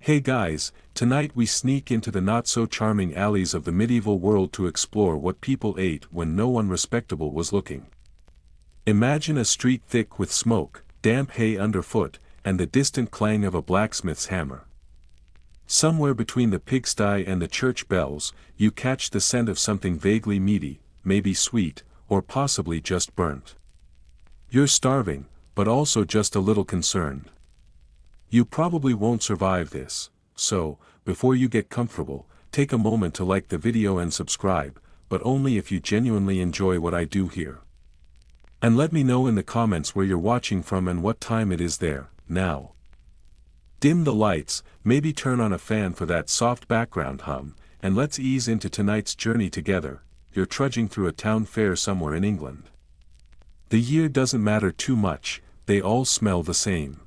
Hey guys, tonight we sneak into the not-so-charming alleys of the medieval world to explore what people ate when no one respectable was looking. Imagine a street thick with smoke, damp hay underfoot, and the distant clang of a blacksmith's hammer. Somewhere between the pigsty and the church bells, you catch the scent of something vaguely meaty, maybe sweet, or possibly just burnt. You're starving, but also just a little concerned. You probably won't survive this, so, before you get comfortable, take a moment to like the video and subscribe, but only if you genuinely enjoy what I do here. And let me know in the comments where you're watching from and what time it is there, now. Dim the lights, maybe turn on a fan for that soft background hum, and let's ease into tonight's journey together. You're trudging through a town fair somewhere in England. The year doesn't matter too much, they all smell the same.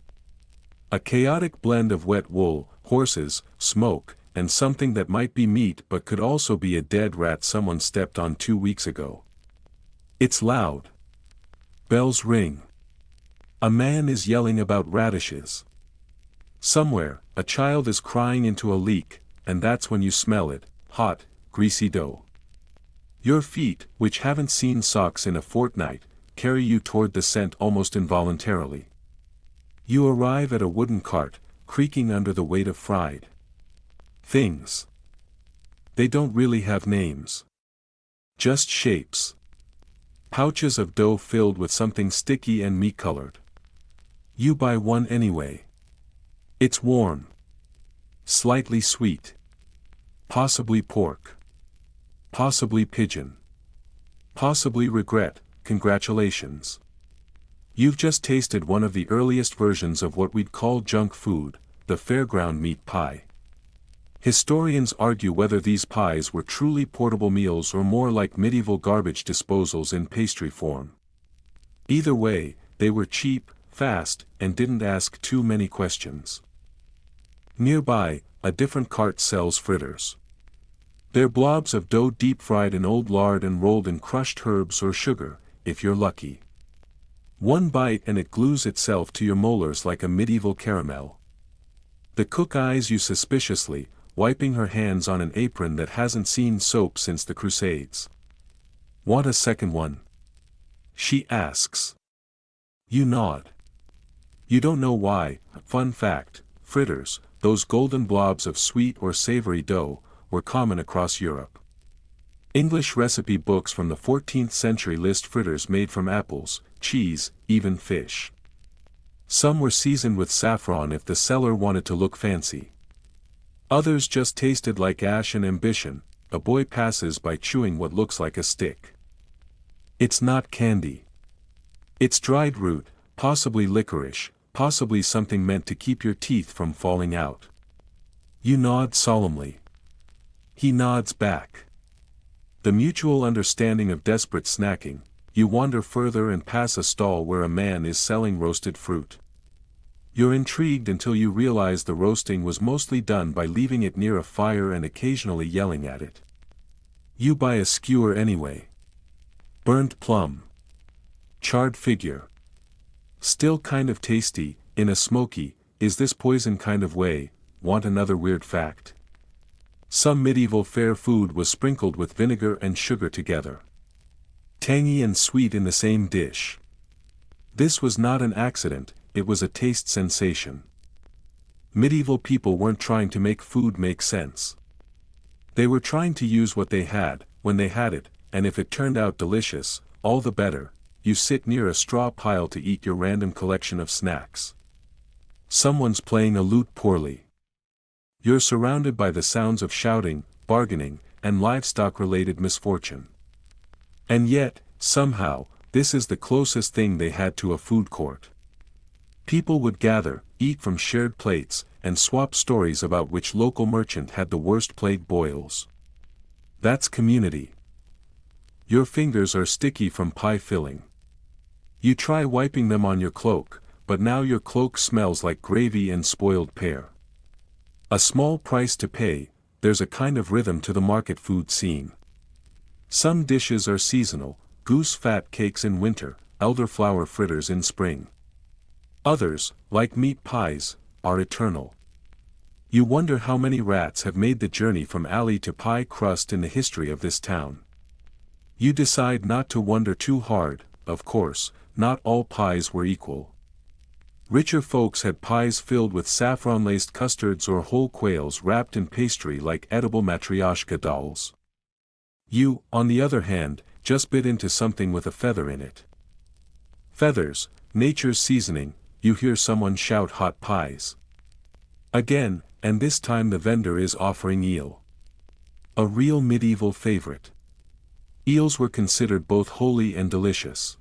A chaotic blend of wet wool, horses, smoke, and something that might be meat but could also be a dead rat someone stepped on 2 weeks ago. It's loud. Bells ring. A man is yelling about radishes. Somewhere, a child is crying into a leak, and that's when you smell it, hot, greasy dough. Your feet, which haven't seen socks in a fortnight, carry you toward the scent almost involuntarily. You arrive at a wooden cart, creaking under the weight of fried things. They don't really have names. Just shapes. Pouches of dough filled with something sticky and meat-colored. You buy one anyway. It's warm. Slightly sweet. Possibly pork. Possibly pigeon. Possibly regret, congratulations. You've just tasted one of the earliest versions of what we'd call junk food, the fairground meat pie. Historians argue whether these pies were truly portable meals or more like medieval garbage disposals in pastry form. Either way, they were cheap, fast, and didn't ask too many questions. Nearby, a different cart sells fritters. They're blobs of dough deep-fried in old lard and rolled in crushed herbs or sugar, if you're lucky. One bite and it glues itself to your molars like a medieval caramel. The cook eyes you suspiciously, wiping her hands on an apron that hasn't seen soap since the Crusades. Want a second one? She asks. You nod. You don't know why. Fun fact, fritters, those golden blobs of sweet or savory dough, were common across Europe. English recipe books from the 14th century list fritters made from apples, cheese, even fish. Some were seasoned with saffron if the seller wanted to look fancy. Others just tasted like ash and ambition. A boy passes by chewing what looks like a stick. It's not candy. It's dried root, possibly licorice, possibly something meant to keep your teeth from falling out. You nod solemnly. He nods back. The mutual understanding of desperate snacking. You wander further and pass a stall where a man is selling roasted fruit. You're intrigued until you realize the roasting was mostly done by leaving it near a fire and occasionally yelling at it. You buy a skewer anyway. Burnt plum. Charred figure. Still kind of tasty, in a smoky, is this poison kind of way. Want another weird fact? Some medieval fair food was sprinkled with vinegar and sugar together. Tangy and sweet in the same dish. This was not an accident, it was a taste sensation. Medieval people weren't trying to make food make sense. They were trying to use what they had, when they had it, and if it turned out delicious, all the better. You sit near a straw pile to eat your random collection of snacks. Someone's playing a lute poorly. You're surrounded by the sounds of shouting, bargaining, and livestock-related misfortune. And yet, somehow, this is the closest thing they had to a food court. People would gather, eat from shared plates, and swap stories about which local merchant had the worst plague boils. That's community. Your fingers are sticky from pie filling. You try wiping them on your cloak, but now your cloak smells like gravy and spoiled pear. A small price to pay. There's a kind of rhythm to the market food scene. Some dishes are seasonal, goose fat cakes in winter, elderflower fritters in spring. Others, like meat pies, are eternal. You wonder how many rats have made the journey from alley to pie crust in the history of this town. You decide not to wonder too hard. Of course, not all pies were equal. Richer folks had pies filled with saffron-laced custards or whole quails wrapped in pastry like edible matryoshka dolls. You, on the other hand, just bit into something with a feather in it. Feathers, nature's seasoning. You hear someone shout hot pies. Again, and this time the vendor is offering eel. A real medieval favorite. Eels were considered both holy and delicious.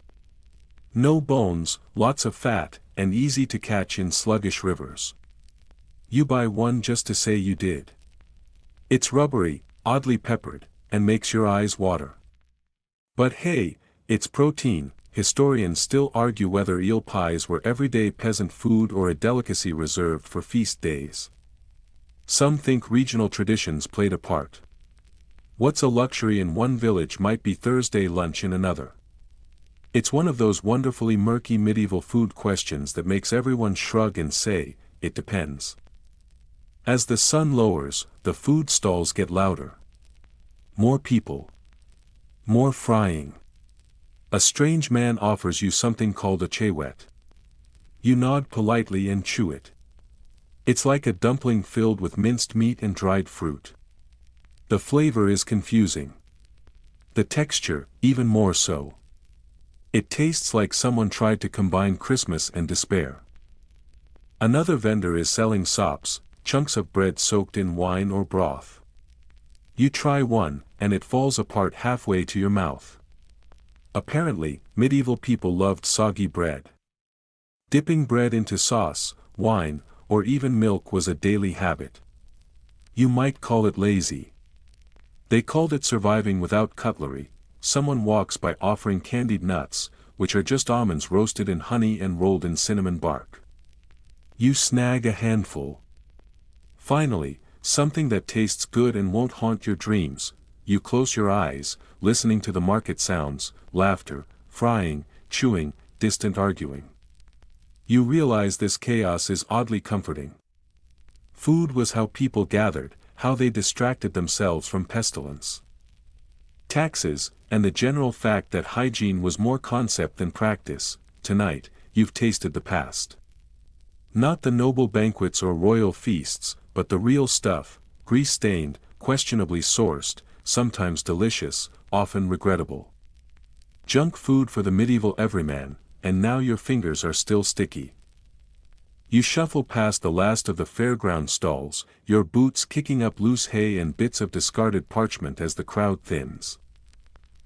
No bones, lots of fat, and easy to catch in sluggish rivers. You buy one just to say you did. It's rubbery, oddly peppered, and makes your eyes water. But hey, it's protein. Historians still argue whether eel pies were everyday peasant food or a delicacy reserved for feast days. Some think regional traditions played a part. What's a luxury in one village might be Thursday lunch in another. It's one of those wonderfully murky medieval food questions that makes everyone shrug and say, it depends. As the sun lowers, the food stalls get louder. More people. More frying. A strange man offers you something called a chewet. You nod politely and chew it. It's like a dumpling filled with minced meat and dried fruit. The flavor is confusing. The texture, even more so. It tastes like someone tried to combine Christmas and despair. Another vendor is selling sops, chunks of bread soaked in wine or broth. You try one, and it falls apart halfway to your mouth. Apparently, medieval people loved soggy bread. Dipping bread into sauce, wine, or even milk was a daily habit. You might call it lazy. They called it surviving without cutlery. Someone walks by offering candied nuts, which are just almonds roasted in honey and rolled in cinnamon bark. You snag a handful. Finally, something that tastes good and won't haunt your dreams. You close your eyes, listening to the market sounds, laughter, frying, chewing, distant arguing. You realize this chaos is oddly comforting. Food was how people gathered, how they distracted themselves from pestilence. Taxes, and the general fact that hygiene was more concept than practice. Tonight, you've tasted the past. Not the noble banquets or royal feasts, but the real stuff, grease-stained, questionably sourced, sometimes delicious, often regrettable. Junk food for the medieval everyman, and now your fingers are still sticky. You shuffle past the last of the fairground stalls, your boots kicking up loose hay and bits of discarded parchment as the crowd thins.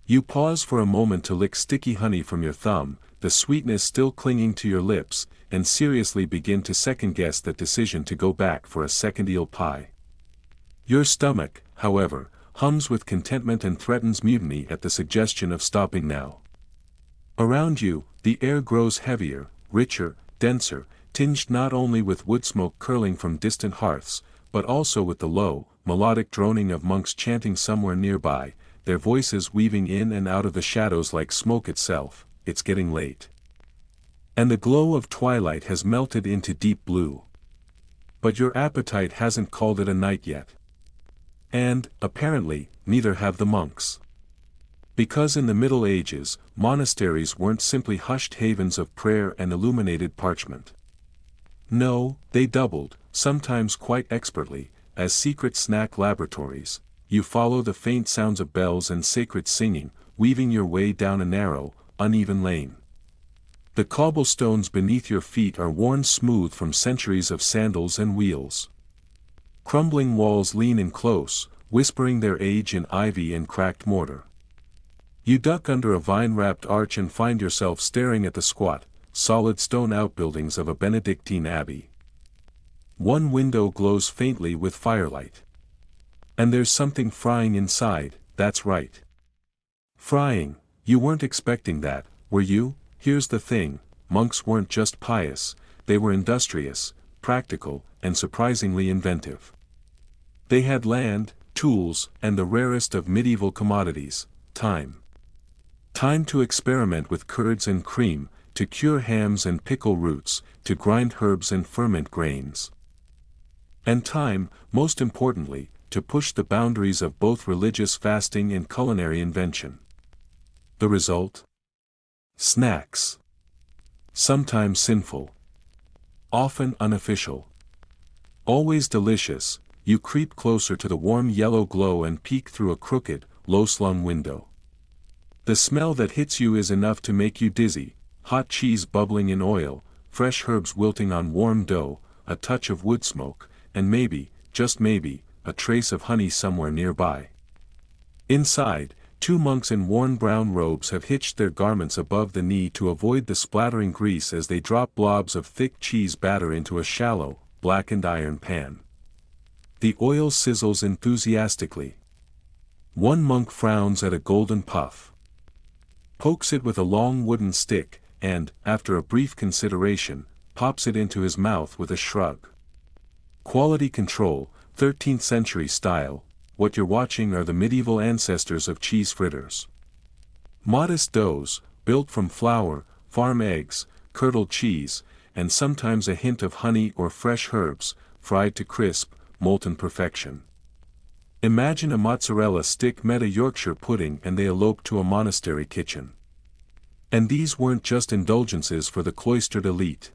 You pause for a moment to lick sticky honey from your thumb, the sweetness still clinging to your lips, and seriously begin to second-guess that decision to go back for a second eel pie. Your stomach, however, hums with contentment and threatens mutiny at the suggestion of stopping now. Around you, the air grows heavier, richer, denser, tinged not only with wood smoke curling from distant hearths, but also with the low, melodic droning of monks chanting somewhere nearby, their voices weaving in and out of the shadows like smoke itself. It's getting late. And the glow of twilight has melted into deep blue. But your appetite hasn't called it a night yet. And, apparently, neither have the monks. Because in the Middle Ages, monasteries weren't simply hushed havens of prayer and illuminated parchment. No, they doubled, sometimes quite expertly, as secret snack laboratories. You follow the faint sounds of bells and sacred singing, weaving your way down a narrow, uneven lane. The cobblestones beneath your feet are worn smooth from centuries of sandals and wheels. Crumbling walls lean in close, whispering their age in ivy and cracked mortar. You duck under a vine-wrapped arch and find yourself staring at the squat, solid stone outbuildings of a Benedictine abbey. One window glows faintly with firelight. And there's something frying inside, that's right. Frying, you weren't expecting that, were you? Here's the thing, monks weren't just pious, they were industrious, practical, and surprisingly inventive. They had land, tools, and the rarest of medieval commodities, time. Time to experiment with curds and cream, to cure hams and pickle roots, to grind herbs and ferment grains. And time, most importantly, to push the boundaries of both religious fasting and culinary invention. The result? Snacks. Sometimes sinful. Often unofficial. Always delicious, you creep closer to the warm yellow glow and peek through a crooked, low-slung window. The smell that hits you is enough to make you dizzy: hot cheese bubbling in oil, fresh herbs wilting on warm dough, a touch of wood smoke, and maybe, just maybe, a trace of honey somewhere nearby. Inside, two monks in worn brown robes have hitched their garments above the knee to avoid the splattering grease as they drop blobs of thick cheese batter into a shallow, blackened iron pan. The oil sizzles enthusiastically. One monk frowns at a golden puff, pokes it with a long wooden stick, and, after a brief consideration, pops it into his mouth with a shrug. Quality control, 13th century style. What you're watching are the medieval ancestors of cheese fritters. Modest doughs, built from flour, farm eggs, curdled cheese, and sometimes a hint of honey or fresh herbs, fried to crisp, molten perfection. Imagine a mozzarella stick met a Yorkshire pudding and they eloped to a monastery kitchen. And these weren't just indulgences for the cloistered elite.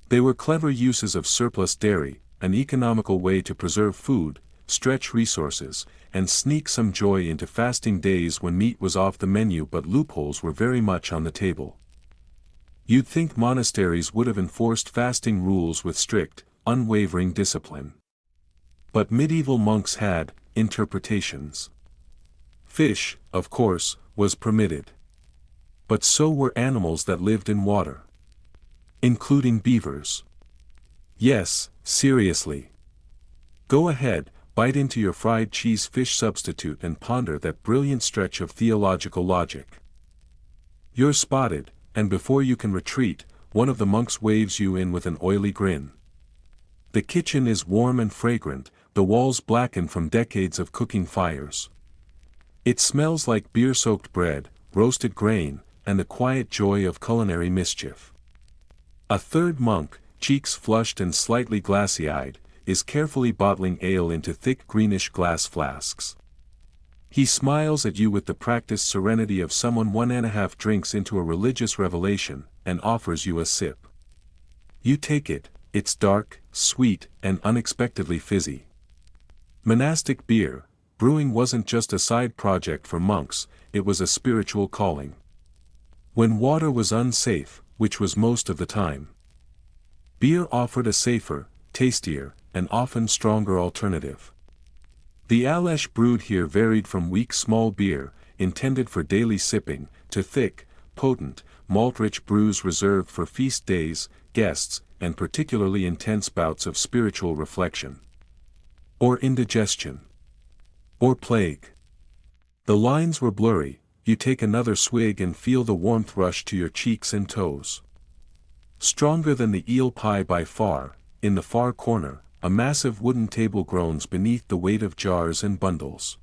They were clever uses of surplus dairy, an economical way to preserve food, stretch resources, and sneak some joy into fasting days when meat was off the menu but loopholes were very much on the table. You'd think monasteries would have enforced fasting rules with strict, unwavering discipline. But medieval monks had interpretations. Fish, of course, was permitted. But so were animals that lived in water. Including beavers. Yes, seriously. Go ahead, bite into your fried cheese fish substitute and ponder that brilliant stretch of theological logic. You're spotted, and before you can retreat, one of the monks waves you in with an oily grin. The kitchen is warm and fragrant, the walls blackened from decades of cooking fires. It smells like beer-soaked bread, roasted grain, and the quiet joy of culinary mischief. A third monk, cheeks flushed and slightly glassy-eyed, is carefully bottling ale into thick greenish glass flasks. He smiles at you with the practiced serenity of someone 1.5 drinks into a religious revelation, and offers you a sip. You take it. It's dark, sweet, and unexpectedly fizzy. Monastic beer, brewing wasn't just a side project for monks, it was a spiritual calling. When water was unsafe, which was most of the time, beer offered a safer, tastier, and often stronger alternative. The alesh brewed here varied from weak small beer, intended for daily sipping, to thick, potent, malt-rich brews reserved for feast days, guests, and particularly intense bouts of spiritual reflection. Or indigestion. Or plague. The lines were blurry, you take another swig and feel the warmth rush to your cheeks and toes. Stronger than the eel pie by far, in the far corner, a massive wooden table groans beneath the weight of jars and bundles.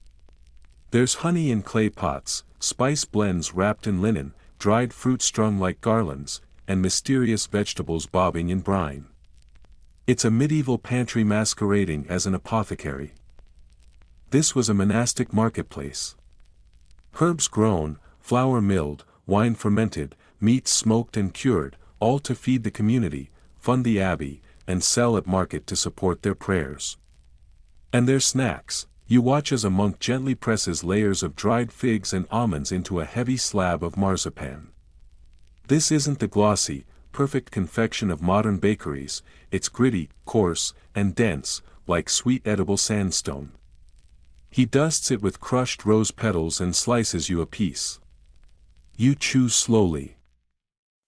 There's honey in clay pots, spice blends wrapped in linen, dried fruit strung like garlands, and mysterious vegetables bobbing in brine. It's a medieval pantry masquerading as an apothecary. This was a monastic marketplace. Herbs grown, flour milled, wine fermented, meat smoked and cured, all to feed the community, fund the abbey, and sell at market to support their prayers. And their snacks, you watch as a monk gently presses layers of dried figs and almonds into a heavy slab of marzipan. This isn't the glossy, perfect confection of modern bakeries, it's gritty, coarse, and dense, like sweet edible sandstone. He dusts it with crushed rose petals and slices you a piece. You chew slowly.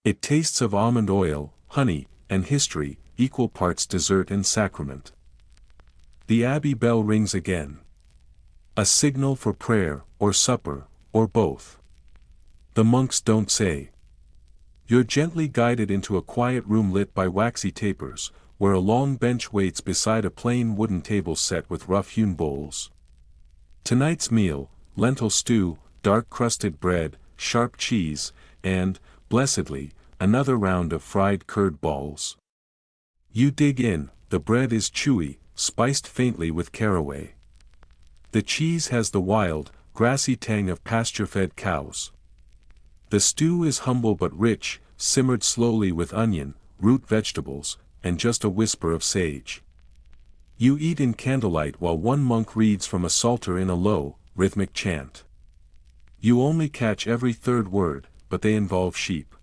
It tastes of almond oil, honey, and history, equal parts dessert and sacrament. The abbey bell rings again. A signal for prayer, or supper, or both. The monks don't say. You're gently guided into a quiet room lit by waxy tapers, where a long bench waits beside a plain wooden table set with rough-hewn bowls. Tonight's meal, lentil stew, dark-crusted bread, sharp cheese, and, blessedly, another round of fried curd balls. You dig in, the bread is chewy, spiced faintly with caraway. The cheese has the wild, grassy tang of pasture-fed cows. The stew is humble but rich, simmered slowly with onion, root vegetables, and just a whisper of sage. You eat in candlelight while one monk reads from a psalter in a low, rhythmic chant. You only catch every third word, but they involve sheep,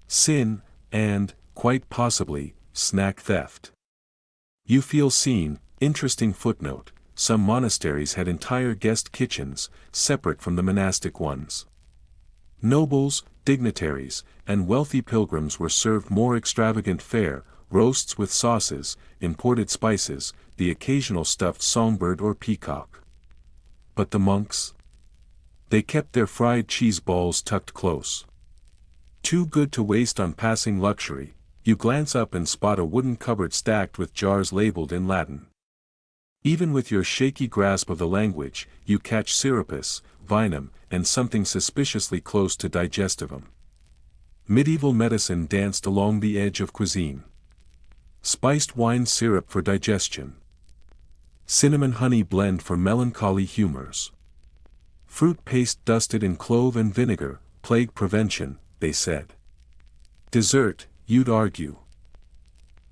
sin, and, quite possibly, snack theft. You feel seen. Interesting footnote: some monasteries had entire guest kitchens, separate from the monastic ones. Nobles, dignitaries, and wealthy pilgrims were served more extravagant fare, roasts with sauces, imported spices, the occasional stuffed songbird or peacock. But the monks? They kept their fried cheese balls tucked close. Too good to waste on passing luxury. You glance up and spot a wooden cupboard stacked with jars labeled in Latin. Even with your shaky grasp of the language, you catch syrupus, vinum, and something suspiciously close to digestivum. Medieval medicine danced along the edge of cuisine. Spiced wine syrup for digestion. Cinnamon honey blend for melancholy humors. Fruit paste dusted in clove and vinegar, plague prevention, they said. Dessert, you'd argue.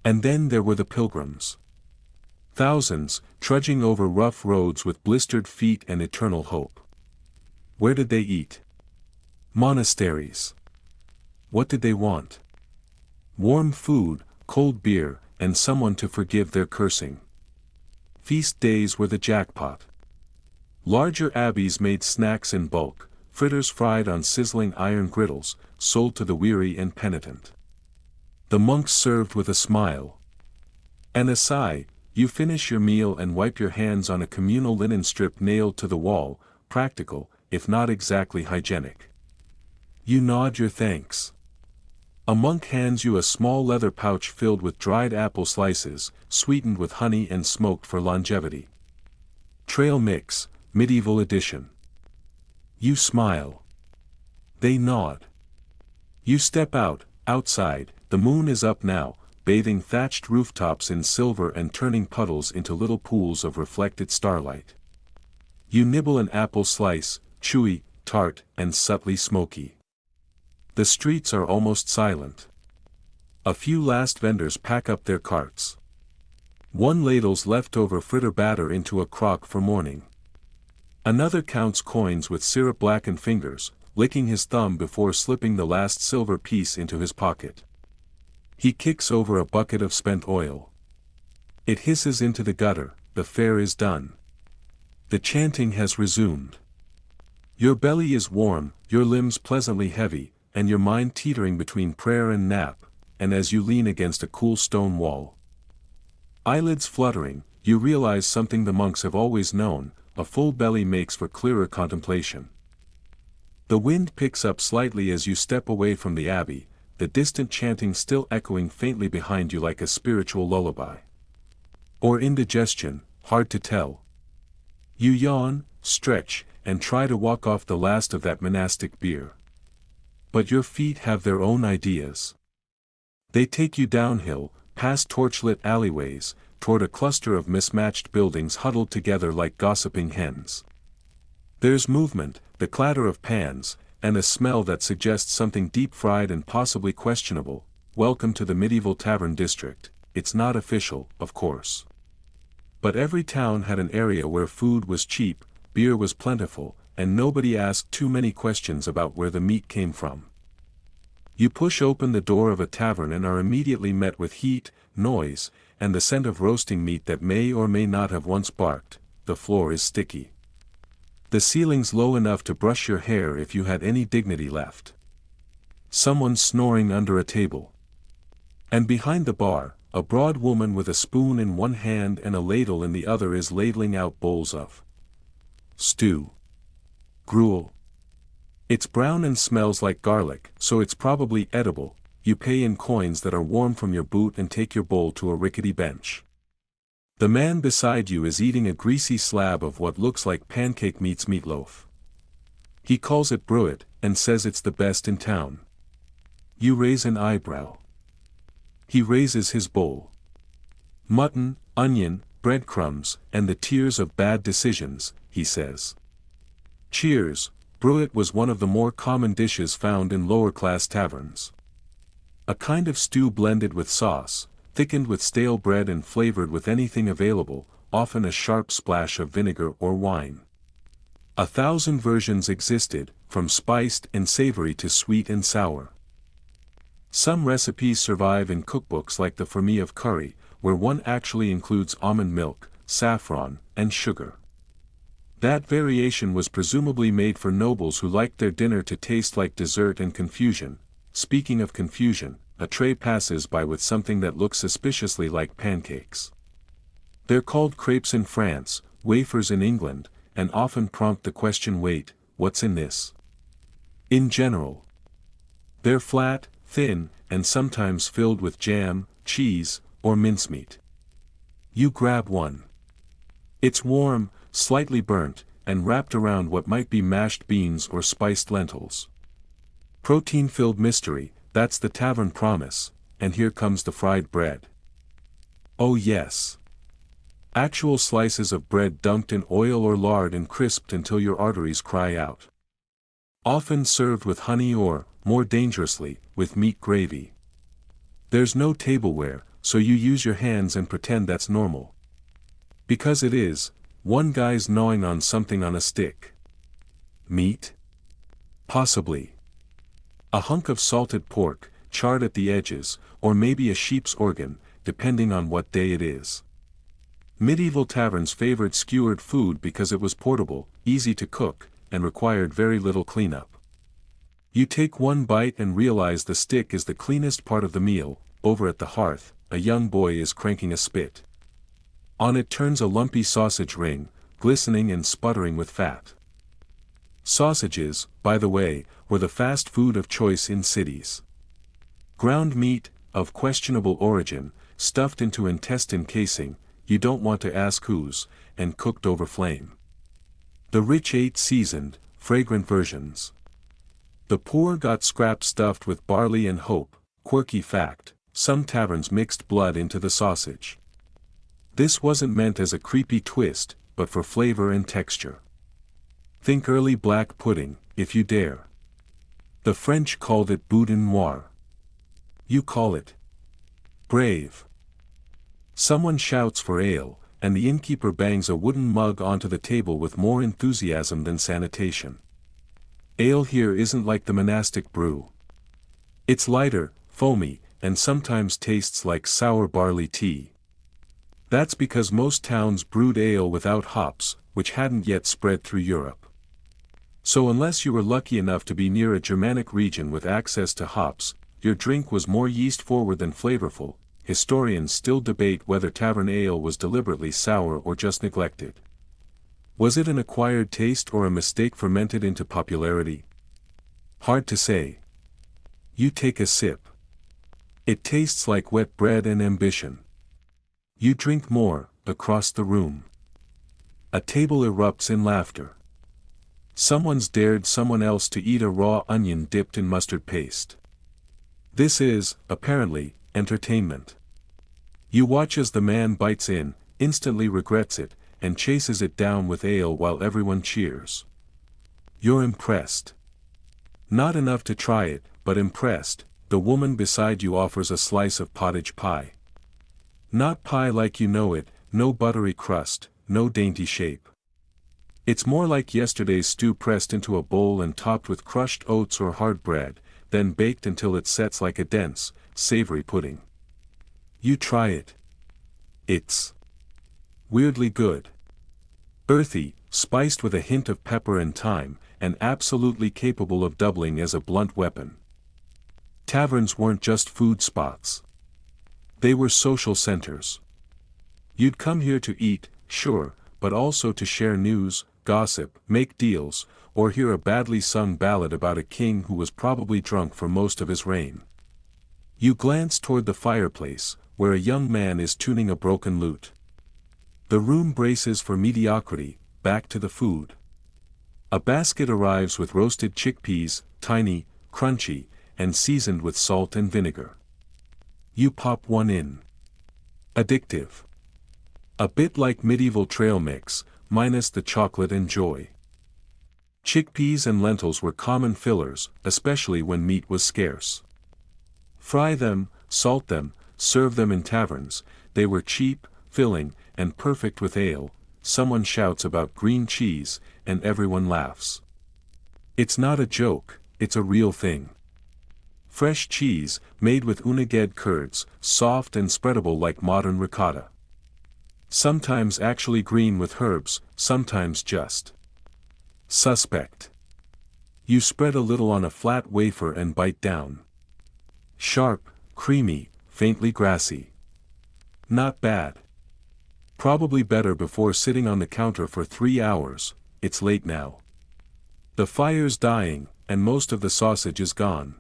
And then there were the pilgrims. Thousands, trudging over rough roads with blistered feet and eternal hope. Where did they eat? Monasteries. What did they want? Warm food, cold beer, and someone to forgive their cursing. Feast days were the jackpot. Larger abbeys made snacks in bulk, fritters fried on sizzling iron griddles, sold to the weary and penitent. The monks served with a smile and a sigh. You finish your meal and wipe your hands on a communal linen strip nailed to the wall, practical, if not exactly hygienic. You nod your thanks. A monk hands you a small leather pouch filled with dried apple slices, sweetened with honey and smoked for longevity. Trail mix, medieval edition. You smile. They nod. You step outside, the moon is up now, bathing thatched rooftops in silver and turning puddles into little pools of reflected starlight. You nibble an apple slice, chewy, tart, and subtly smoky. The streets are almost silent. A few last vendors pack up their carts. One ladles leftover fritter batter into a crock for morning. Another counts coins with syrup-blackened fingers, licking his thumb before slipping the last silver piece into his pocket. He kicks over a bucket of spent oil. It hisses into the gutter. The fare is done. The chanting has resumed. Your belly is warm, your limbs pleasantly heavy, and your mind teetering between prayer and nap, and as you lean against a cool stone wall, eyelids fluttering, you realize something the monks have always known: a full belly makes for clearer contemplation. The wind picks up slightly as you step away from the abbey, the distant chanting still echoing faintly behind you like a spiritual lullaby. Or indigestion, hard to tell. You yawn, stretch, and try to walk off the last of that monastic beer. But your feet have their own ideas. They take you downhill, past torchlit alleyways, toward a cluster of mismatched buildings huddled together like gossiping hens. There's movement, the clatter of pans, and a smell that suggests something deep-fried and possibly questionable. Welcome to the medieval tavern district. It's not official, of course. But every town had an area where food was cheap, beer was plentiful, and nobody asked too many questions about where the meat came from. You push open the door of a tavern and are immediately met with heat, noise, and the scent of roasting meat that may or may not have once barked. The floor is sticky. The ceiling's low enough to brush your hair if you had any dignity left. Someone's snoring under a table. And behind the bar, a broad woman with a spoon in one hand and a ladle in the other is ladling out bowls of stew. Gruel. It's brown and smells like garlic, so it's probably edible. You pay in coins that are warm from your boot and take your bowl to a rickety bench. The man beside you is eating a greasy slab of what looks like pancake meets meatloaf. He calls it bruet, and says it's the best in town. You raise an eyebrow. He raises his bowl. Mutton, onion, breadcrumbs, and the tears of bad decisions, he says. Cheers. Bruet was one of the more common dishes found in lower-class taverns. A kind of stew blended with sauce, thickened with stale bread and flavored with anything available, often a sharp splash of vinegar or wine. 1,000 versions existed, from spiced and savory to sweet and sour. Some recipes survive in cookbooks like the For Me of Curry, where one actually includes almond milk, saffron, and sugar. That variation was presumably made for nobles who liked their dinner to taste like dessert and confusion. Speaking of confusion, a tray passes by with something that looks suspiciously like pancakes. They're called crepes in France, wafers in England, and often prompt the question, wait, what's in this? In general, they're flat, thin, and sometimes filled with jam, cheese, or mincemeat. You grab one. It's warm, slightly burnt, and wrapped around what might be mashed beans or spiced lentils. Protein-filled mystery, that's the tavern promise, and here comes the fried bread. Oh yes. Actual slices of bread dunked in oil or lard and crisped until your arteries cry out. Often served with honey or, more dangerously, with meat gravy. There's no tableware, so you use your hands and pretend that's normal. Because it is, one guy's gnawing on something on a stick. Meat? Possibly. A hunk of salted pork, charred at the edges, or maybe a sheep's organ, depending on what day it is. Medieval taverns favored skewered food because it was portable, easy to cook, and required very little cleanup. You take one bite and realize the stick is the cleanest part of the meal. Over at the hearth, a young boy is cranking a spit. On it turns a lumpy sausage ring, glistening and sputtering with fat. Sausages, by the way, were the fast food of choice in cities. Ground meat, of questionable origin, stuffed into intestine casing, you don't want to ask whose, and cooked over flame. The rich ate seasoned, fragrant versions. The poor got scraps stuffed with barley and hope. Quirky fact, some taverns mixed blood into the sausage. This wasn't meant as a creepy twist, but for flavor and texture. Think early black pudding, if you dare. The French called it boudin noir. You call it brave. Someone shouts for ale, and the innkeeper bangs a wooden mug onto the table with more enthusiasm than sanitation. Ale here isn't like the monastic brew. It's lighter, foamy, and sometimes tastes like sour barley tea. That's because most towns brewed ale without hops, which hadn't yet spread through Europe. So unless you were lucky enough to be near a Germanic region with access to hops, your drink was more yeast-forward than flavorful. Historians still debate whether tavern ale was deliberately sour or just neglected. Was it an acquired taste or a mistake fermented into popularity? Hard to say. You take a sip. It tastes like wet bread and ambition. You drink more, across the room. A table erupts in laughter. Someone's dared someone else to eat a raw onion dipped in mustard paste. This is, apparently, entertainment. You watch as the man bites in, instantly regrets it, and chases it down with ale while everyone cheers. You're impressed. Not enough to try it, but impressed. The woman beside you offers a slice of pottage pie. Not pie like you know it, no buttery crust, no dainty shape. It's more like yesterday's stew pressed into a bowl and topped with crushed oats or hard bread, then baked until it sets like a dense, savory pudding. You try it. It's weirdly good. Earthy, spiced with a hint of pepper and thyme, and absolutely capable of doubling as a blunt weapon. Taverns weren't just food spots. They were social centers. You'd come here to eat, sure, but also to share news, gossip, make deals, or hear a badly sung ballad about a king who was probably drunk for most of his reign. You glance toward the fireplace, where a young man is tuning a broken lute. The room braces for mediocrity. Back to the food. A basket arrives with roasted chickpeas, tiny, crunchy, and seasoned with salt and vinegar. You pop one in. Addictive. A bit like medieval trail mix, minus the chocolate and joy. Chickpeas and lentils were common fillers, especially when meat was scarce. Fry them, salt them, serve them in taverns, they were cheap, filling, and perfect with ale. Someone shouts about green cheese, and everyone laughs. It's not a joke, it's a real thing. Fresh cheese, made with unresolved curds, soft and spreadable like modern ricotta. Sometimes actually green with herbs, sometimes just suspect. You spread a little on a flat wafer and bite down. Sharp, creamy, faintly grassy. Not bad. Probably better before sitting on the counter for 3 hours. It's late now. The fire's dying, and most of the sausage is gone.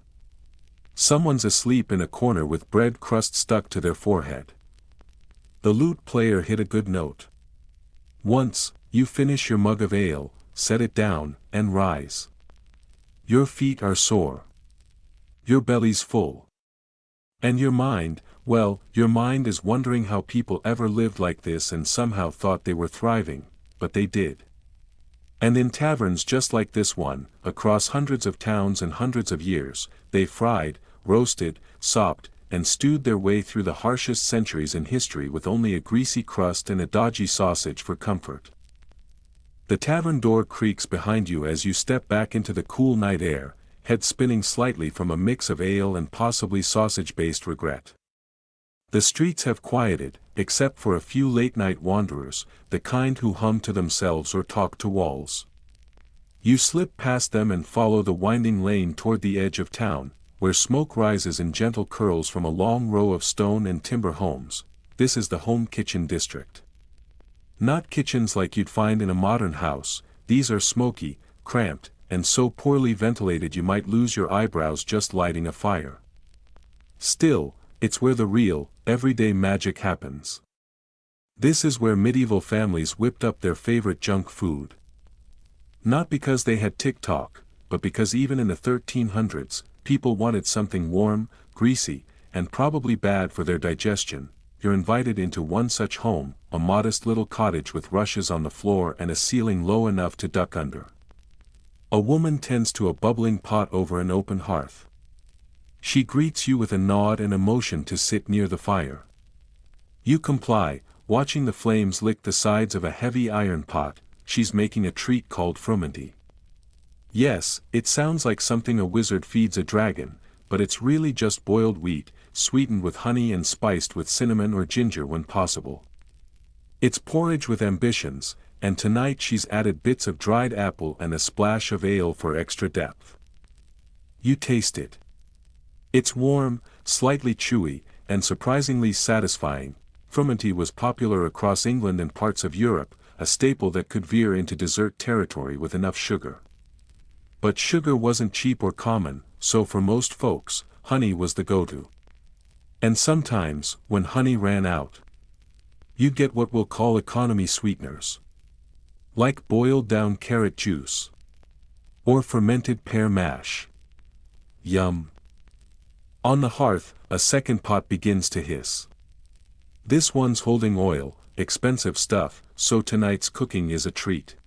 Someone's asleep in a corner with bread crust stuck to their forehead. The lute player hit a good note. Once, you finish your mug of ale, set it down, and rise. Your feet are sore. Your belly's full. And your mind, well, your mind is wondering how people ever lived like this and somehow thought they were thriving, but they did. And in taverns just like this one, across hundreds of towns and hundreds of years, they fried, roasted, sopped, and stewed their way through the harshest centuries in history with only a greasy crust and a dodgy sausage for comfort. The tavern door creaks behind you as you step back into the cool night air, head spinning slightly from a mix of ale and possibly sausage-based regret. The streets have quieted, except for a few late-night wanderers, the kind who hum to themselves or talk to walls. You slip past them and follow the winding lane toward the edge of town, where smoke rises in gentle curls from a long row of stone and timber homes. This is the home kitchen district. Not kitchens like you'd find in a modern house, these are smoky, cramped, and so poorly ventilated you might lose your eyebrows just lighting a fire. Still, it's where the real, everyday magic happens. This is where medieval families whipped up their favorite junk food. Not because they had TikTok, but because even in the 1300s, people wanted something warm, greasy, and probably bad for their digestion. You're invited into one such home, a modest little cottage with rushes on the floor and a ceiling low enough to duck under. A woman tends to a bubbling pot over an open hearth. She greets you with a nod and a motion to sit near the fire. You comply, watching the flames lick the sides of a heavy iron pot. She's making a treat called frumenty. Yes, it sounds like something a wizard feeds a dragon, but it's really just boiled wheat, sweetened with honey and spiced with cinnamon or ginger when possible. It's porridge with ambitions, and tonight she's added bits of dried apple and a splash of ale for extra depth. You taste it. It's warm, slightly chewy, and surprisingly satisfying. Frumenty was popular across England and parts of Europe, a staple that could veer into dessert territory with enough sugar. But sugar wasn't cheap or common, so for most folks, honey was the go-to. And sometimes, when honey ran out, you'd get what we'll call economy sweeteners. Like boiled down carrot juice. Or fermented pear mash. Yum. On the hearth, a second pot begins to hiss. This one's holding oil, expensive stuff, so tonight's cooking is a treat.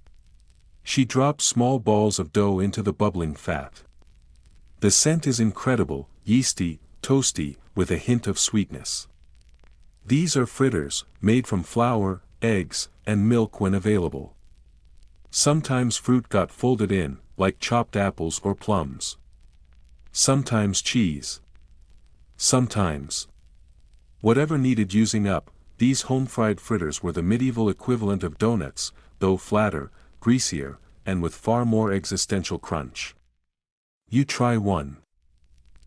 She drops small balls of dough into the bubbling fat. The scent is incredible, yeasty, toasty, with a hint of sweetness. These are fritters, made from flour, eggs, and milk when available. Sometimes fruit got folded in, like chopped apples or plums. Sometimes cheese. Sometimes. Whatever needed using up, these home-fried fritters were the medieval equivalent of donuts, though flatter, greasier, and with far more existential crunch. You try one.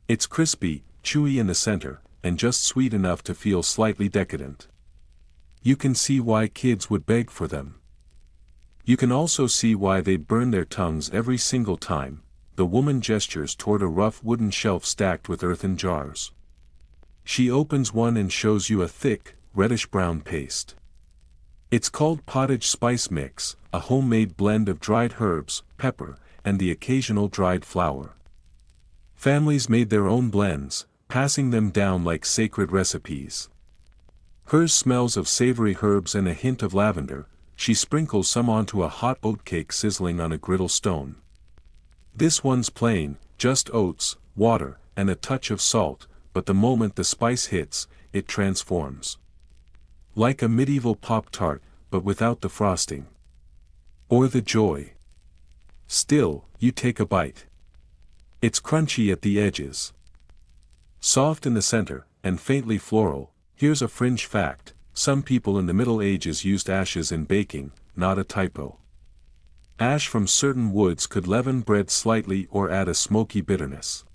It's crispy, chewy in the center, and just sweet enough to feel slightly decadent. You can see why kids would beg for them. You can also see why they'd burn their tongues every single time. The woman gestures toward a rough wooden shelf stacked with earthen jars. She opens one and shows you a thick, reddish-brown paste. It's called pottage spice mix, a homemade blend of dried herbs, pepper, and the occasional dried flour. Families made their own blends, passing them down like sacred recipes. Hers smells of savory herbs and a hint of lavender. She sprinkles some onto a hot oatcake sizzling on a griddle stone. This one's plain, just oats, water, and a touch of salt, but the moment the spice hits, it transforms. Like a medieval Pop-Tart, but without the frosting. Or the joy. Still, you take a bite. It's crunchy at the edges. Soft in the center, and faintly floral. Here's a fringe fact: some people in the Middle Ages used ashes in baking, not a typo. Ash from certain woods could leaven bread slightly or add a smoky bitterness.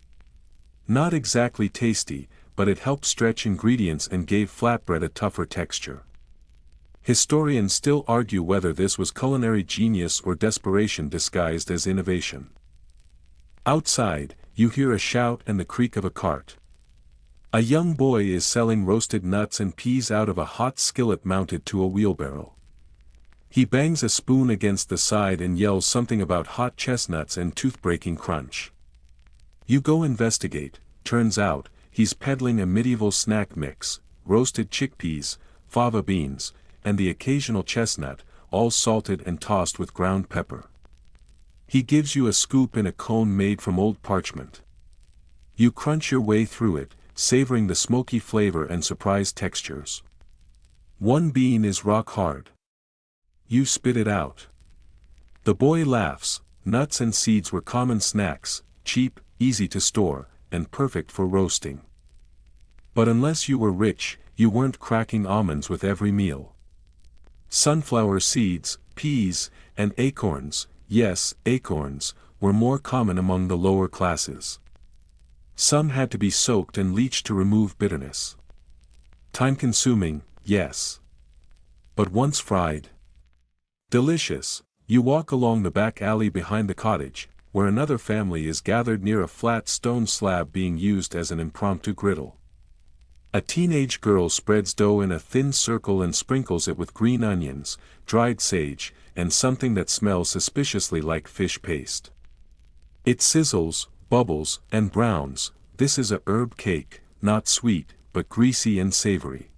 Not exactly tasty, but it helped stretch ingredients and gave flatbread a tougher texture. Historians still argue whether this was culinary genius or desperation disguised as innovation. Outside, you hear a shout and the creak of a cart. A young boy is selling roasted nuts and peas out of a hot skillet mounted to a wheelbarrow. He bangs a spoon against the side and yells something about hot chestnuts and tooth-breaking crunch. You go investigate. Turns out, he's peddling a medieval snack mix: roasted chickpeas, fava beans, and the occasional chestnut, all salted and tossed with ground pepper. He gives you a scoop in a cone made from old parchment. You crunch your way through it, savoring the smoky flavor and surprise textures. One bean is rock hard. You spit it out. The boy laughs. Nuts and seeds were common snacks, cheap, easy to store, and perfect for roasting. But unless you were rich, you weren't cracking almonds with every meal. Sunflower seeds, peas, and acorns, yes, acorns, were more common among the lower classes. Some had to be soaked and leached to remove bitterness. Time-consuming, yes. But once fried, delicious. You walk along the back alley behind the cottage, where another family is gathered near a flat stone slab being used as an impromptu griddle. A teenage girl spreads dough in a thin circle and sprinkles it with green onions, dried sage, and something that smells suspiciously like fish paste. It sizzles, bubbles, and browns. This is a herb cake, not sweet, but greasy and savory.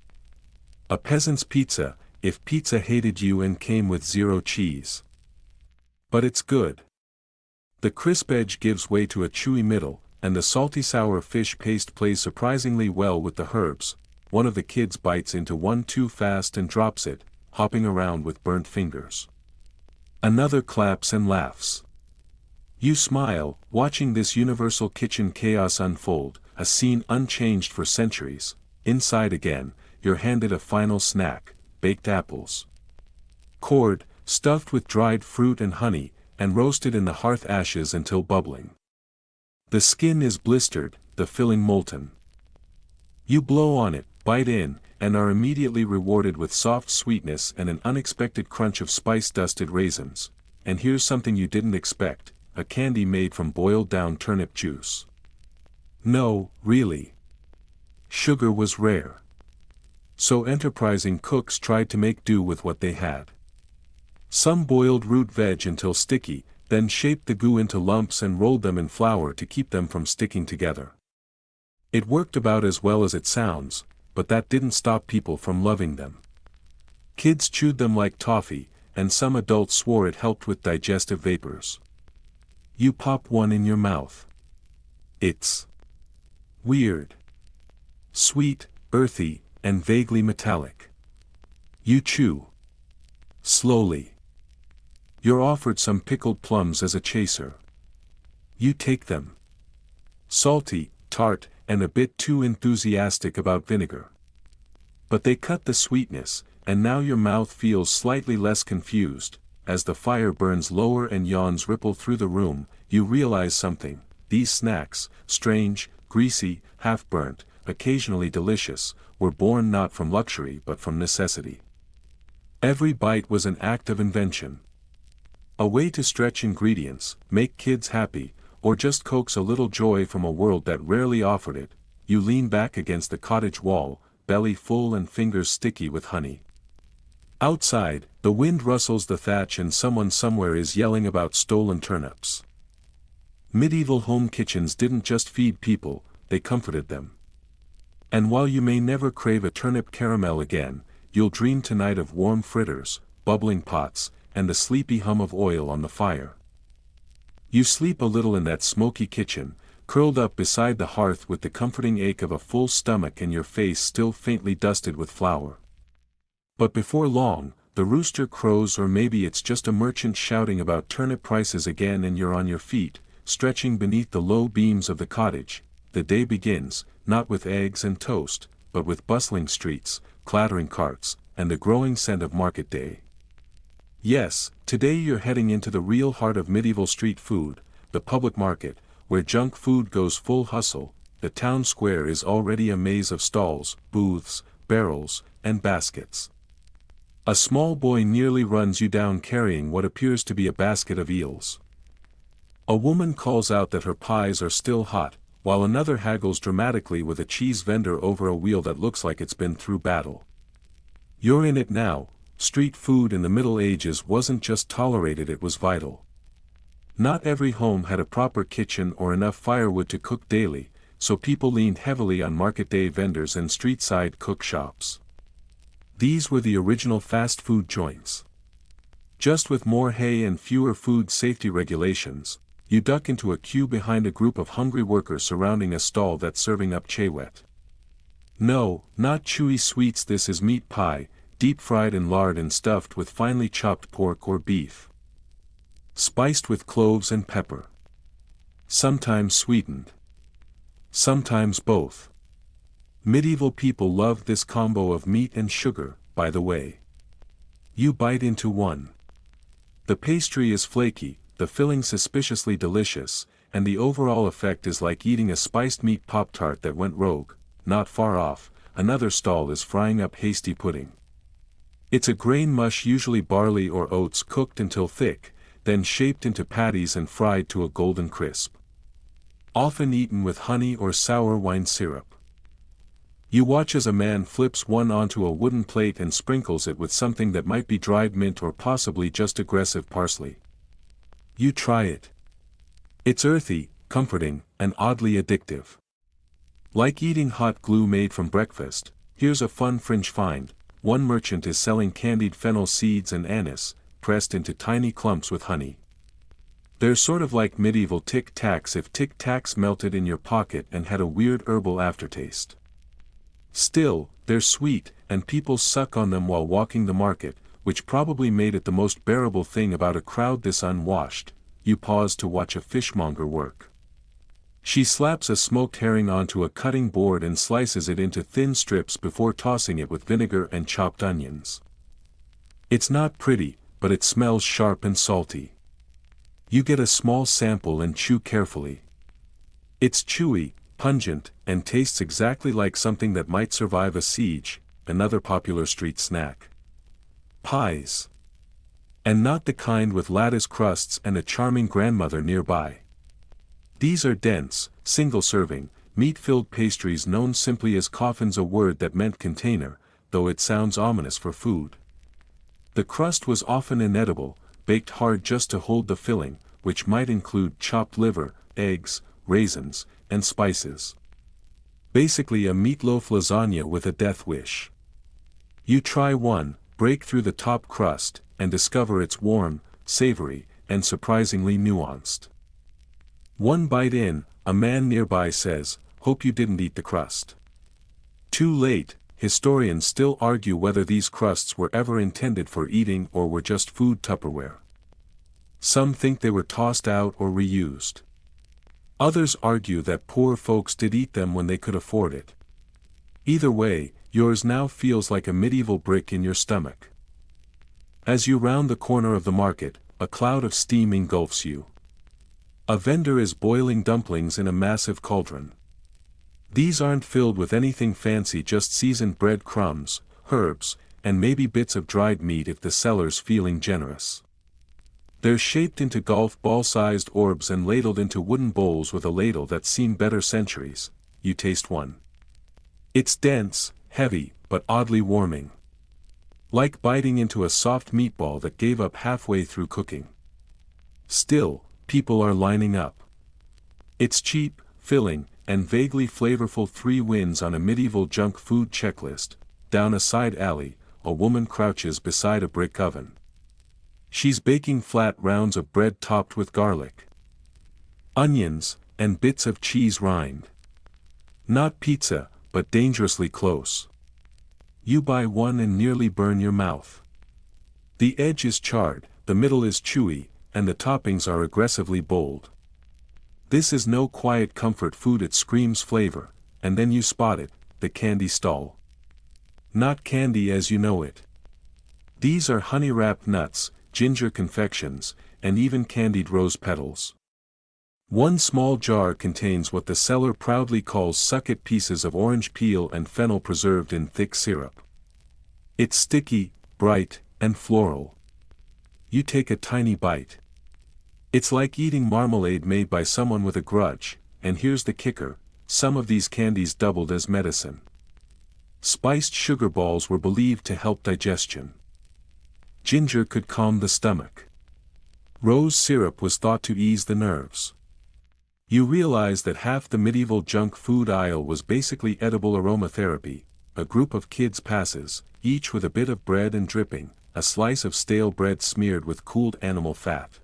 A peasant's pizza, if pizza hated you and came with 0 cheese. But it's good. The crisp edge gives way to a chewy middle, and the salty sour fish paste plays surprisingly well with the herbs. One of the kids bites into one too fast and drops it, hopping around with burnt fingers. Another claps and laughs. You smile, watching this universal kitchen chaos unfold, a scene unchanged for centuries. Inside again, you're handed a final snack: baked apples. Cored, stuffed with dried fruit and honey, and roasted in the hearth ashes until bubbling. The skin is blistered, the filling molten. You blow on it, bite in, and are immediately rewarded with soft sweetness and an unexpected crunch of spice-dusted raisins. And here's something you didn't expect: a candy made from boiled-down turnip juice. No, really. Sugar was rare. So enterprising cooks tried to make do with what they had. Some boiled root veg until sticky, then shaped the goo into lumps and rolled them in flour to keep them from sticking together. It worked about as well as it sounds, but that didn't stop people from loving them. Kids chewed them like toffee, and some adults swore it helped with digestive vapors. You pop one in your mouth. It's weird. Sweet, earthy, and vaguely metallic. You chew. Slowly. You're offered some pickled plums as a chaser. You take them. Salty, tart, and a bit too enthusiastic about vinegar. But they cut the sweetness, and now your mouth feels slightly less confused. As the fire burns lower and yawns ripple through the room, you realize something: these snacks, strange, greasy, half-burnt, occasionally delicious, were born not from luxury but from necessity. Every bite was an act of invention. A way to stretch ingredients, make kids happy, or just coax a little joy from a world that rarely offered it. You lean back against the cottage wall, belly full and fingers sticky with honey. Outside, the wind rustles the thatch and someone somewhere is yelling about stolen turnips. Medieval home kitchens didn't just feed people, they comforted them. And while you may never crave a turnip caramel again, you'll dream tonight of warm fritters, bubbling pots, and the sleepy hum of oil on the fire. You sleep a little in that smoky kitchen, curled up beside the hearth with the comforting ache of a full stomach and your face still faintly dusted with flour. But before long, the rooster crows, or maybe it's just a merchant shouting about turnip prices again, and you're on your feet, stretching beneath the low beams of the cottage. The day begins, not with eggs and toast, but with bustling streets, clattering carts, and the growing scent of market day. Yes, today you're heading into the real heart of medieval street food, the public market, where junk food goes full hustle. The town square is already a maze of stalls, booths, barrels, and baskets. A small boy nearly runs you down carrying what appears to be a basket of eels. A woman calls out that her pies are still hot, while another haggles dramatically with a cheese vendor over a wheel that looks like it's been through battle. You're in it now. Street food in the Middle Ages wasn't just tolerated, it was vital. Not every home had a proper kitchen or enough firewood to cook daily, so people leaned heavily on market day vendors and street-side cook shops. These were the original fast food joints. Just with more hay and fewer food safety regulations, you duck into a queue behind a group of hungry workers surrounding a stall that's serving up chewet. No, not chewy sweets, this is meat pie, deep-fried in lard and stuffed with finely chopped pork or beef. Spiced with cloves and pepper. Sometimes sweetened. Sometimes both. Medieval people loved this combo of meat and sugar, by the way. You bite into one. The pastry is flaky, the filling suspiciously delicious, and the overall effect is like eating a spiced meat Pop-Tart that went rogue. Not far off, another stall is frying up hasty pudding. It's a grain mush, usually barley or oats, cooked until thick, then shaped into patties and fried to a golden crisp. Often eaten with honey or sour wine syrup. You watch as a man flips one onto a wooden plate and sprinkles it with something that might be dried mint or possibly just aggressive parsley. You try it. It's earthy, comforting, and oddly addictive. Like eating hot glue made from breakfast. Here's a fun fringe find. One merchant is selling candied fennel seeds and anise, pressed into tiny clumps with honey. They're sort of like medieval Tic Tacs if Tic Tacs melted in your pocket and had a weird herbal aftertaste. Still, they're sweet, and people suck on them while walking the market, which probably made it the most bearable thing about a crowd this unwashed. You pause to watch a fishmonger work. She slaps a smoked herring onto a cutting board and slices it into thin strips before tossing it with vinegar and chopped onions. It's not pretty, but it smells sharp and salty. You get a small sample and chew carefully. It's chewy, pungent, and tastes exactly like something that might survive a siege. Another popular street snack. Pies. And not the kind with lattice crusts and a charming grandmother nearby. These are dense, single-serving, meat-filled pastries known simply as coffins, a word that meant container, though it sounds ominous for food. The crust was often inedible, baked hard just to hold the filling, which might include chopped liver, eggs, raisins, and spices. Basically a meatloaf lasagna with a death wish. You try one, break through the top crust, and discover it's warm, savory, and surprisingly nuanced. One bite in, a man nearby says, "Hope you didn't eat the crust." Too late. Historians still argue whether these crusts were ever intended for eating or were just food Tupperware. Some think they were tossed out or reused. Others argue that poor folks did eat them when they could afford it. Either way, yours now feels like a medieval brick in your stomach. As you round the corner of the market, a cloud of steam engulfs you. A vendor is boiling dumplings in a massive cauldron. These aren't filled with anything fancy, just seasoned bread crumbs, herbs, and maybe bits of dried meat if the seller's feeling generous. They're shaped into golf ball-sized orbs and ladled into wooden bowls with a ladle that's seen better centuries. You taste one. It's dense, heavy, but oddly warming. Like biting into a soft meatball that gave up halfway through cooking. Still, people are lining up. It's cheap, filling, and vaguely flavorful 3 wins on a medieval junk food checklist. Down a side alley, a woman crouches beside a brick oven. She's baking flat rounds of bread topped with garlic, onions, and bits of cheese rind. Not pizza, but dangerously close. You buy one and nearly burn your mouth. The edge is charred, the middle is chewy, and the toppings are aggressively bold. This is no quiet comfort food, it screams flavor, and then you spot it, the candy stall. Not candy as you know it. These are honey-wrapped nuts, ginger confections, and even candied rose petals. One small jar contains what the seller proudly calls suck-it pieces of orange peel and fennel preserved in thick syrup. It's sticky, bright, and floral. You take a tiny bite. It's like eating marmalade made by someone with a grudge, and here's the kicker, some of these candies doubled as medicine. Spiced sugar balls were believed to help digestion. Ginger could calm the stomach. Rose syrup was thought to ease the nerves. You realize that half the medieval junk food aisle was basically edible aromatherapy. A group of kids passes, each with a bit of bread and dripping, a slice of stale bread smeared with cooled animal fat.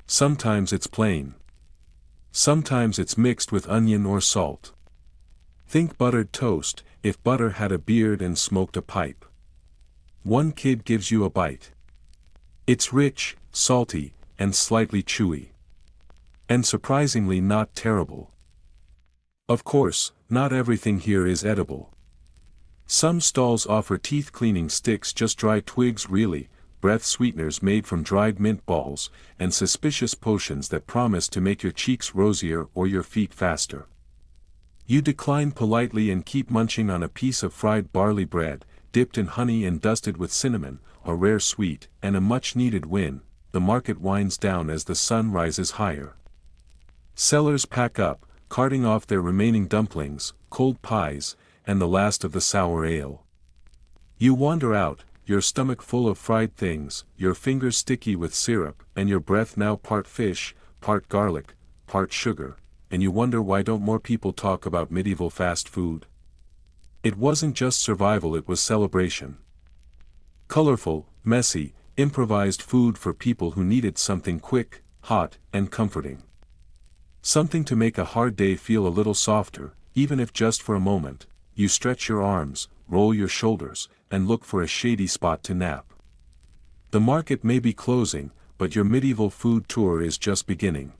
Sometimes it's plain. Sometimes it's mixed with onion or salt. Think buttered toast, if butter had a beard and smoked a pipe. One kid gives you a bite. It's rich, salty, and slightly chewy. And surprisingly not terrible. Of course, not everything here is edible. Some stalls offer teeth-cleaning sticks, just dry twigs really, breath sweeteners made from dried mint balls, and suspicious potions that promise to make your cheeks rosier or your feet faster. You decline politely and keep munching on a piece of fried barley bread, dipped in honey and dusted with cinnamon, a rare sweet, and a much-needed win. The market winds down as the sun rises higher. Sellers pack up, carting off their remaining dumplings, cold pies, and the last of the sour ale. You wander out, your stomach full of fried things, your fingers sticky with syrup, and your breath now part fish, part garlic, part sugar, and you wonder why don't more people talk about medieval fast food? It wasn't just survival, it was celebration. Colorful, messy, improvised food for people who needed something quick, hot, and comforting. Something to make a hard day feel a little softer, even if just for a moment. You stretch your arms, roll your shoulders, and look for a shady spot to nap. The market may be closing, but your medieval food tour is just beginning.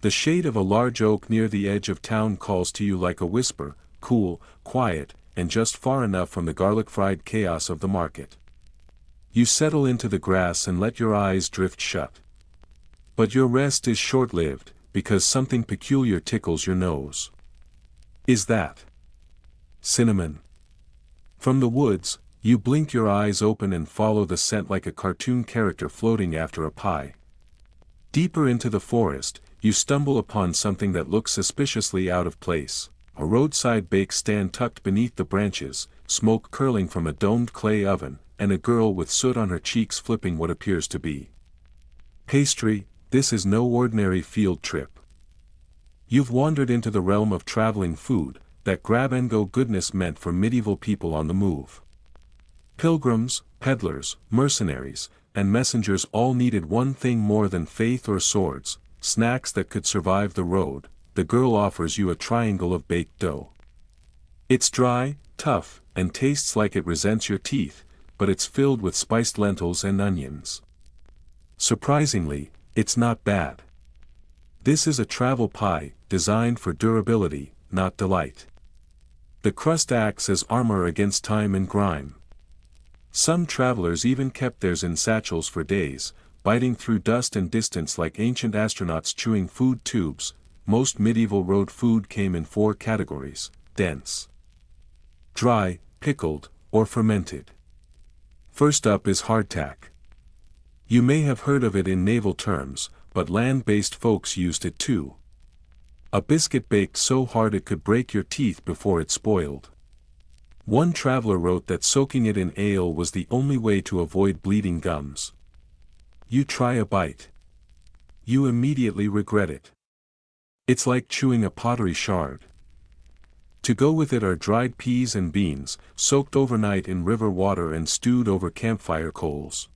The shade of a large oak near the edge of town calls to you like a whisper, cool, quiet, and just far enough from the garlic-fried chaos of the market. You settle into the grass and let your eyes drift shut. But your rest is short-lived, because something peculiar tickles your nose. Is that cinnamon? From the woods, you blink your eyes open and follow the scent like a cartoon character floating after a pie. Deeper into the forest, you stumble upon something that looks suspiciously out of place. A roadside bake stand tucked beneath the branches, smoke curling from a domed clay oven, and a girl with soot on her cheeks flipping what appears to be pastry. This is no ordinary field trip. You've wandered into the realm of traveling food, that grab-and-go goodness meant for medieval people on the move. Pilgrims, peddlers, mercenaries, and messengers all needed one thing more than faith or swords, snacks that could survive the road. The girl offers you a triangle of baked dough. It's dry, tough, and tastes like it resents your teeth, but it's filled with spiced lentils and onions. Surprisingly, it's not bad. This is a travel pie, designed for durability, not delight. The crust acts as armor against time and grime. Some travelers even kept theirs in satchels for days, biting through dust and distance like ancient astronauts chewing food tubes. Most medieval road food came in 4 categories: dense, dry, pickled, or fermented. First up is hardtack. You may have heard of it in naval terms, but land-based folks used it too. A biscuit baked so hard it could break your teeth before it spoiled. One traveler wrote that soaking it in ale was the only way to avoid bleeding gums. You try a bite. You immediately regret it. It's like chewing a pottery shard. To go with it are dried peas and beans, soaked overnight in river water and stewed over campfire coals.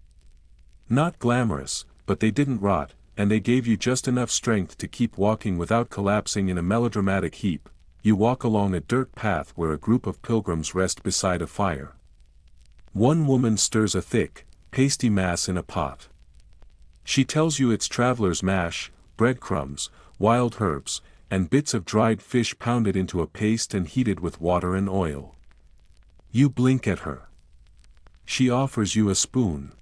Not glamorous, but they didn't rot, and they gave you just enough strength to keep walking without collapsing in a melodramatic heap. You walk along a dirt path where a group of pilgrims rest beside a fire. One woman stirs a thick, pasty mass in a pot. She tells you it's traveler's mash, breadcrumbs, wild herbs, and bits of dried fish pounded into a paste and heated with water and oil. You blink at her. She offers you a spoon.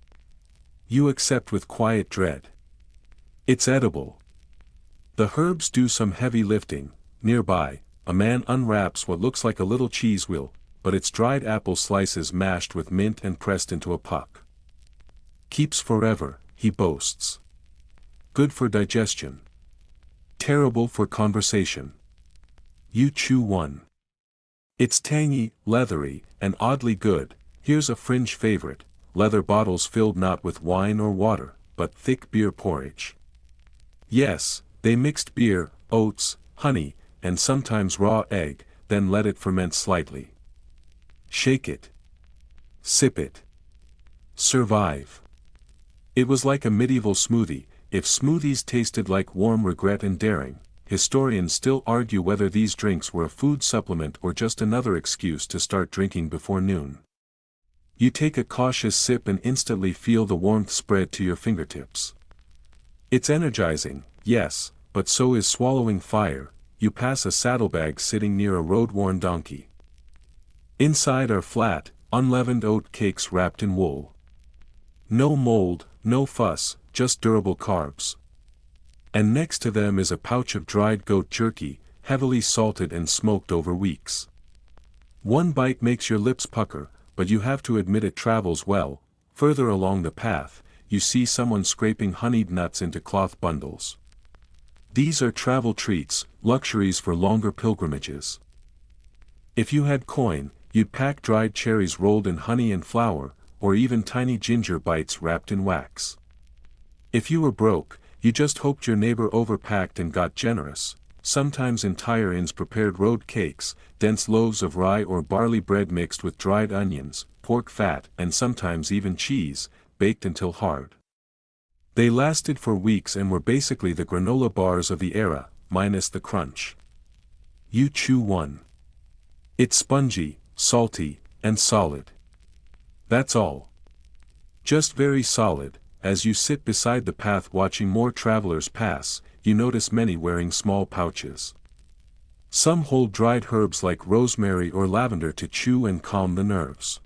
You accept with quiet dread. It's edible. The herbs do some heavy lifting. Nearby, a man unwraps what looks like a little cheese wheel, but it's dried apple slices mashed with mint and pressed into a puck. Keeps forever, he boasts. Good for digestion. Terrible for conversation. You chew one. It's tangy, leathery, and oddly good. Here's a fringe favorite: leather bottles filled not with wine or water, but thick beer porridge. Yes, they mixed beer, oats, honey, and sometimes raw egg, then let it ferment slightly. Shake it. Sip it. Survive. It was like a medieval smoothie. If smoothies tasted like warm regret and daring, historians still argue whether these drinks were a food supplement or just another excuse to start drinking before noon. You take a cautious sip and instantly feel the warmth spread to your fingertips. It's energizing, yes, but so is swallowing fire. You pass a saddlebag sitting near a road-worn donkey. Inside are flat, unleavened oat cakes wrapped in wool. No mold, no fuss, just durable carbs. And next to them is a pouch of dried goat jerky, heavily salted and smoked over weeks. One bite makes your lips pucker, but you have to admit it travels well. Further along the path, you see someone scraping honeyed nuts into cloth bundles. These are travel treats, luxuries for longer pilgrimages. If you had coin, you'd pack dried cherries rolled in honey and flour, or even tiny ginger bites wrapped in wax. If you were broke, you just hoped your neighbor overpacked and got generous. Sometimes entire inns prepared road cakes, dense loaves of rye or barley bread mixed with dried onions, pork fat, and sometimes even cheese, baked until hard. They lasted for weeks and were basically the granola bars of the era, minus the crunch. You chew one. It's spongy, salty, and solid. That's all. Just very solid. As you sit beside the path watching more travelers pass, you notice many wearing small pouches. Some hold dried herbs like rosemary or lavender to chew and calm the nerves.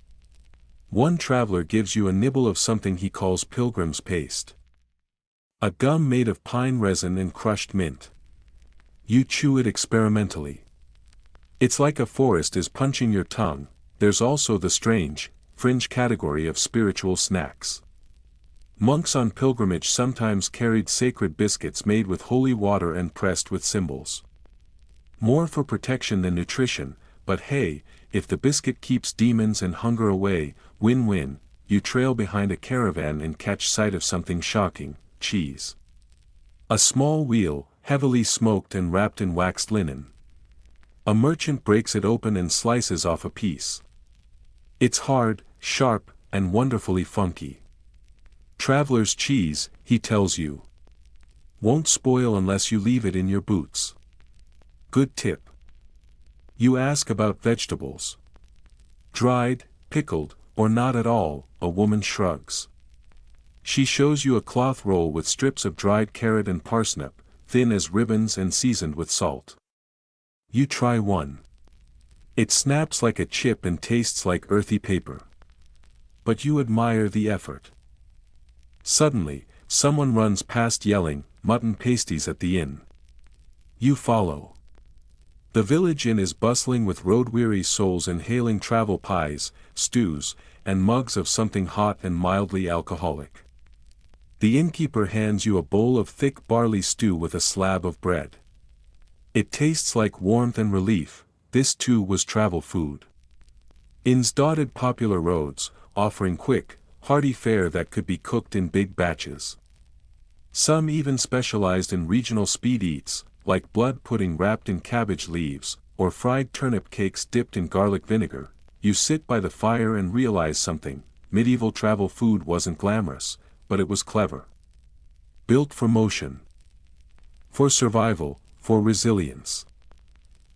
One traveler gives you a nibble of something he calls pilgrim's paste. A gum made of pine resin and crushed mint. You chew it experimentally. It's like a forest is punching your tongue. There's also the strange, fringe category of spiritual snacks. Monks on pilgrimage sometimes carried sacred biscuits made with holy water and pressed with symbols. More for protection than nutrition, but hey, if the biscuit keeps demons and hunger away, win-win. You trail behind a caravan and catch sight of something shocking: cheese. A small wheel, heavily smoked and wrapped in waxed linen. A merchant breaks it open and slices off a piece. It's hard, sharp, and wonderfully funky. Traveler's cheese, he tells you. Won't spoil unless you leave it in your boots. Good tip. You ask about vegetables. Dried, pickled, or not at all, a woman shrugs. She shows you a cloth roll with strips of dried carrot and parsnip, thin as ribbons and seasoned with salt. You try one. It snaps like a chip and tastes like earthy paper. But you admire the effort. Suddenly, someone runs past yelling, "Mutton pasties at the inn." You follow. The village inn is bustling with road-weary souls inhaling travel pies, stews, and mugs of something hot and mildly alcoholic. The innkeeper hands you a bowl of thick barley stew with a slab of bread. It tastes like warmth and relief. This too was travel food. Inns dotted popular roads, offering quick, hearty fare that could be cooked in big batches. Some even specialized in regional speed eats, like blood pudding wrapped in cabbage leaves, or fried turnip cakes dipped in garlic vinegar, you sit by the fire and realize something: medieval travel food wasn't glamorous, but it was clever. Built for motion. For survival, for resilience.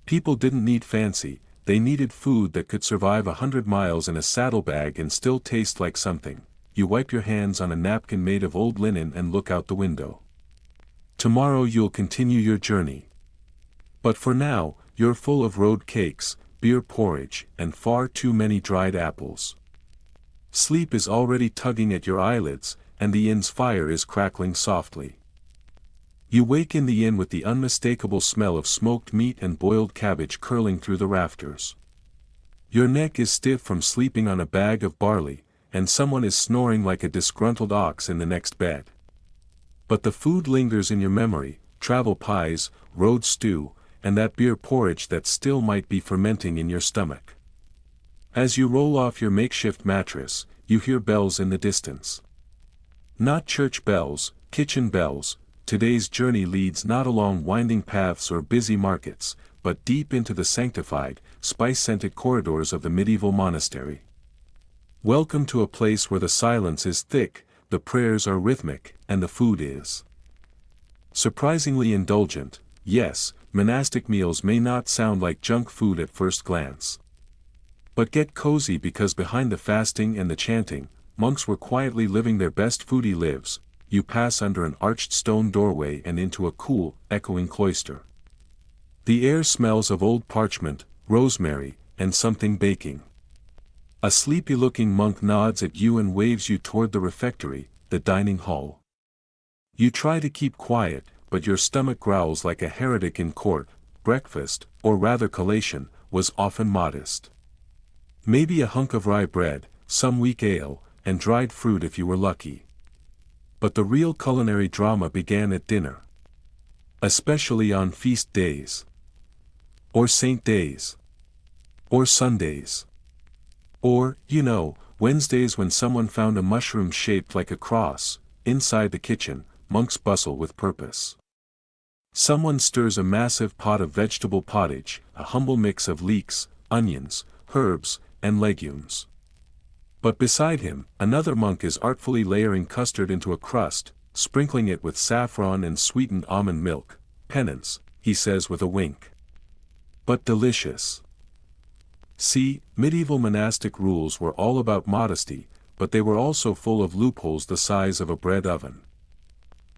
People didn't need fancy, they needed food that could survive 100 miles in a saddlebag and still taste like something. You wipe your hands on a napkin made of old linen and look out the window. Tomorrow you'll continue your journey. But for now, you're full of road cakes, beer porridge, and far too many dried apples. Sleep is already tugging at your eyelids, and the inn's fire is crackling softly. You wake in the inn with the unmistakable smell of smoked meat and boiled cabbage curling through the rafters. Your neck is stiff from sleeping on a bag of barley, and someone is snoring like a disgruntled ox in the next bed. But the food lingers in your memory: travel pies, road stew, and that beer porridge that still might be fermenting in your stomach. As you roll off your makeshift mattress, you hear bells in the distance. Not church bells, kitchen bells. Today's journey leads not along winding paths or busy markets, but deep into the sanctified, spice-scented corridors of the medieval monastery. Welcome to a place where the silence is thick, the prayers are rhythmic, and the food is surprisingly indulgent. Yes, monastic meals may not sound like junk food at first glance. But get cozy, because behind the fasting and the chanting, monks were quietly living their best foodie lives. You pass under an arched stone doorway and into a cool, echoing cloister. The air smells of old parchment, rosemary, and something baking. A sleepy-looking monk nods at you and waves you toward the refectory, the dining hall. You try to keep quiet, but your stomach growls like a heretic in court. Breakfast, or rather collation, was often modest. Maybe a hunk of rye bread, some weak ale, and dried fruit if you were lucky. But the real culinary drama began at dinner. Especially on feast days. Or saint days. Or Sundays. Or, Wednesdays, when someone found a mushroom shaped like a cross. Inside the kitchen, monks bustle with purpose. Someone stirs a massive pot of vegetable pottage, a humble mix of leeks, onions, herbs, and legumes. But beside him, another monk is artfully layering custard into a crust, sprinkling it with saffron and sweetened almond milk. Penance, he says with a wink. But delicious. See, medieval monastic rules were all about modesty, but they were also full of loopholes the size of a bread oven.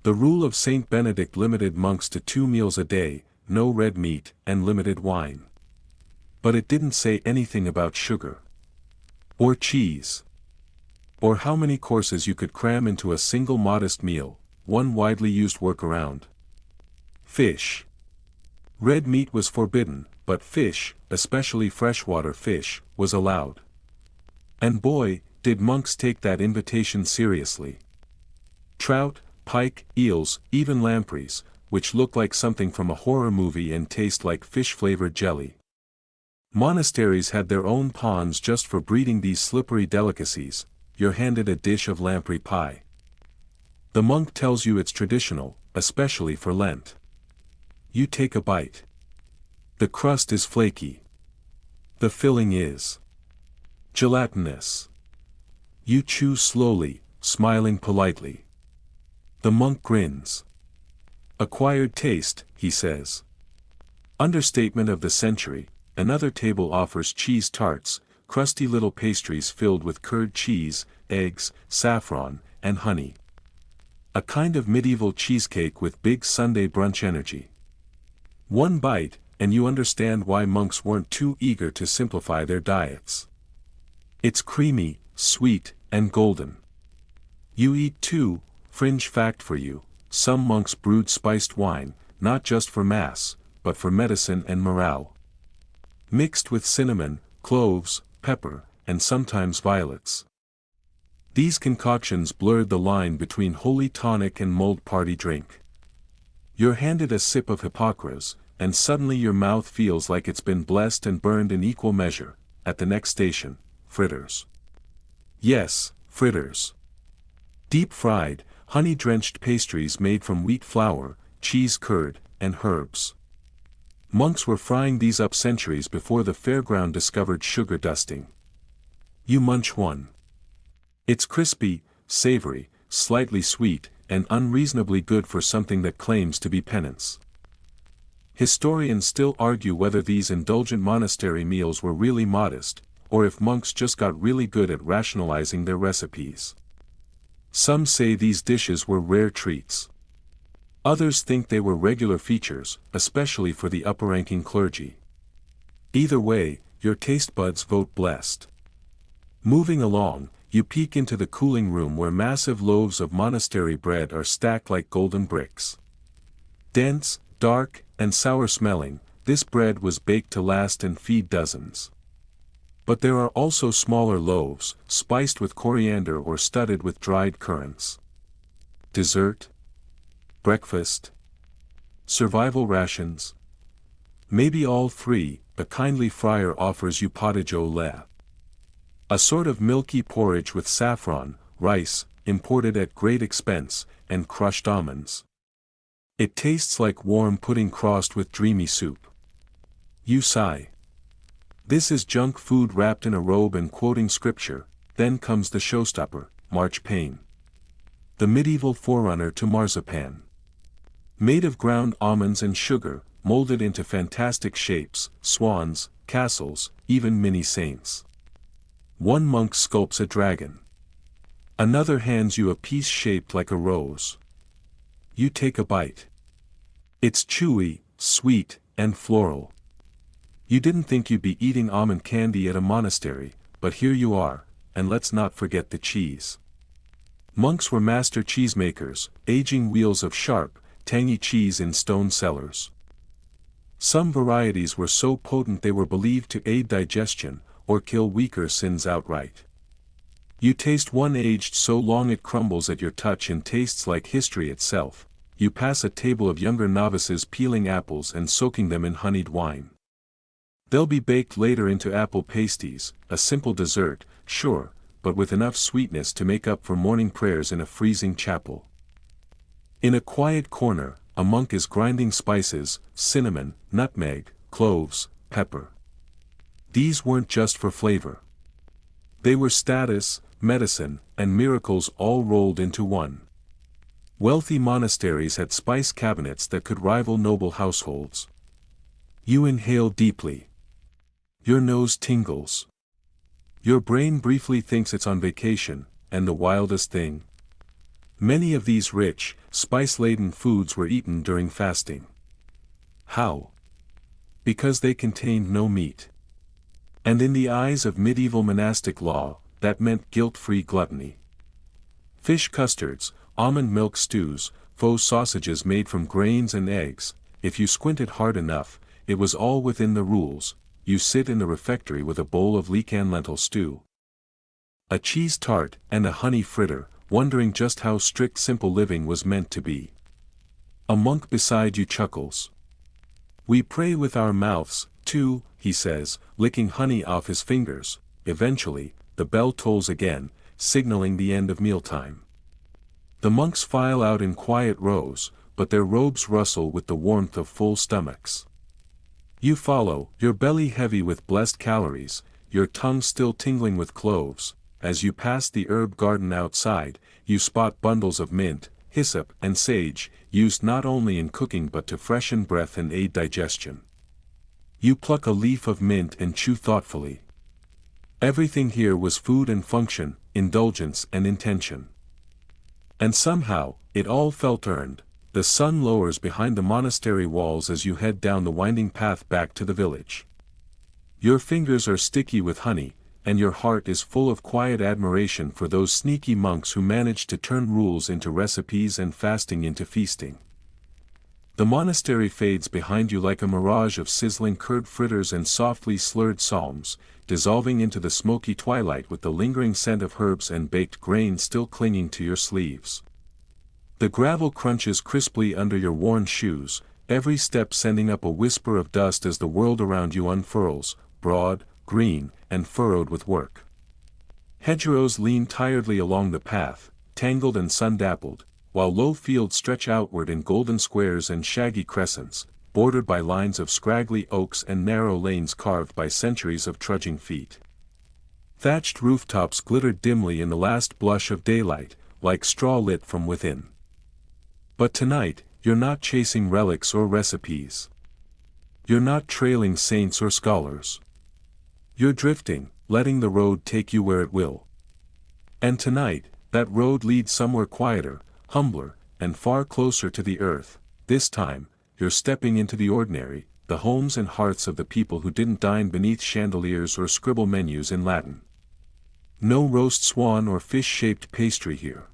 The rule of Saint Benedict limited monks to 2 meals a day, no red meat, and limited wine. But it didn't say anything about sugar. Or cheese. Or how many courses you could cram into a single modest meal. One widely used workaround: fish. Red meat was forbidden, but fish, especially freshwater fish, was allowed. And boy, did monks take that invitation seriously. Trout, pike, eels, even lampreys, which look like something from a horror movie and taste like fish-flavored jelly. Monasteries had their own ponds just for breeding these slippery delicacies. You're handed a dish of lamprey pie. The monk tells you it's traditional, especially for Lent. You take a bite. The crust is flaky. The filling is gelatinous. You chew slowly, smiling politely. The monk grins. Acquired taste, he says. Understatement of the century. Another table offers cheese tarts, crusty little pastries filled with curd cheese, eggs, saffron, and honey. A kind of medieval cheesecake with big Sunday brunch energy. One bite, and you understand why monks weren't too eager to simplify their diets. It's creamy, sweet, and golden. You eat too. Fringe fact for you: some monks brewed spiced wine, not just for mass, but for medicine and morale. Mixed with cinnamon, cloves, pepper, and sometimes violets. These concoctions blurred the line between holy tonic and mulled party drink. You're handed a sip of Hippocras, and suddenly your mouth feels like it's been blessed and burned in equal measure. At the next station, fritters. Yes, fritters. Deep-fried, honey-drenched pastries made from wheat flour, cheese curd, and herbs. Monks were frying these up centuries before the fairground discovered sugar dusting. You munch one. It's crispy, savory, slightly sweet, and unreasonably good for something that claims to be penance. Historians still argue whether these indulgent monastery meals were really modest, or if monks just got really good at rationalizing their recipes. Some say these dishes were rare treats. Others think they were regular features, especially for the upper-ranking clergy. Either way, your taste buds vote blessed. Moving along, you peek into the cooling room where massive loaves of monastery bread are stacked like golden bricks. Dense, dark, and sour-smelling, this bread was baked to last and feed dozens. But there are also smaller loaves, spiced with coriander or studded with dried currants. Dessert? Breakfast? Survival rations? Maybe all three. A kindly friar offers you potage au lait. A sort of milky porridge with saffron, rice, imported at great expense, and crushed almonds. It tastes like warm pudding crossed with dreamy soup. You sigh. This is junk food wrapped in a robe and quoting scripture. Then comes the showstopper, marchpane. The medieval forerunner to marzipan. Made of ground almonds and sugar, molded into fantastic shapes, swans, castles, even mini saints. One monk sculpts a dragon. Another hands you a piece shaped like a rose. You take a bite. It's chewy, sweet, and floral. You didn't think you'd be eating almond candy at a monastery, but here you are, and let's not forget the cheese. Monks were master cheesemakers, aging wheels of sharp, tangy cheese in stone cellars. Some varieties were so potent they were believed to aid digestion, or kill weaker sins outright. You taste one aged so long it crumbles at your touch and tastes like history itself. You pass a table of younger novices peeling apples and soaking them in honeyed wine. They'll be baked later into apple pasties, a simple dessert, sure, but with enough sweetness to make up for morning prayers in a freezing chapel. In a quiet corner, a monk is grinding spices, cinnamon, nutmeg, cloves, pepper. These weren't just for flavor. They were status, medicine, and miracles all rolled into one. Wealthy monasteries had spice cabinets that could rival noble households. You inhale deeply. Your nose tingles. Your brain briefly thinks it's on vacation, and the wildest thing. Many of these rich, spice-laden foods were eaten during fasting. How? Because they contained no meat. And in the eyes of medieval monastic law, that meant guilt-free gluttony. Fish custards, almond milk stews, faux sausages made from grains and eggs, if you squinted hard enough, it was all within the rules. You sit in the refectory with a bowl of leek-and lentil stew, a cheese tart, and a honey fritter, wondering just how strict simple living was meant to be. A monk beside you chuckles. We pray with our mouths, too, he says, licking honey off his fingers. Eventually, the bell tolls again, signaling the end of mealtime. The monks file out in quiet rows, but their robes rustle with the warmth of full stomachs. You follow, your belly heavy with blessed calories, your tongue still tingling with cloves. As you pass the herb garden outside, you spot bundles of mint, hyssop, and sage, used not only in cooking but to freshen breath and aid digestion. You pluck a leaf of mint and chew thoughtfully. Everything here was food and function, indulgence and intention. And somehow, it all felt earned. The sun lowers behind the monastery walls as you head down the winding path back to the village. Your fingers are sticky with honey, and your heart is full of quiet admiration for those sneaky monks who managed to turn rules into recipes and fasting into feasting. The monastery fades behind you like a mirage of sizzling curd fritters and softly slurred psalms, dissolving into the smoky twilight with the lingering scent of herbs and baked grain still clinging to your sleeves. The gravel crunches crisply under your worn shoes, every step sending up a whisper of dust as the world around you unfurls, broad, green, and furrowed with work. Hedgerows lean tiredly along the path, tangled and sun-dappled, while low fields stretch outward in golden squares and shaggy crescents, bordered by lines of scraggly oaks and narrow lanes carved by centuries of trudging feet. Thatched rooftops glittered dimly in the last blush of daylight, like straw lit from within. But tonight, you're not chasing relics or recipes. You're not trailing saints or scholars. You're drifting, letting the road take you where it will. And tonight, that road leads somewhere quieter, humbler, and far closer to the earth. This time, you're stepping into the ordinary, the homes and hearts of the people who didn't dine beneath chandeliers or scribble menus in Latin. No roast swan or fish-shaped pastry here.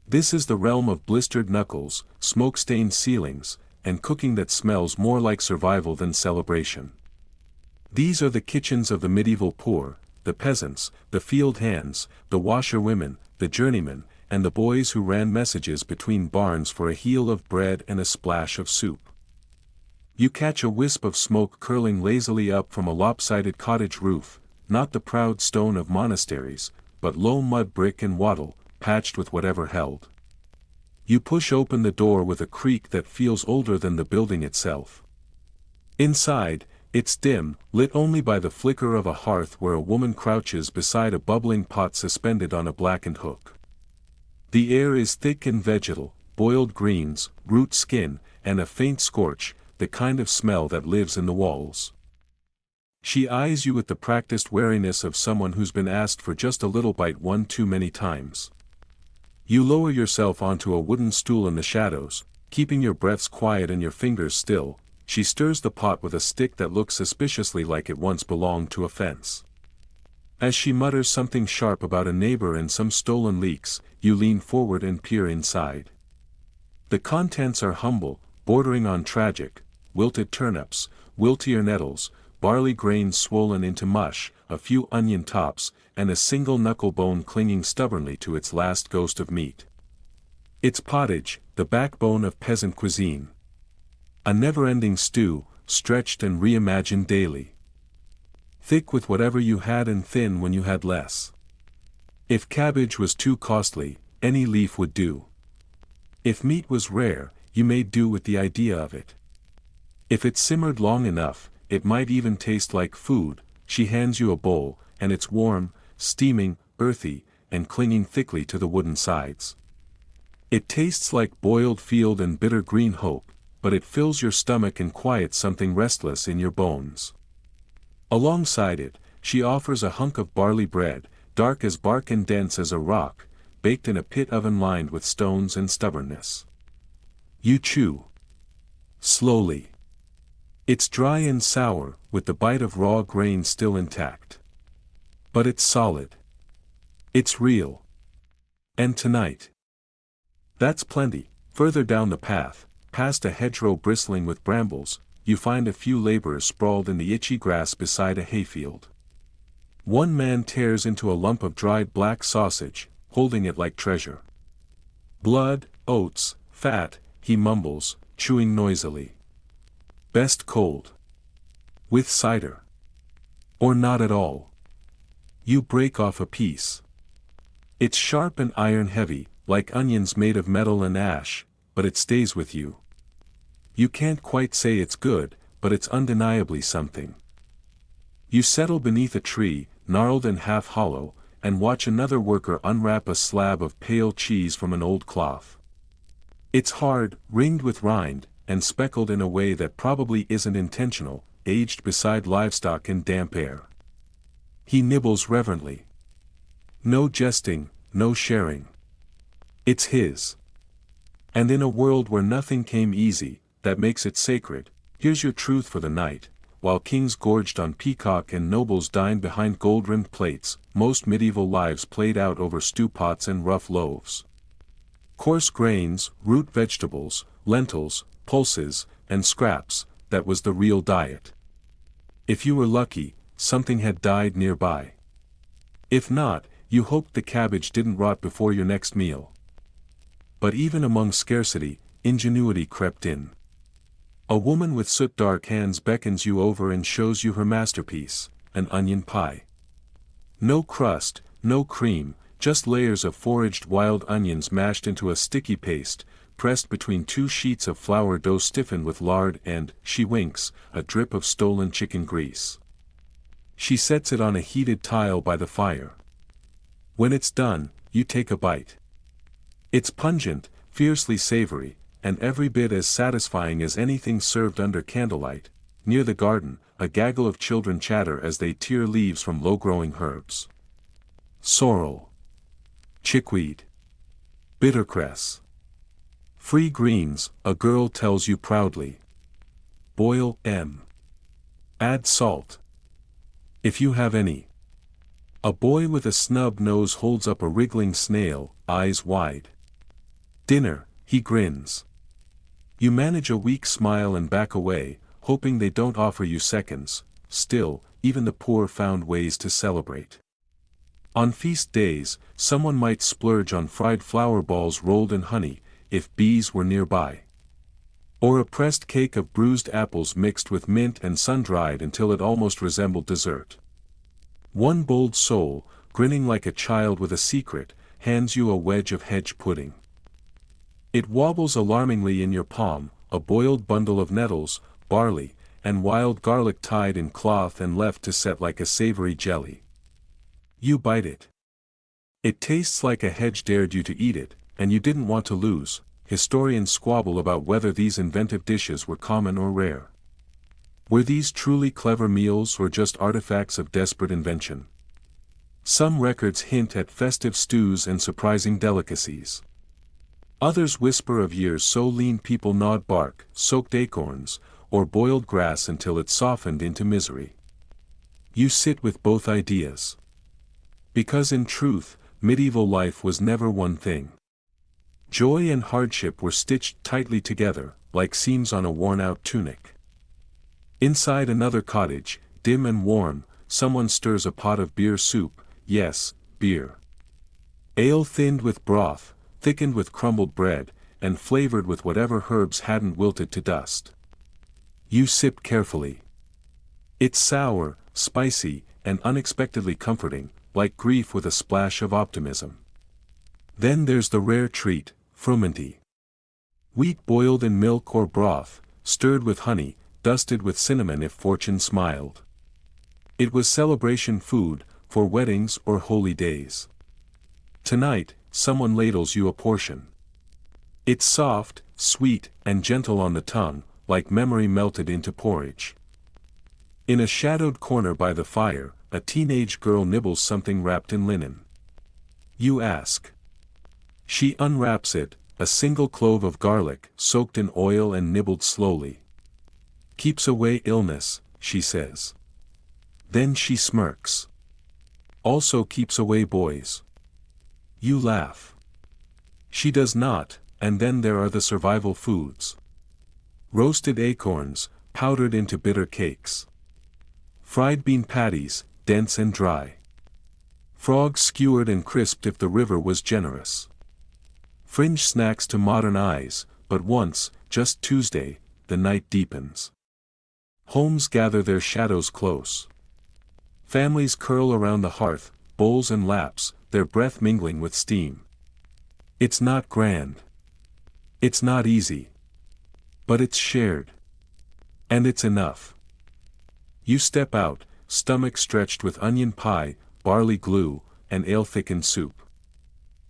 This is the realm of blistered knuckles, smoke-stained ceilings, and cooking that smells more like survival than celebration. These are the kitchens of the medieval poor, the peasants, the field hands, the washerwomen, the journeymen, and the boys who ran messages between barns for a heel of bread and a splash of soup. You catch a wisp of smoke curling lazily up from a lopsided cottage roof, not the proud stone of monasteries, but low mud brick and wattle, patched with whatever held. You push open the door with a creak that feels older than the building itself. Inside, it's dim, lit only by the flicker of a hearth where a woman crouches beside a bubbling pot suspended on a blackened hook. The air is thick and vegetal, boiled greens, root skin, and a faint scorch, the kind of smell that lives in the walls. She eyes you with the practiced wariness of someone who's been asked for just a little bite one too many times. You lower yourself onto a wooden stool in the shadows, keeping your breaths quiet and your fingers still. She stirs the pot with a stick that looks suspiciously like it once belonged to a fence. As she mutters something sharp about a neighbor and some stolen leeks, you lean forward and peer inside. The contents are humble, bordering on tragic: wilted turnips, wiltier nettles, barley grains swollen into mush, a few onion tops, and a single knuckle bone clinging stubbornly to its last ghost of meat. It's pottage, the backbone of peasant cuisine. A never-ending stew, stretched and reimagined daily. Thick with whatever you had and thin when you had less. If cabbage was too costly, any leaf would do. If meat was rare, you made do with the idea of it. If it simmered long enough, it might even taste like food. She hands you a bowl, and it's warm, steaming, earthy, and clinging thickly to the wooden sides. It tastes like boiled field and bitter green hope, but it fills your stomach and quiets something restless in your bones. Alongside it, she offers a hunk of barley bread, dark as bark and dense as a rock, baked in a pit oven lined with stones and stubbornness. You chew. Slowly. It's dry and sour, with the bite of raw grain still intact. But it's solid. It's real. And tonight. That's plenty. Further down the path, past a hedgerow bristling with brambles, you find a few laborers sprawled in the itchy grass beside a hayfield. One man tears into a lump of dried black sausage, holding it like treasure. Blood, oats, fat, he mumbles, chewing noisily. Best cold. With cider. Or not at all. You break off a piece. It's sharp and iron-heavy, like onions made of metal and ash, but it stays with you. You can't quite say it's good, but it's undeniably something. You settle beneath a tree, gnarled and half-hollow, and watch another worker unwrap a slab of pale cheese from an old cloth. It's hard, ringed with rind, and speckled in a way that probably isn't intentional, aged beside livestock in damp air. He nibbles reverently. No jesting, no sharing. It's his. And in a world where nothing came easy, that makes it sacred, here's your truth for the night. While kings gorged on peacock and nobles dined behind gold-rimmed plates, most medieval lives played out over stew pots and rough loaves. Coarse grains, root vegetables, lentils, pulses, and scraps, that was the real diet. If you were lucky, something had died nearby. If not, you hoped the cabbage didn't rot before your next meal. But even among scarcity, ingenuity crept in. A woman with soot-dark hands beckons you over and shows you her masterpiece, an onion pie. No crust, no cream, just layers of foraged wild onions mashed into a sticky paste, pressed between 2 sheets of flour dough stiffened with lard and, she winks, a drip of stolen chicken grease. She sets it on a heated tile by the fire. When it's done, you take a bite. It's pungent, fiercely savory, and every bit as satisfying as anything served under candlelight. Near the garden, a gaggle of children chatter as they tear leaves from low-growing herbs. Sorrel. Chickweed. Bittercress. Free greens, a girl tells you proudly. Boil m. Add salt. If you have any. A boy with a snub nose holds up a wriggling snail, eyes wide. Dinner, he grins. You manage a weak smile and back away, hoping they don't offer you seconds. Still, even the poor found ways to celebrate. On feast days, someone might splurge on fried flour balls rolled in honey, if bees were nearby. Or a pressed cake of bruised apples mixed with mint and sun-dried until it almost resembled dessert. One bold soul, grinning like a child with a secret, hands you a wedge of hedge pudding. It wobbles alarmingly in your palm, a boiled bundle of nettles, barley, and wild garlic tied in cloth and left to set like a savory jelly. You bite it. It tastes like a hedge dared you to eat it, and you didn't want to lose. Historians squabble about whether these inventive dishes were common or rare. Were these truly clever meals or just artifacts of desperate invention? Some records hint at festive stews and surprising delicacies. Others whisper of years so lean people gnawed bark, soaked acorns, or boiled grass until it softened into misery. You sit with both ideas. Because in truth, medieval life was never one thing. Joy and hardship were stitched tightly together, like seams on a worn-out tunic. Inside another cottage, dim and warm, someone stirs a pot of beer soup, yes, beer. Ale thinned with broth, thickened with crumbled bread, and flavored with whatever herbs hadn't wilted to dust. You sip carefully. It's sour, spicy, and unexpectedly comforting, like grief with a splash of optimism. Then there's the rare treat, frumenty. Wheat boiled in milk or broth, stirred with honey, dusted with cinnamon if fortune smiled. It was celebration food, for weddings or holy days. Tonight, someone ladles you a portion. It's soft, sweet, and gentle on the tongue, like memory melted into porridge. In a shadowed corner by the fire, a teenage girl nibbles something wrapped in linen. You ask. She unwraps it, a single clove of garlic, soaked in oil and nibbled slowly. Keeps away illness, she says. Then she smirks. Also keeps away boys. You laugh. She does not, and then there are the survival foods. Roasted acorns, powdered into bitter cakes. Fried bean patties, dense and dry. Frogs skewered and crisped if the river was generous. Fringe snacks to modern eyes, but once, just Tuesday, the night deepens. Homes gather their shadows close. Families curl around the hearth, bowls and laps, their breath mingling with steam. It's not grand. It's not easy. But it's shared. And it's enough. You step out, stomach stretched with onion pie, barley glue, and ale-thickened soup.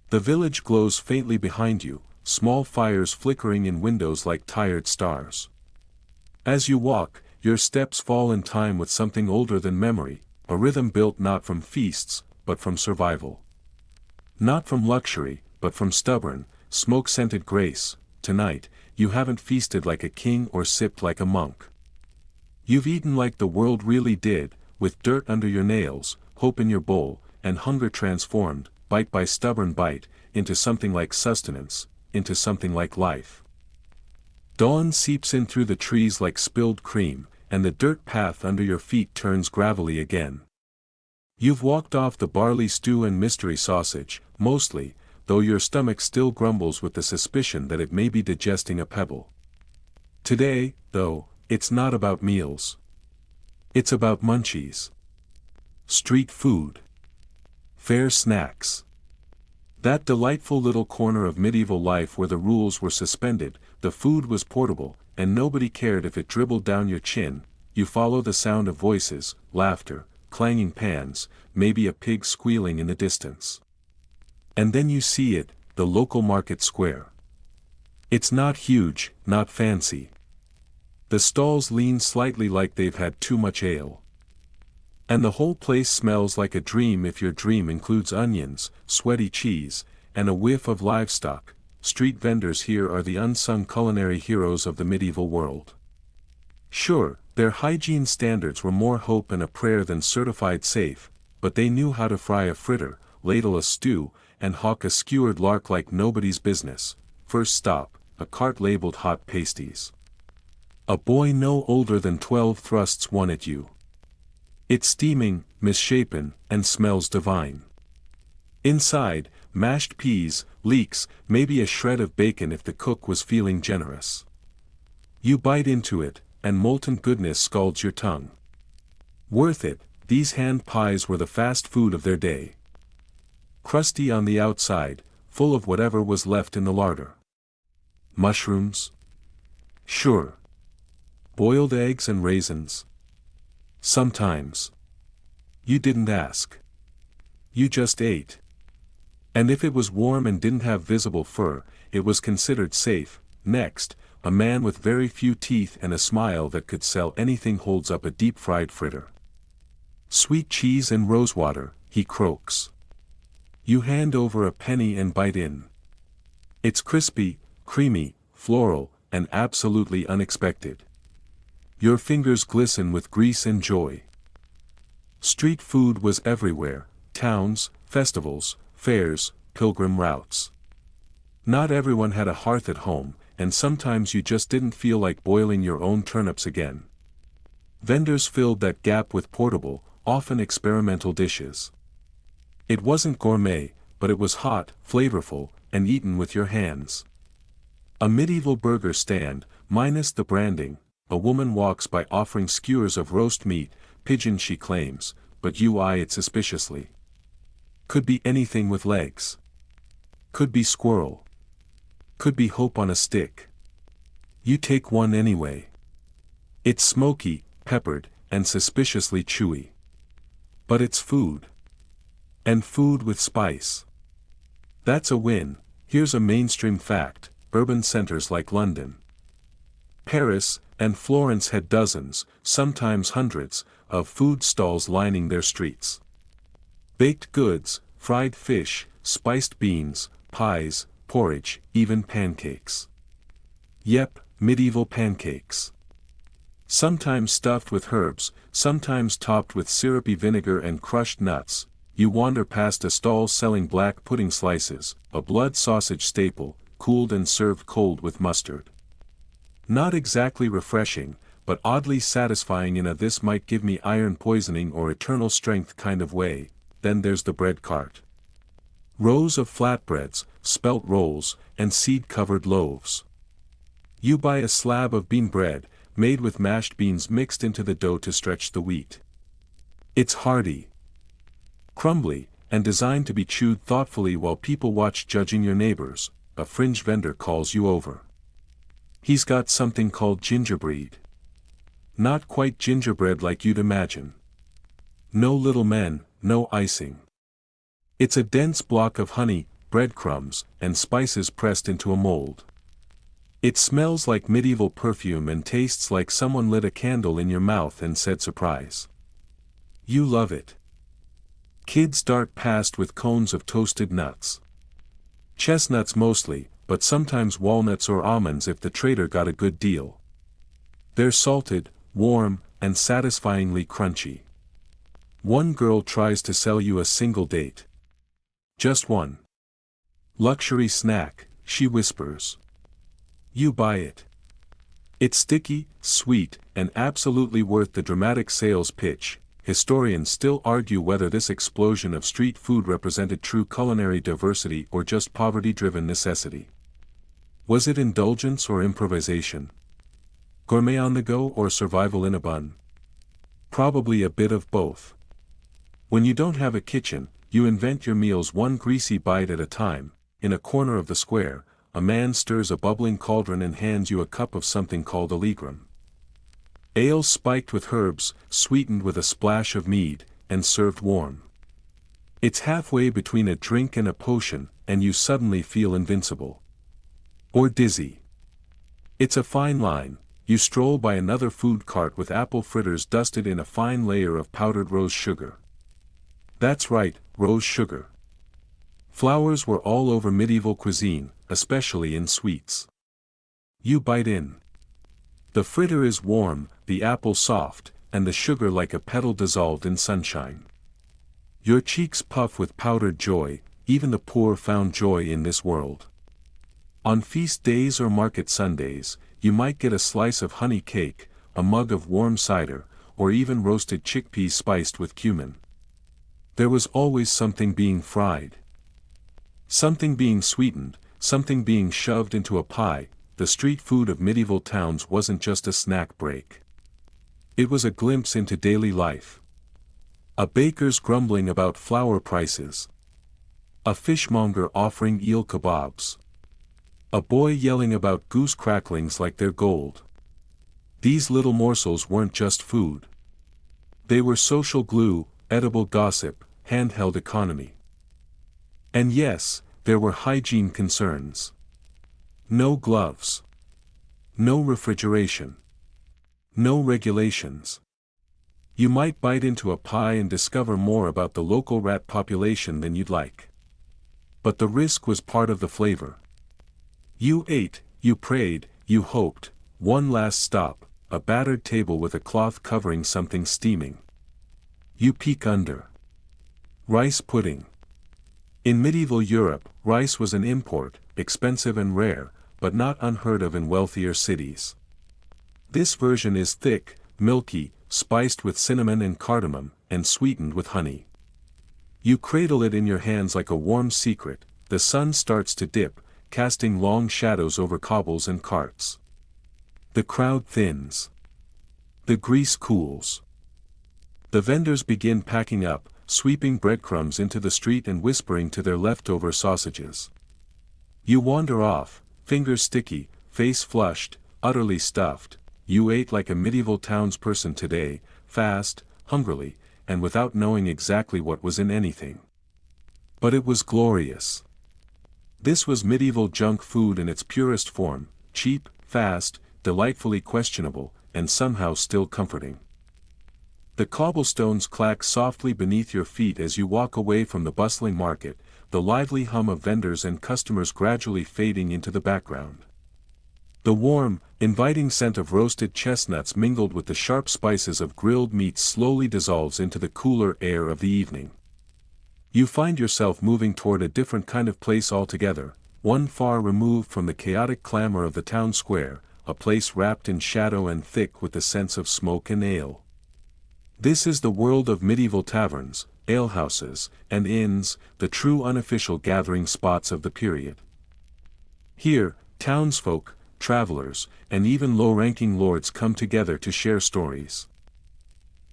The village glows faintly behind you, small fires flickering in windows like tired stars. As you walk, your steps fall in time with something older than memory, a rhythm built not from feasts, but from survival. Not from luxury, but from stubborn, smoke-scented grace. Tonight, you haven't feasted like a king or sipped like a monk. You've eaten like the world really did, with dirt under your nails, hope in your bowl, and hunger transformed, bite by stubborn bite, into something like sustenance, into something like life. Dawn seeps in through the trees like spilled cream, and the dirt path under your feet turns gravelly again. You've walked off the barley stew and mystery sausage, mostly, though your stomach still grumbles with the suspicion that it may be digesting a pebble. Today, though, it's not about meals. It's about munchies. Street food. Fair snacks. That delightful little corner of medieval life where the rules were suspended, the food was portable, and nobody cared if it dribbled down your chin. You follow the sound of voices, laughter, clanging pans, maybe a pig squealing in the distance. And then you see it, the local market square. It's not huge, not fancy. The stalls lean slightly like they've had too much ale. And the whole place smells like a dream if your dream includes onions, sweaty cheese, and a whiff of livestock. Street vendors here are the unsung culinary heroes of the medieval world. Sure, their hygiene standards were more hope and a prayer than certified safe, but they knew how to fry a fritter, ladle a stew, and hawk a skewered lark like nobody's business. First stop, a cart labeled hot pasties. A boy no older than 12 thrusts one at you. It's steaming, misshapen, and smells divine. Inside, mashed peas, leeks, maybe a shred of bacon if the cook was feeling generous. You bite into it, and molten goodness scalds your tongue. Worth it, these hand pies were the fast food of their day. Crusty on the outside, full of whatever was left in the larder. Mushrooms? Sure. Boiled eggs and raisins? Sometimes. You didn't ask. You just ate. And if it was warm and didn't have visible fur, it was considered safe. Next, a man with very few teeth and a smile that could sell anything holds up a deep-fried fritter. Sweet cheese and rosewater, he croaks. You hand over a penny and bite in. It's crispy, creamy, floral, and absolutely unexpected. Your fingers glisten with grease and joy. Street food was everywhere, towns, festivals, fairs, pilgrim routes. Not everyone had a hearth at home, and sometimes you just didn't feel like boiling your own turnips again. Vendors filled that gap with portable, often experimental dishes. It wasn't gourmet, but it was hot, flavorful, and eaten with your hands. A medieval burger stand, minus the branding. A woman walks by offering skewers of roast meat, pigeon she claims, but you eye it suspiciously. Could be anything with legs. Could be squirrel. Could be hope on a stick. You take one anyway. It's smoky, peppered, and suspiciously chewy. But it's food. And food with spice. That's a win. Here's a mainstream fact: urban centers like London, Paris, and Florence had dozens, sometimes hundreds, of food stalls lining their streets. Baked goods, fried fish, spiced beans, pies, porridge, even pancakes. Yep, medieval pancakes. Sometimes stuffed with herbs, sometimes topped with syrupy vinegar and crushed nuts. You wander past a stall selling black pudding slices, a blood sausage staple, cooled and served cold with mustard. Not exactly refreshing, but oddly satisfying in a this might give me iron poisoning or eternal strength kind of way. Then there's the bread cart. Rows of flatbreads, spelt rolls, and seed-covered loaves. You buy a slab of bean bread, made with mashed beans mixed into the dough to stretch the wheat. It's hearty, crumbly, and designed to be chewed thoughtfully while people watch, judging your neighbors. A fringe vendor calls you over. He's got something called gingerbread. Not quite gingerbread like you'd imagine. No little men, no icing. It's a dense block of honey, breadcrumbs, and spices pressed into a mold. It smells like medieval perfume and tastes like someone lit a candle in your mouth and said surprise. You love it. Kids dart past with cones of toasted nuts. Chestnuts mostly, but sometimes walnuts or almonds if the trader got a good deal. They're salted, warm, and satisfyingly crunchy. One girl tries to sell you a single date. Just one. Luxury snack, she whispers. You buy it. It's sticky, sweet, and absolutely worth the dramatic sales pitch. Historians still argue whether this explosion of street food represented true culinary diversity or just poverty-driven necessity. Was it indulgence or improvisation? Gourmet on the go or survival in a bun? Probably a bit of both. When you don't have a kitchen, you invent your meals one greasy bite at a time. In a corner of the square, a man stirs a bubbling cauldron and hands you a cup of something called allegrum. Ale spiked with herbs, sweetened with a splash of mead, and served warm. It's halfway between a drink and a potion, and you suddenly feel invincible. Or dizzy. It's a fine line. You stroll by another food cart with apple fritters dusted in a fine layer of powdered rose sugar. That's right, rose sugar. Flowers were all over medieval cuisine, especially in sweets. You bite in. The fritter is warm, the apple soft, and the sugar like a petal dissolved in sunshine. Your cheeks puff with powdered joy, even the poor found joy in this world. On feast days or market Sundays, you might get a slice of honey cake, a mug of warm cider, or even roasted chickpeas spiced with cumin. There was always something being fried. Something being sweetened, something being shoved into a pie. The street food of medieval towns wasn't just a snack break. It was a glimpse into daily life. A baker's grumbling about flour prices. A fishmonger offering eel kebabs. A boy yelling about goose cracklings like they're gold. These little morsels weren't just food. They were social glue, edible gossip, handheld economy. And yes, there were hygiene concerns. No gloves. No refrigeration. No regulations. You might bite into a pie and discover more about the local rat population than you'd like. But the risk was part of the flavor. You ate, you prayed, you hoped. One last stop, a battered table with a cloth covering something steaming. You peek under. Rice pudding. In medieval Europe, rice was an import, expensive and rare, but not unheard of in wealthier cities. This version is thick, milky, spiced with cinnamon and cardamom, and sweetened with honey. You cradle it in your hands like a warm secret. The sun starts to dip, casting long shadows over cobbles and carts. The crowd thins. The grease cools. The vendors begin packing up, sweeping breadcrumbs into the street and whispering to their leftover sausages. You wander off, fingers sticky, face flushed, utterly stuffed. You ate like a medieval townsperson today, fast, hungrily, and without knowing exactly what was in anything. But it was glorious. This was medieval junk food in its purest form, cheap, fast, delightfully questionable, and somehow still comforting. The cobblestones clack softly beneath your feet as you walk away from the bustling market, the lively hum of vendors and customers gradually fading into the background. The warm, inviting scent of roasted chestnuts mingled with the sharp spices of grilled meat slowly dissolves into the cooler air of the evening. You find yourself moving toward a different kind of place altogether, one far removed from the chaotic clamor of the town square, a place wrapped in shadow and thick with the scents of smoke and ale. This is the world of medieval taverns, alehouses, and inns, the true unofficial gathering spots of the period. Here, townsfolk, travelers, and even low-ranking lords come together to share stories,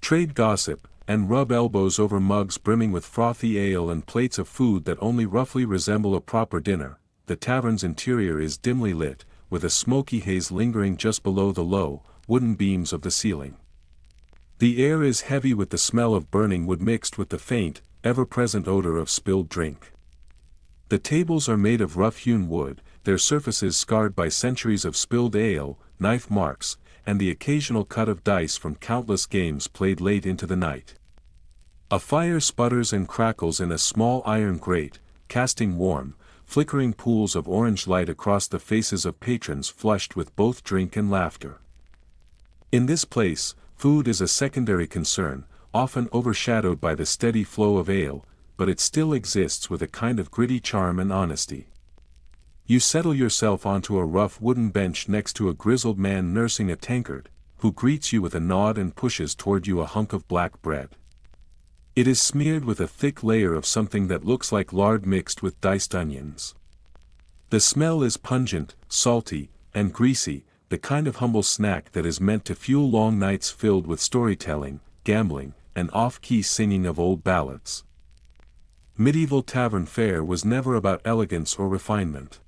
trade gossip, and rub elbows over mugs brimming with frothy ale and plates of food that only roughly resemble a proper dinner. The tavern's interior is dimly lit, with a smoky haze lingering just below the low, wooden beams of the ceiling. The air is heavy with the smell of burning wood mixed with the faint, ever-present odor of spilled drink. The tables are made of rough-hewn wood, their surfaces scarred by centuries of spilled ale, knife marks, and the occasional cut of dice from countless games played late into the night. A fire sputters and crackles in a small iron grate, casting warm, flickering pools of orange light across the faces of patrons flushed with both drink and laughter. In this place, food is a secondary concern, often overshadowed by the steady flow of ale, but it still exists with a kind of gritty charm and honesty. You settle yourself onto a rough wooden bench next to a grizzled man nursing a tankard, who greets you with a nod and pushes toward you a hunk of black bread. It is smeared with a thick layer of something that looks like lard mixed with diced onions. The smell is pungent, salty, and greasy, the kind of humble snack that is meant to fuel long nights filled with storytelling, gambling, and off-key singing of old ballads. Medieval tavern fare was never about elegance or refinement.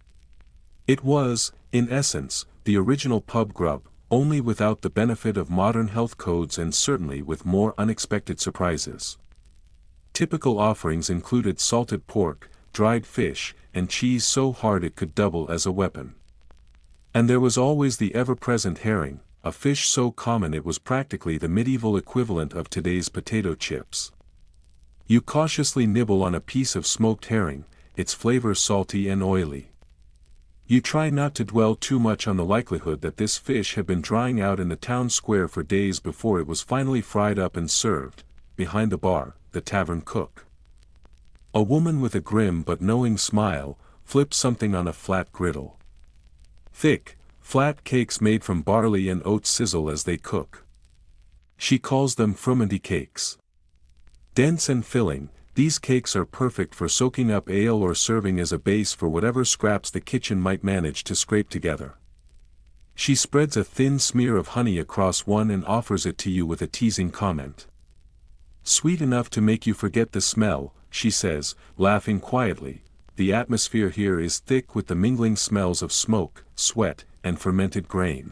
It was, in essence, the original pub grub, only without the benefit of modern health codes and certainly with more unexpected surprises. Typical offerings included salted pork, dried fish, and cheese so hard it could double as a weapon. And there was always the ever-present herring, a fish so common it was practically the medieval equivalent of today's potato chips. You cautiously nibble on a piece of smoked herring, its flavor salty and oily. You try not to dwell too much on the likelihood that this fish had been drying out in the town square for days before it was finally fried up and served, behind the bar, the tavern cook. A woman with a grim but knowing smile, flips something on a flat griddle. Thick, flat cakes made from barley and oats sizzle as they cook. She calls them frumenty cakes. Dense and filling, these cakes are perfect for soaking up ale or serving as a base for whatever scraps the kitchen might manage to scrape together. She spreads a thin smear of honey across one and offers it to you with a teasing comment. Sweet enough to make you forget the smell, she says, laughing quietly. The atmosphere here is thick with the mingling smells of smoke, sweat, and fermented grain.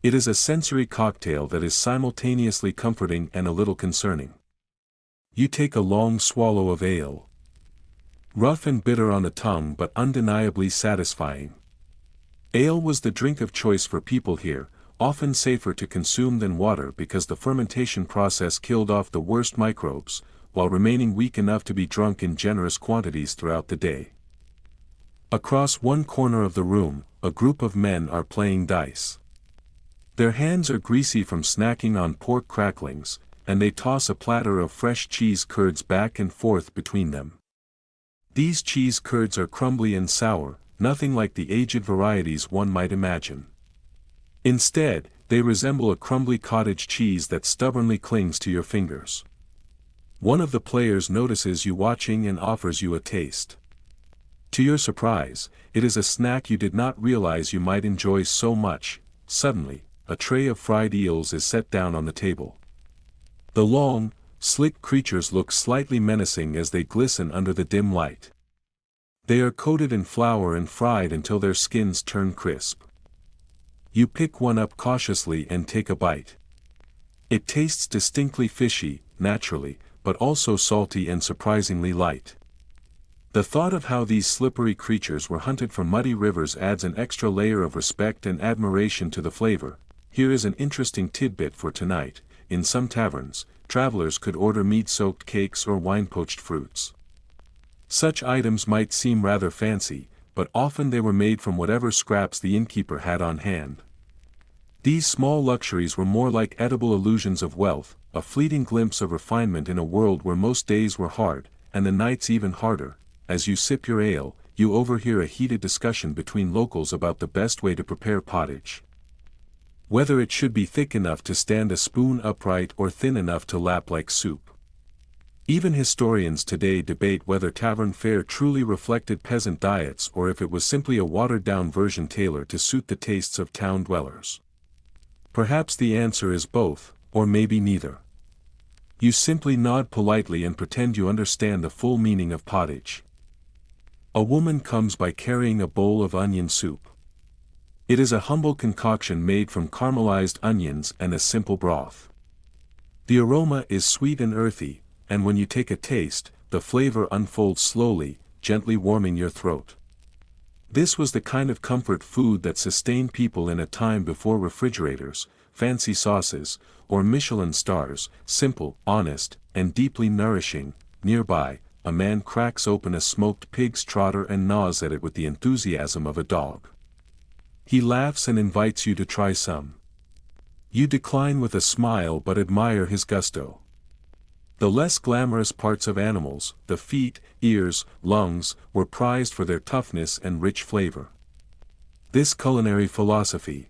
It is a sensory cocktail that is simultaneously comforting and a little concerning. You take a long swallow of ale. Rough and bitter on the tongue but undeniably satisfying. Ale was the drink of choice for people here, often safer to consume than water because the fermentation process killed off the worst microbes, while remaining weak enough to be drunk in generous quantities throughout the day. Across one corner of the room, a group of men are playing dice. Their hands are greasy from snacking on pork cracklings, and they toss a platter of fresh cheese curds back and forth between them. These cheese curds are crumbly and sour, nothing like the aged varieties one might imagine. Instead, they resemble a crumbly cottage cheese that stubbornly clings to your fingers. One of the players notices you watching and offers you a taste. To your surprise, it is a snack you did not realize you might enjoy so much. Suddenly, a tray of fried eels is set down on the table. The long, slick creatures look slightly menacing as they glisten under the dim light. They are coated in flour and fried until their skins turn crisp. You pick one up cautiously and take a bite. It tastes distinctly fishy, naturally, but also salty and surprisingly light. The thought of how these slippery creatures were hunted from muddy rivers adds an extra layer of respect and admiration to the flavor. Here is an interesting tidbit for tonight. In some taverns, travelers could order mead-soaked cakes or wine-poached fruits. Such items might seem rather fancy, but often they were made from whatever scraps the innkeeper had on hand. These small luxuries were more like edible illusions of wealth, a fleeting glimpse of refinement in a world where most days were hard, and the nights even harder. As you sip your ale, you overhear a heated discussion between locals about the best way to prepare pottage. Whether it should be thick enough to stand a spoon upright or thin enough to lap like soup. Even historians today debate whether tavern fare truly reflected peasant diets or if it was simply a watered-down version tailored to suit the tastes of town dwellers. Perhaps the answer is both, or maybe neither. You simply nod politely and pretend you understand the full meaning of pottage. A woman comes by carrying a bowl of onion soup. It is a humble concoction made from caramelized onions and a simple broth. The aroma is sweet and earthy, and when you take a taste, the flavor unfolds slowly, gently warming your throat. This was the kind of comfort food that sustained people in a time before refrigerators, fancy sauces, or Michelin stars. Simple, honest, and deeply nourishing. Nearby, a man cracks open a smoked pig's trotter and gnaws at it with the enthusiasm of a dog. He laughs and invites you to try some. You decline with a smile but admire his gusto. The less glamorous parts of animals, the feet, ears, lungs, were prized for their toughness and rich flavor. This culinary philosophy,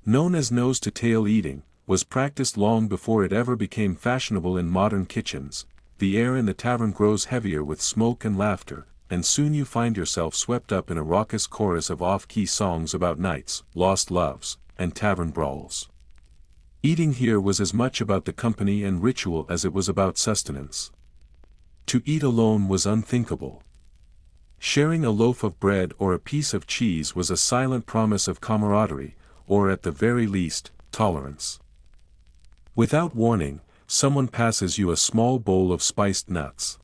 known as nose-to-tail eating, was practiced long before it ever became fashionable in modern kitchens. The air in the tavern grows heavier with smoke and laughter, and soon you find yourself swept up in a raucous chorus of off-key songs about knights, lost loves, and tavern brawls. Eating here was as much about the company and ritual as it was about sustenance. To eat alone was unthinkable. Sharing a loaf of bread or a piece of cheese was a silent promise of camaraderie, or at the very least, tolerance. Without warning, someone passes you a small bowl of spiced nuts.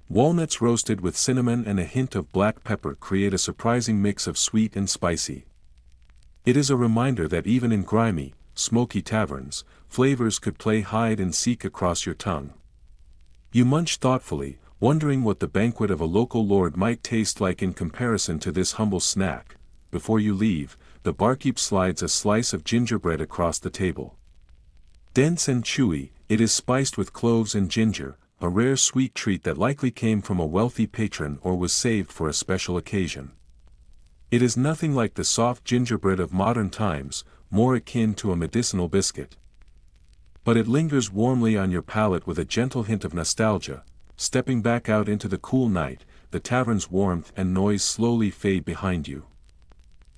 Walnuts roasted with cinnamon and a hint of black pepper create a surprising mix of sweet and spicy. It is a reminder that even in grimy, smoky taverns, flavors could play hide and seek across your tongue. You munch thoughtfully, wondering what the banquet of a local lord might taste like in comparison to this humble snack. Before you leave, the barkeep slides a slice of gingerbread across the table. Dense and chewy, it is spiced with cloves and ginger, a rare sweet treat that likely came from a wealthy patron or was saved for a special occasion. It is nothing like the soft gingerbread of modern times, more akin to a medicinal biscuit. But it lingers warmly on your palate with a gentle hint of nostalgia. Stepping back out into the cool night, the tavern's warmth and noise slowly fade behind you.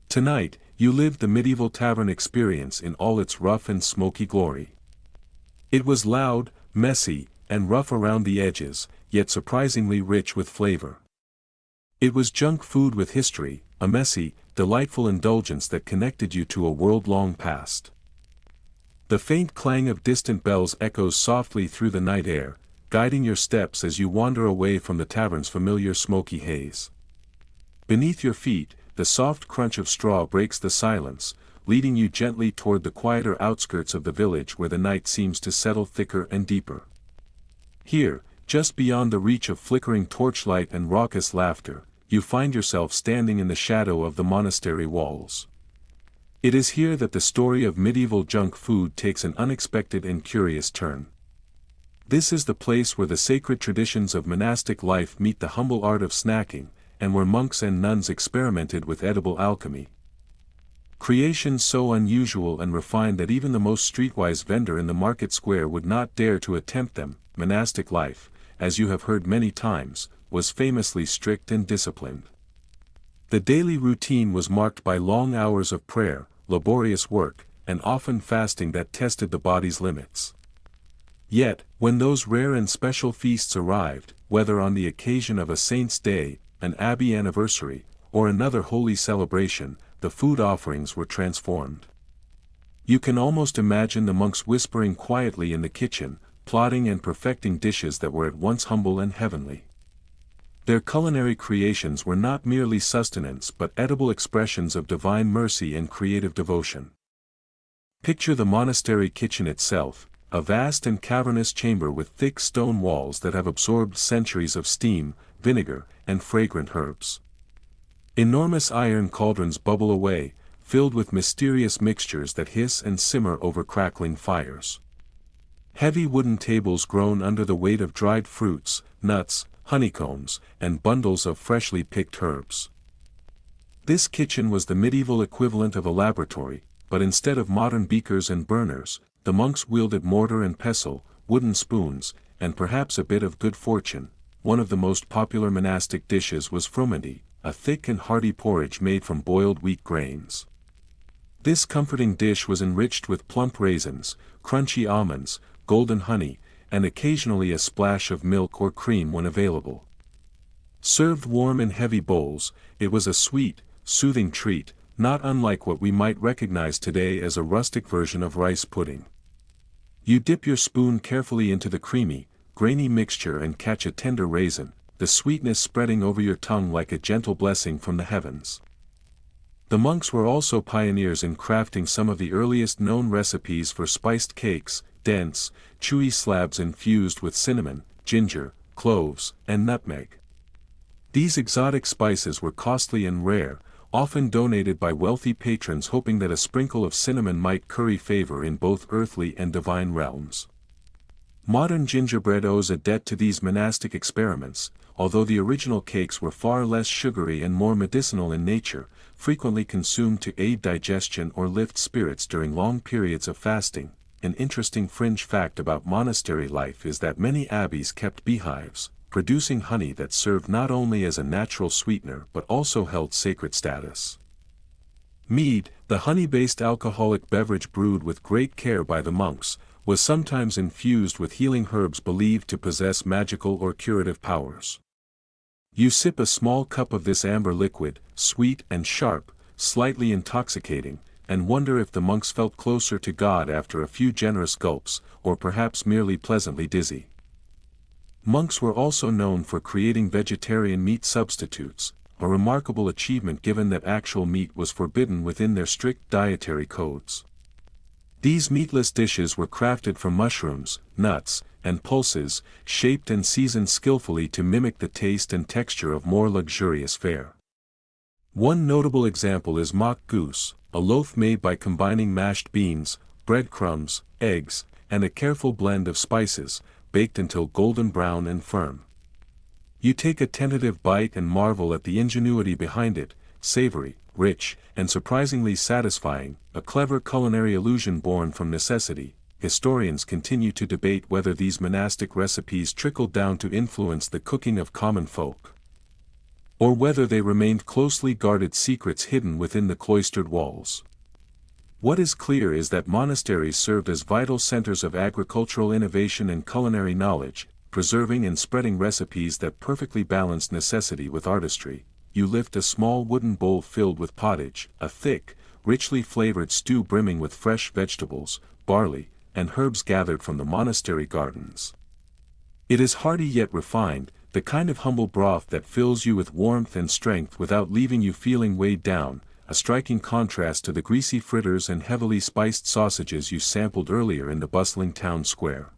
Tonight, you lived the medieval tavern experience in all its rough and smoky glory. It was loud, messy, and rough around the edges, yet surprisingly rich with flavor. It was junk food with history, a messy, delightful indulgence that connected you to a world-long past. The faint clang of distant bells echoes softly through the night air, guiding your steps as you wander away from the tavern's familiar smoky haze. Beneath your feet, the soft crunch of straw breaks the silence, leading you gently toward the quieter outskirts of the village where the night seems to settle thicker and deeper. Here, just beyond the reach of flickering torchlight and raucous laughter, you find yourself standing in the shadow of the monastery walls. It is here that the story of medieval junk food takes an unexpected and curious turn. This is the place where the sacred traditions of monastic life meet the humble art of snacking, and where monks and nuns experimented with edible alchemy. Creations so unusual and refined that even the most streetwise vendor in the market square would not dare to attempt them. Monastic life, as you have heard many times, was famously strict and disciplined. The daily routine was marked by long hours of prayer, laborious work, and often fasting that tested the body's limits. Yet, when those rare and special feasts arrived, whether on the occasion of a saint's day, an abbey anniversary, or another holy celebration, the food offerings were transformed. You can almost imagine the monks whispering quietly in the kitchen, plotting and perfecting dishes that were at once humble and heavenly. Their culinary creations were not merely sustenance but edible expressions of divine mercy and creative devotion. Picture the monastery kitchen itself, a vast and cavernous chamber with thick stone walls that have absorbed centuries of steam, vinegar, and fragrant herbs. Enormous iron cauldrons bubble away, filled with mysterious mixtures that hiss and simmer over crackling fires. Heavy wooden tables groan under the weight of dried fruits, nuts, honeycombs, and bundles of freshly picked herbs. This kitchen was the medieval equivalent of a laboratory, but instead of modern beakers and burners, the monks wielded mortar and pestle, wooden spoons, and perhaps a bit of good fortune. One of the most popular monastic dishes was frumenty, a thick and hearty porridge made from boiled wheat grains. This comforting dish was enriched with plump raisins, crunchy almonds, golden honey, and occasionally a splash of milk or cream when available. Served warm in heavy bowls, it was a sweet, soothing treat, not unlike what we might recognize today as a rustic version of rice pudding. You dip your spoon carefully into the creamy, grainy mixture and catch a tender raisin, the sweetness spreading over your tongue like a gentle blessing from the heavens. The monks were also pioneers in crafting some of the earliest known recipes for spiced cakes, dense, chewy slabs infused with cinnamon, ginger, cloves, and nutmeg. These exotic spices were costly and rare, often donated by wealthy patrons hoping that a sprinkle of cinnamon might curry favor in both earthly and divine realms. Modern gingerbread owes a debt to these monastic experiments, although the original cakes were far less sugary and more medicinal in nature, frequently consumed to aid digestion or lift spirits during long periods of fasting. An interesting fringe fact about monastery life is that many abbeys kept beehives, producing honey that served not only as a natural sweetener but also held sacred status. Mead, the honey-based alcoholic beverage brewed with great care by the monks, was sometimes infused with healing herbs believed to possess magical or curative powers. You sip a small cup of this amber liquid, sweet and sharp, slightly intoxicating, and wonder if the monks felt closer to God after a few generous gulps, or perhaps merely pleasantly dizzy. Monks were also known for creating vegetarian meat substitutes, a remarkable achievement given that actual meat was forbidden within their strict dietary codes. These meatless dishes were crafted from mushrooms, nuts, and pulses, shaped and seasoned skillfully to mimic the taste and texture of more luxurious fare. One notable example is mock goose, a loaf made by combining mashed beans, breadcrumbs, eggs, and a careful blend of spices, baked until golden brown and firm. You take a tentative bite and marvel at the ingenuity behind it, savory, rich, and surprisingly satisfying, a clever culinary illusion born from necessity. Historians continue to debate whether these monastic recipes trickled down to influence the cooking of common folk, or whether they remained closely guarded secrets hidden within the cloistered walls. What is clear is that monasteries served as vital centers of agricultural innovation and culinary knowledge, preserving and spreading recipes that perfectly balanced necessity with artistry. You lift a small wooden bowl filled with pottage, a thick, richly flavored stew brimming with fresh vegetables, barley, and herbs gathered from the monastery gardens. It is hearty yet refined, the kind of humble broth that fills you with warmth and strength without leaving you feeling weighed down, a striking contrast to the greasy fritters and heavily spiced sausages you sampled earlier in the bustling town square.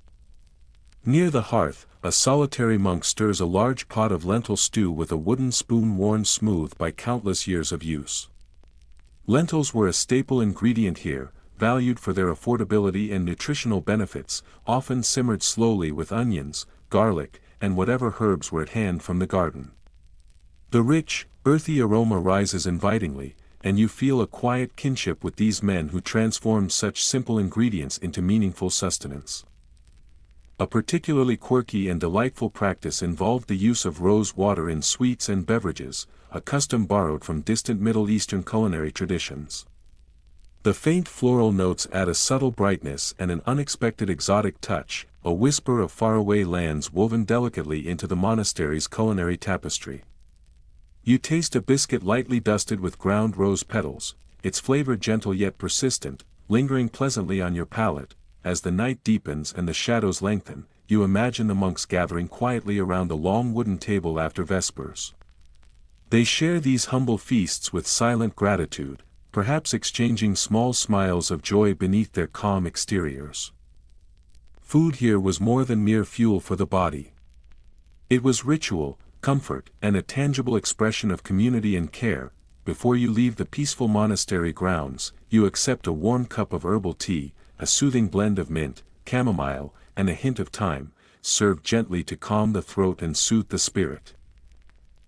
Near the hearth, a solitary monk stirs a large pot of lentil stew with a wooden spoon worn smooth by countless years of use. Lentils were a staple ingredient here, valued for their affordability and nutritional benefits, often simmered slowly with onions, garlic, and whatever herbs were at hand from the garden. The rich, earthy aroma rises invitingly, and you feel a quiet kinship with these men who transformed such simple ingredients into meaningful sustenance. A particularly quirky and delightful practice involved the use of rose water in sweets and beverages, a custom borrowed from distant Middle Eastern culinary traditions. The faint floral notes add a subtle brightness and an unexpected exotic touch, a whisper of faraway lands woven delicately into the monastery's culinary tapestry. You taste a biscuit lightly dusted with ground rose petals, its flavor gentle yet persistent, lingering pleasantly on your palate. As the night deepens and the shadows lengthen, you imagine the monks gathering quietly around the long wooden table after Vespers. They share these humble feasts with silent gratitude, perhaps exchanging small smiles of joy beneath their calm exteriors. Food here was more than mere fuel for the body. It was ritual, comfort, and a tangible expression of community and care. Before you leave the peaceful monastery grounds, you accept a warm cup of herbal tea, a soothing blend of mint, chamomile, and a hint of thyme, served gently to calm the throat and soothe the spirit.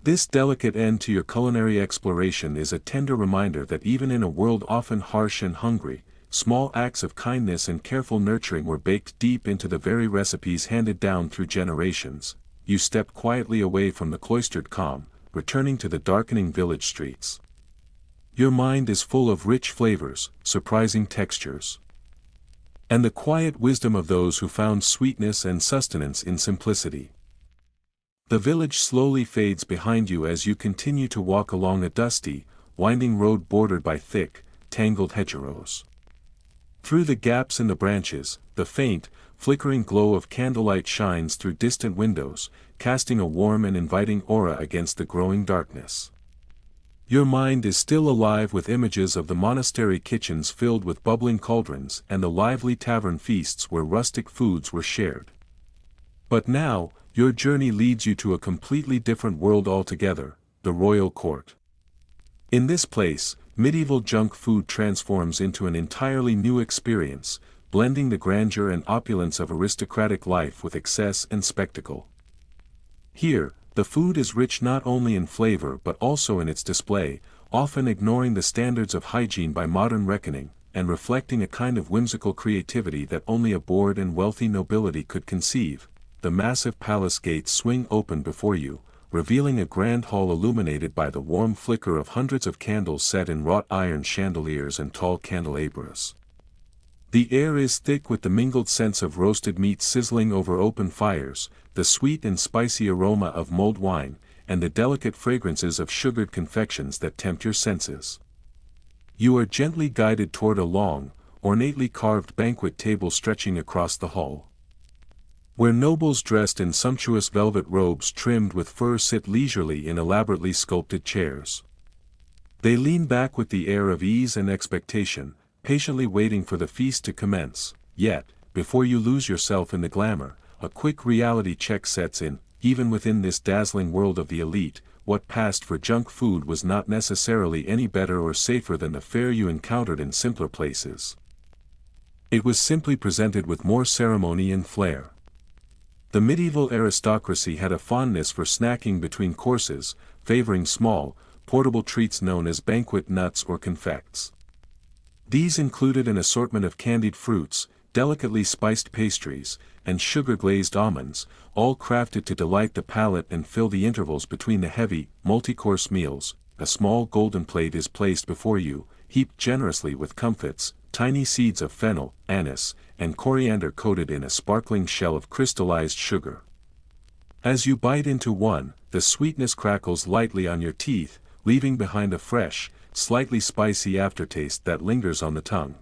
This delicate end to your culinary exploration is a tender reminder that even in a world often harsh and hungry, small acts of kindness and careful nurturing were baked deep into the very recipes handed down through generations. You step quietly away from the cloistered calm, returning to the darkening village streets. Your mind is full of rich flavors, surprising textures, and the quiet wisdom of those who found sweetness and sustenance in simplicity. The village slowly fades behind you as you continue to walk along a dusty, winding road bordered by thick, tangled hedgerows. Through the gaps in the branches, the faint, flickering glow of candlelight shines through distant windows, casting a warm and inviting aura against the growing darkness. Your mind is still alive with images of the monastery kitchens filled with bubbling cauldrons and the lively tavern feasts where rustic foods were shared. But now, your journey leads you to a completely different world altogether, the royal court. In this place, medieval junk food transforms into an entirely new experience, blending the grandeur and opulence of aristocratic life with excess and spectacle. Here, the food is rich not only in flavor but also in its display, often ignoring the standards of hygiene by modern reckoning, and reflecting a kind of whimsical creativity that only a bored and wealthy nobility could conceive. The massive palace gates swing open before you, revealing a grand hall illuminated by the warm flicker of hundreds of candles set in wrought iron chandeliers and tall candelabras. The air is thick with the mingled scents of roasted meat sizzling over open fires, the sweet and spicy aroma of mulled wine, and the delicate fragrances of sugared confections that tempt your senses. You are gently guided toward a long, ornately carved banquet table stretching across the hall, where nobles dressed in sumptuous velvet robes trimmed with fur sit leisurely in elaborately sculpted chairs. They lean back with the air of ease and expectation, patiently waiting for the feast to commence. Yet, before you lose yourself in the glamour, a quick reality check sets in. Even within this dazzling world of the elite, what passed for junk food was not necessarily any better or safer than the fare you encountered in simpler places. It was simply presented with more ceremony and flair. The medieval aristocracy had a fondness for snacking between courses, favoring small, portable treats known as banquet nuts or confects. These included an assortment of candied fruits, delicately spiced pastries, and sugar-glazed almonds, all crafted to delight the palate and fill the intervals between the heavy, multi-course meals. A small golden plate is placed before you, heaped generously with comfits, tiny seeds of fennel, anise, and coriander coated in a sparkling shell of crystallized sugar. As you bite into one, the sweetness crackles lightly on your teeth, leaving behind a fresh, slightly spicy aftertaste that lingers on the tongue.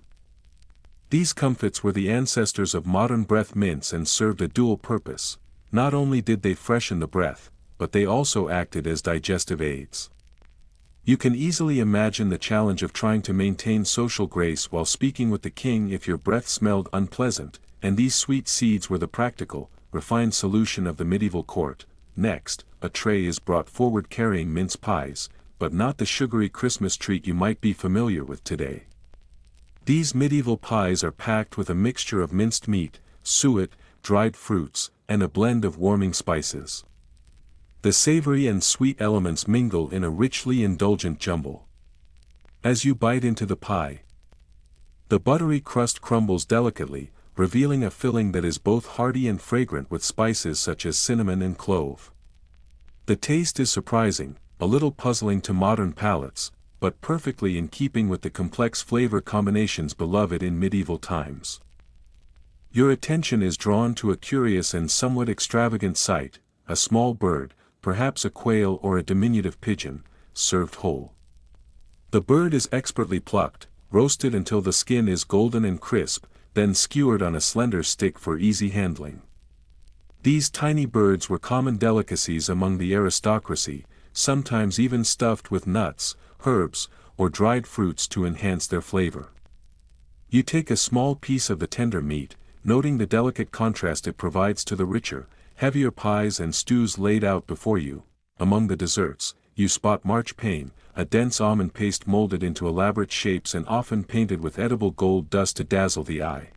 These comfits were the ancestors of modern breath mints and served a dual purpose. Not only did they freshen the breath, but they also acted as digestive aids. You can easily imagine the challenge of trying to maintain social grace while speaking with the king if your breath smelled unpleasant, and these sweet seeds were the practical, refined solution of the medieval court. Next, a tray is brought forward carrying mince pies, but not the sugary Christmas treat you might be familiar with today. These medieval pies are packed with a mixture of minced meat, suet, dried fruits, and a blend of warming spices. The savory and sweet elements mingle in a richly indulgent jumble. As you bite into the pie, the buttery crust crumbles delicately, revealing a filling that is both hearty and fragrant with spices such as cinnamon and clove. The taste is surprising, a little puzzling to modern palates, but perfectly in keeping with the complex flavor combinations beloved in medieval times. Your attention is drawn to a curious and somewhat extravagant sight, a small bird, perhaps a quail or a diminutive pigeon, served whole. The bird is expertly plucked, roasted until the skin is golden and crisp, then skewered on a slender stick for easy handling. These tiny birds were common delicacies among the aristocracy, sometimes even stuffed with nuts, herbs, or dried fruits to enhance their flavor. You take a small piece of the tender meat, noting the delicate contrast it provides to the richer, heavier pies and stews laid out before you. Among the desserts, you spot marchpane, a dense almond paste molded into elaborate shapes and often painted with edible gold dust to dazzle the eye.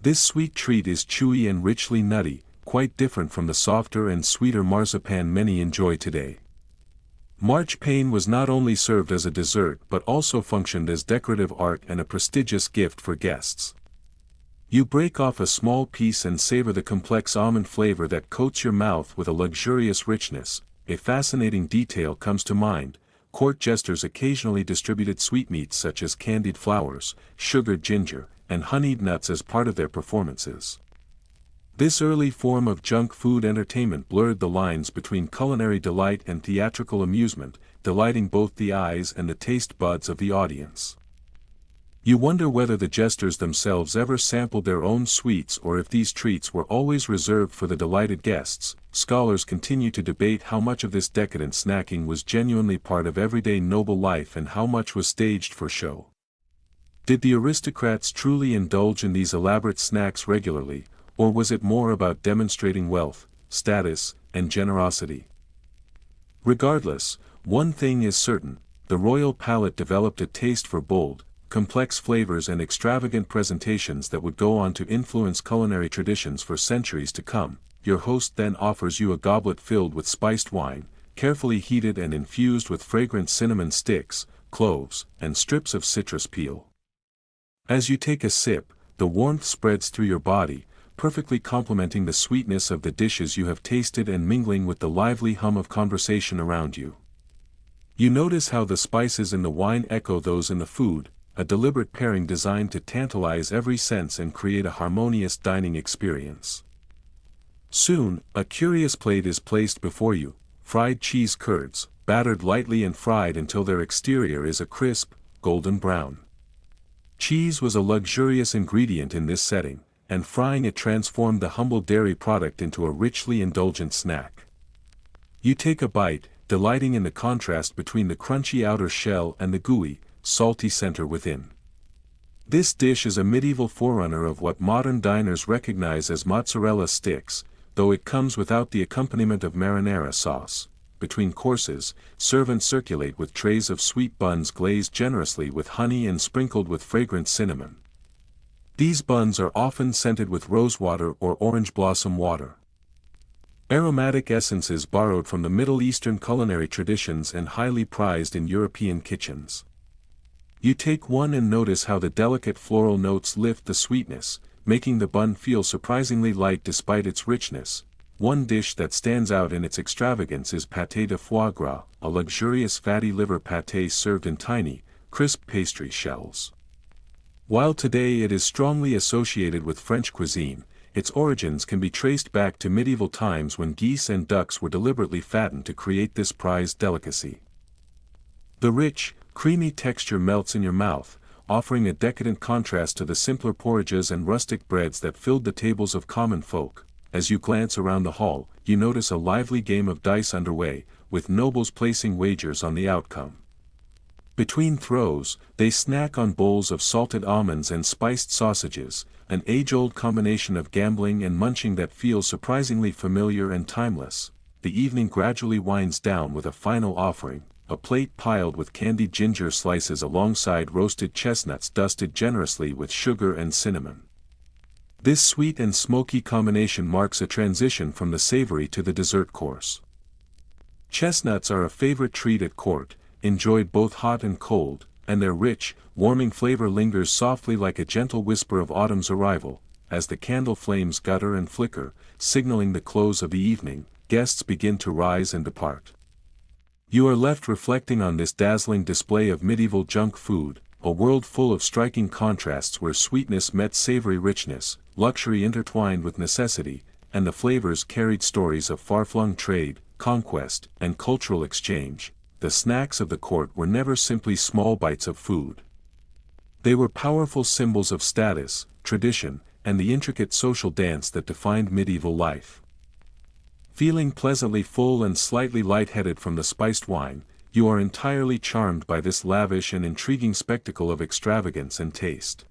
This sweet treat is chewy and richly nutty, quite different from the softer and sweeter marzipan many enjoy today. Marchpane was not only served as a dessert but also functioned as decorative art and a prestigious gift for guests. You break off a small piece and savor the complex almond flavor that coats your mouth with a luxurious richness. A fascinating detail comes to mind: court jesters occasionally distributed sweetmeats such as candied flowers, sugared ginger, and honeyed nuts as part of their performances. This early form of junk food entertainment blurred the lines between culinary delight and theatrical amusement, delighting both the eyes and the taste buds of the audience. You wonder whether the jesters themselves ever sampled their own sweets or if these treats were always reserved for the delighted guests. Scholars continue to debate how much of this decadent snacking was genuinely part of everyday noble life and how much was staged for show. Did the aristocrats truly indulge in these elaborate snacks regularly, or was it more about demonstrating wealth, status, and generosity? Regardless, one thing is certain: the royal palate developed a taste for bold, complex flavors and extravagant presentations that would go on to influence culinary traditions for centuries to come. Your host then offers you a goblet filled with spiced wine, carefully heated and infused with fragrant cinnamon sticks, cloves, and strips of citrus peel. As you take a sip, the warmth spreads through your body, perfectly complementing the sweetness of the dishes you have tasted and mingling with the lively hum of conversation around you. You notice how the spices in the wine echo those in the food, a deliberate pairing designed to tantalize every sense and create a harmonious dining experience. Soon, a curious plate is placed before you: fried cheese curds, battered lightly and fried until their exterior is a crisp, golden brown. Cheese was a luxurious ingredient in this setting, and frying it transformed the humble dairy product into a richly indulgent snack. You take a bite, delighting in the contrast between the crunchy outer shell and the gooey, salty center within. This dish is a medieval forerunner of what modern diners recognize as mozzarella sticks, though it comes without the accompaniment of marinara sauce. Between courses, servants circulate with trays of sweet buns glazed generously with honey and sprinkled with fragrant cinnamon. These buns are often scented with rosewater or orange blossom water. Aromatic essences borrowed from the Middle Eastern culinary traditions and highly prized in European kitchens. You take one and notice how the delicate floral notes lift the sweetness, making the bun feel surprisingly light despite its richness. One dish that stands out in its extravagance is pâté de foie gras, a luxurious fatty liver pâté served in tiny, crisp pastry shells. While today it is strongly associated with French cuisine, its origins can be traced back to medieval times when geese and ducks were deliberately fattened to create this prized delicacy. The rich, creamy texture melts in your mouth, offering a decadent contrast to the simpler porridges and rustic breads that filled the tables of common folk. As you glance around the hall, you notice a lively game of dice underway, with nobles placing wagers on the outcome. Between throws, they snack on bowls of salted almonds and spiced sausages, an age-old combination of gambling and munching that feels surprisingly familiar and timeless. The evening gradually winds down with a final offering, a plate piled with candied ginger slices alongside roasted chestnuts dusted generously with sugar and cinnamon. This sweet and smoky combination marks a transition from the savory to the dessert course. Chestnuts are a favorite treat at court, enjoyed both hot and cold, and their rich, warming flavor lingers softly like a gentle whisper of autumn's arrival. As the candle flames gutter and flicker, signaling the close of the evening, guests begin to rise and depart. You are left reflecting on this dazzling display of medieval junk food, a world full of striking contrasts where sweetness met savory richness, luxury intertwined with necessity, and the flavors carried stories of far-flung trade, conquest, and cultural exchange. The snacks of the court were never simply small bites of food. They were powerful symbols of status, tradition, and the intricate social dance that defined medieval life. Feeling pleasantly full and slightly lightheaded from the spiced wine, you are entirely charmed by this lavish and intriguing spectacle of extravagance and taste.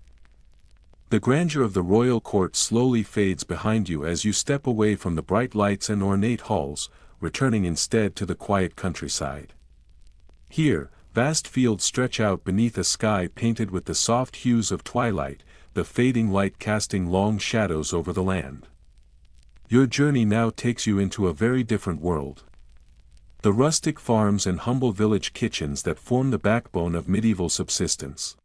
The grandeur of the royal court slowly fades behind you as you step away from the bright lights and ornate halls, returning instead to the quiet countryside. Here, vast fields stretch out beneath a sky painted with the soft hues of twilight, the fading light casting long shadows over the land. Your journey now takes you into a very different world. The rustic farms and humble village kitchens that form the backbone of medieval subsistence.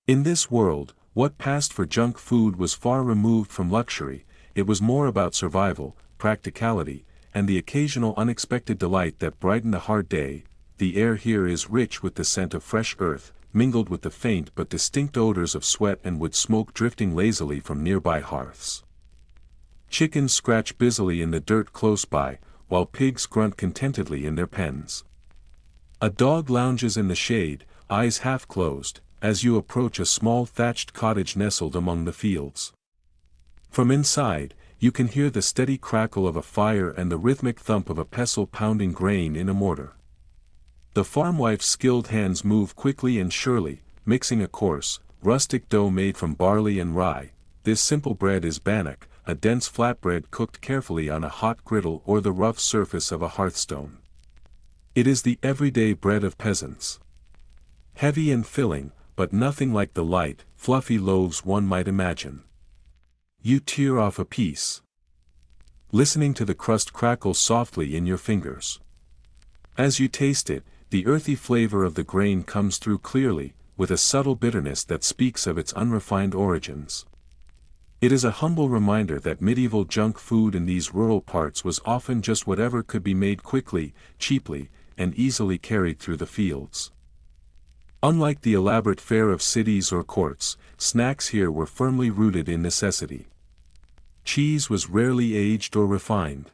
In this world, what passed for junk food was far removed from luxury. It was more about survival, practicality, and the occasional unexpected delight that brightened a hard day. The air here is rich with the scent of fresh earth, mingled with the faint but distinct odors of sweat and wood smoke drifting lazily from nearby hearths. Chickens scratch busily in the dirt close by, while pigs grunt contentedly in their pens. A dog lounges in the shade, eyes half closed, as you approach a small thatched cottage nestled among the fields. From inside, you can hear the steady crackle of a fire and the rhythmic thump of a pestle pounding grain in a mortar. The farmwife's skilled hands move quickly and surely, mixing a coarse, rustic dough made from barley and rye. This simple bread is bannock, a dense flatbread cooked carefully on a hot griddle or the rough surface of a hearthstone. It is the everyday bread of peasants. Heavy and filling, but nothing like the light, fluffy loaves one might imagine. You tear off a piece, listening to the crust crackle softly in your fingers. As you taste it, the earthy flavor of the grain comes through clearly, with a subtle bitterness that speaks of its unrefined origins. It is a humble reminder that medieval junk food in these rural parts was often just whatever could be made quickly, cheaply, and easily carried through the fields. Unlike the elaborate fare of cities or courts, snacks here were firmly rooted in necessity. Cheese was rarely aged or refined.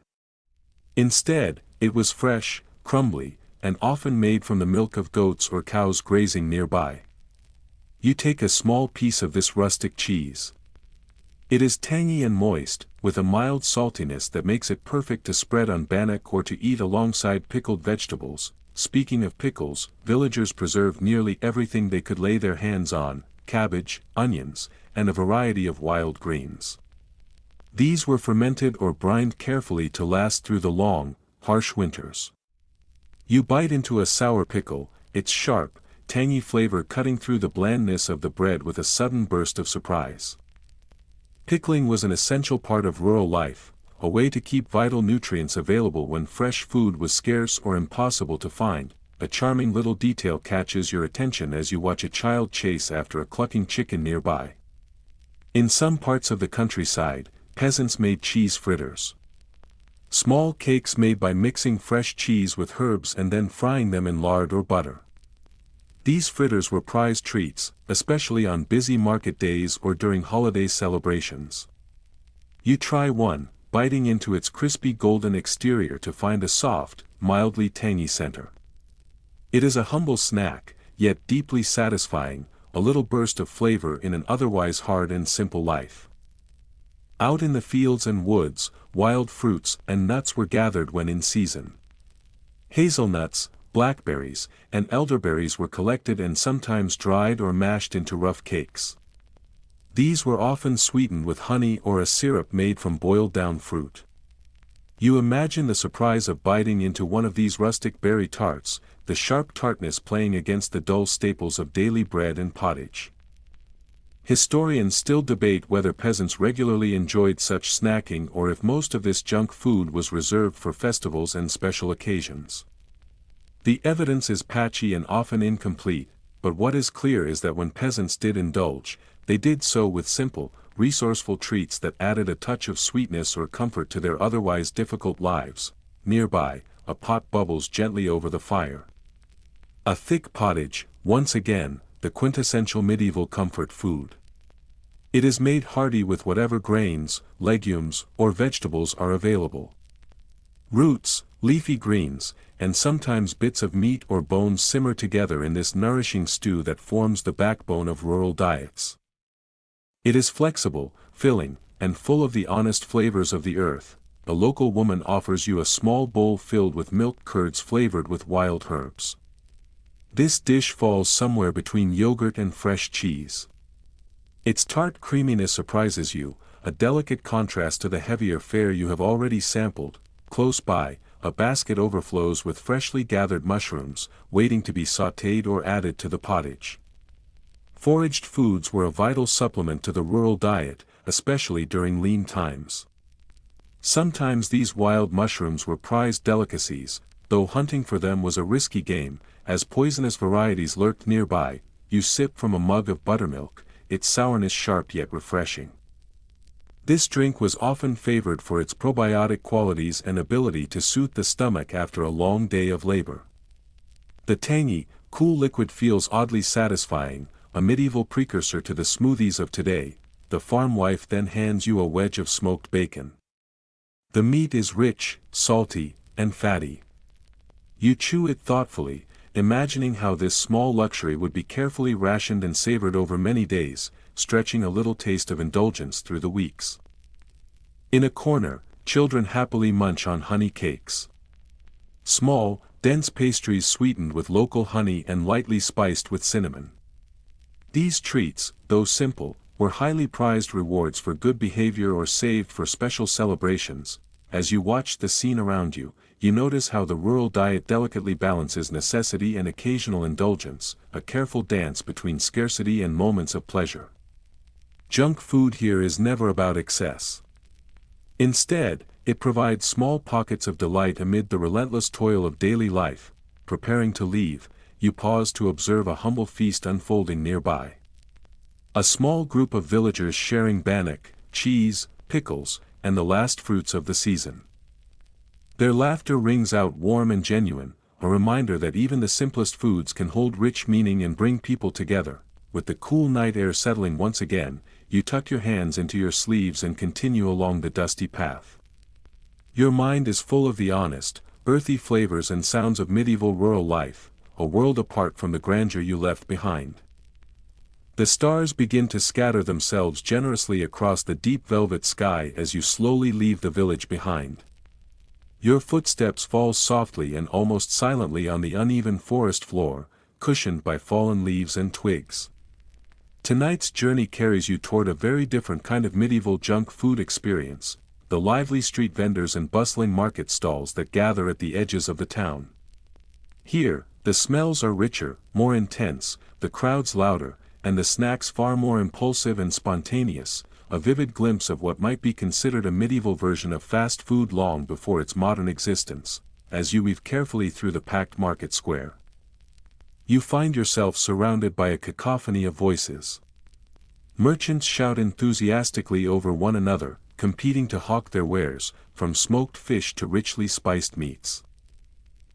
Instead, it was fresh, crumbly, and often made from the milk of goats or cows grazing nearby. You take a small piece of this rustic cheese. It is tangy and moist, with a mild saltiness that makes it perfect to spread on bannock or to eat alongside pickled vegetables. Speaking of pickles, villagers preserved nearly everything they could lay their hands on: cabbage, onions, and a variety of wild greens. These were fermented or brined carefully to last through the long, harsh winters. You bite into a sour pickle, its sharp, tangy flavor cutting through the blandness of the bread with a sudden burst of surprise. Pickling was an essential part of rural life, a way to keep vital nutrients available when fresh food was scarce or impossible to find. A charming little detail catches your attention as you watch a child chase after a clucking chicken nearby. In some parts of the countryside, peasants made cheese fritters. Small cakes made by mixing fresh cheese with herbs and then frying them in lard or butter. These fritters were prized treats, especially on busy market days or during holiday celebrations. You try one, biting into its crispy golden exterior to find a soft, mildly tangy center. It is a humble snack, yet deeply satisfying, a little burst of flavor in an otherwise hard and simple life. Out in the fields and woods, wild fruits and nuts were gathered when in season. Hazelnuts, blackberries, and elderberries were collected and sometimes dried or mashed into rough cakes. These were often sweetened with honey or a syrup made from boiled-down fruit. You imagine the surprise of biting into one of these rustic berry tarts, the sharp tartness playing against the dull staples of daily bread and pottage. Historians still debate whether peasants regularly enjoyed such snacking or if most of this junk food was reserved for festivals and special occasions. The evidence is patchy and often incomplete, but what is clear is that when peasants did indulge, they did so with simple, resourceful treats that added a touch of sweetness or comfort to their otherwise difficult lives. Nearby, a pot bubbles gently over the fire. A thick pottage, once again, the quintessential medieval comfort food. It is made hearty with whatever grains, legumes, or vegetables are available. Roots, leafy greens, and sometimes bits of meat or bones simmer together in this nourishing stew that forms the backbone of rural diets. It is flexible, filling, and full of the honest flavors of the earth. A local woman offers you a small bowl filled with milk curds flavored with wild herbs. This dish falls somewhere between yogurt and fresh cheese. Its tart creaminess surprises you, a delicate contrast to the heavier fare you have already sampled. Close by, a basket overflows with freshly gathered mushrooms, waiting to be sautéed or added to the pottage. Foraged foods were a vital supplement to the rural diet, especially during lean times. Sometimes these wild mushrooms were prized delicacies, though hunting for them was a risky game, as poisonous varieties lurked nearby. You sip from a mug of buttermilk, its sourness sharp yet refreshing. This drink was often favored for its probiotic qualities and ability to soothe the stomach after a long day of labor. The tangy, cool liquid feels oddly satisfying, a medieval precursor to the smoothies of today. The farm wife then hands you a wedge of smoked bacon. The meat is rich, salty, and fatty. You chew it thoughtfully, imagining how this small luxury would be carefully rationed and savored over many days, stretching a little taste of indulgence through the weeks. In a corner, children happily munch on honey cakes. Small, dense pastries sweetened with local honey and lightly spiced with cinnamon. These treats, though simple, were highly prized rewards for good behavior or saved for special celebrations. As you watch the scene around you, you notice how the rural diet delicately balances necessity and occasional indulgence, a careful dance between scarcity and moments of pleasure. Junk food here is never about excess. Instead, it provides small pockets of delight amid the relentless toil of daily life. Preparing to leave, you pause to observe a humble feast unfolding nearby. A small group of villagers sharing bannock, cheese, pickles, and the last fruits of the season. Their laughter rings out warm and genuine, a reminder that even the simplest foods can hold rich meaning and bring people together. With the cool night air settling once again, you tuck your hands into your sleeves and continue along the dusty path. Your mind is full of the honest, earthy flavors and sounds of medieval rural life, a world apart from the grandeur you left behind. The stars begin to scatter themselves generously across the deep velvet sky as you slowly leave the village behind. Your footsteps fall softly and almost silently on the uneven forest floor, cushioned by fallen leaves and twigs. Tonight's journey carries you toward a very different kind of medieval junk food experience, the lively street vendors and bustling market stalls that gather at the edges of the town. Here, the smells are richer, more intense, the crowds louder, and the snacks far more impulsive and spontaneous, a vivid glimpse of what might be considered a medieval version of fast food long before its modern existence, as you weave carefully through the packed market square. You find yourself surrounded by a cacophony of voices. Merchants shout enthusiastically over one another, competing to hawk their wares, from smoked fish to richly spiced meats.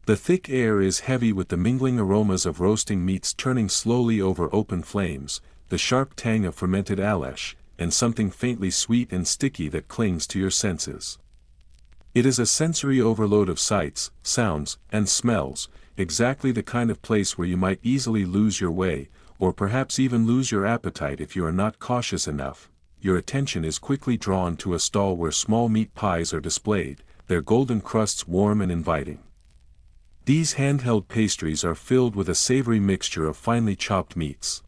The thick air is heavy with the mingling aromas of roasting meats turning slowly over open flames, the sharp tang of fermented alesh, and something faintly sweet and sticky that clings to your senses. It is a sensory overload of sights, sounds, and smells, exactly the kind of place where you might easily lose your way, or perhaps even lose your appetite if you are not cautious enough. Your attention is quickly drawn to a stall where small meat pies are displayed, their golden crusts warm and inviting. These handheld pastries are filled with a savory mixture of finely chopped meats,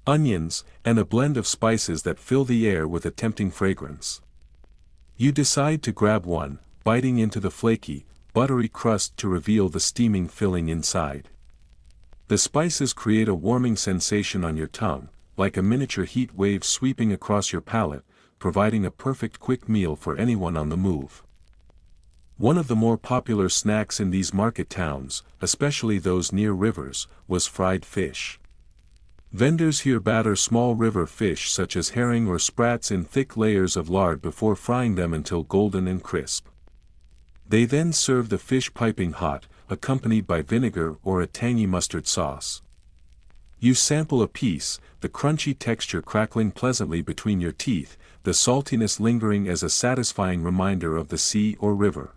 onions, and a blend of spices that fill the air with a tempting fragrance. You decide to grab one, biting into the flaky, buttery crust to reveal the steaming filling inside. The spices create a warming sensation on your tongue, like a miniature heat wave sweeping across your palate, providing a perfect quick meal for anyone on the move. One of the more popular snacks in these market towns, especially those near rivers, was fried fish. Vendors here batter small river fish such as herring or sprats in thick layers of lard before frying them until golden and crisp. They then serve the fish piping hot, accompanied by vinegar or a tangy mustard sauce. You sample a piece, the crunchy texture crackling pleasantly between your teeth, the saltiness lingering as a satisfying reminder of the sea or river.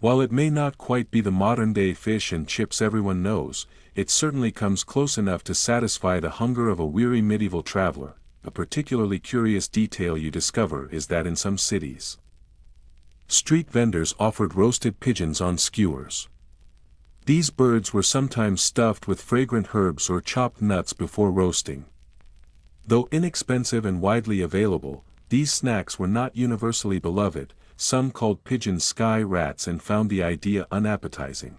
While it may not quite be the modern-day fish and chips everyone knows, it certainly comes close enough to satisfy the hunger of a weary medieval traveler. A particularly curious detail you discover is that in some cities, street vendors offered roasted pigeons on skewers. These birds were sometimes stuffed with fragrant herbs or chopped nuts before roasting. Though inexpensive and widely available, these snacks were not universally beloved. Some called pigeons sky rats and found the idea unappetizing.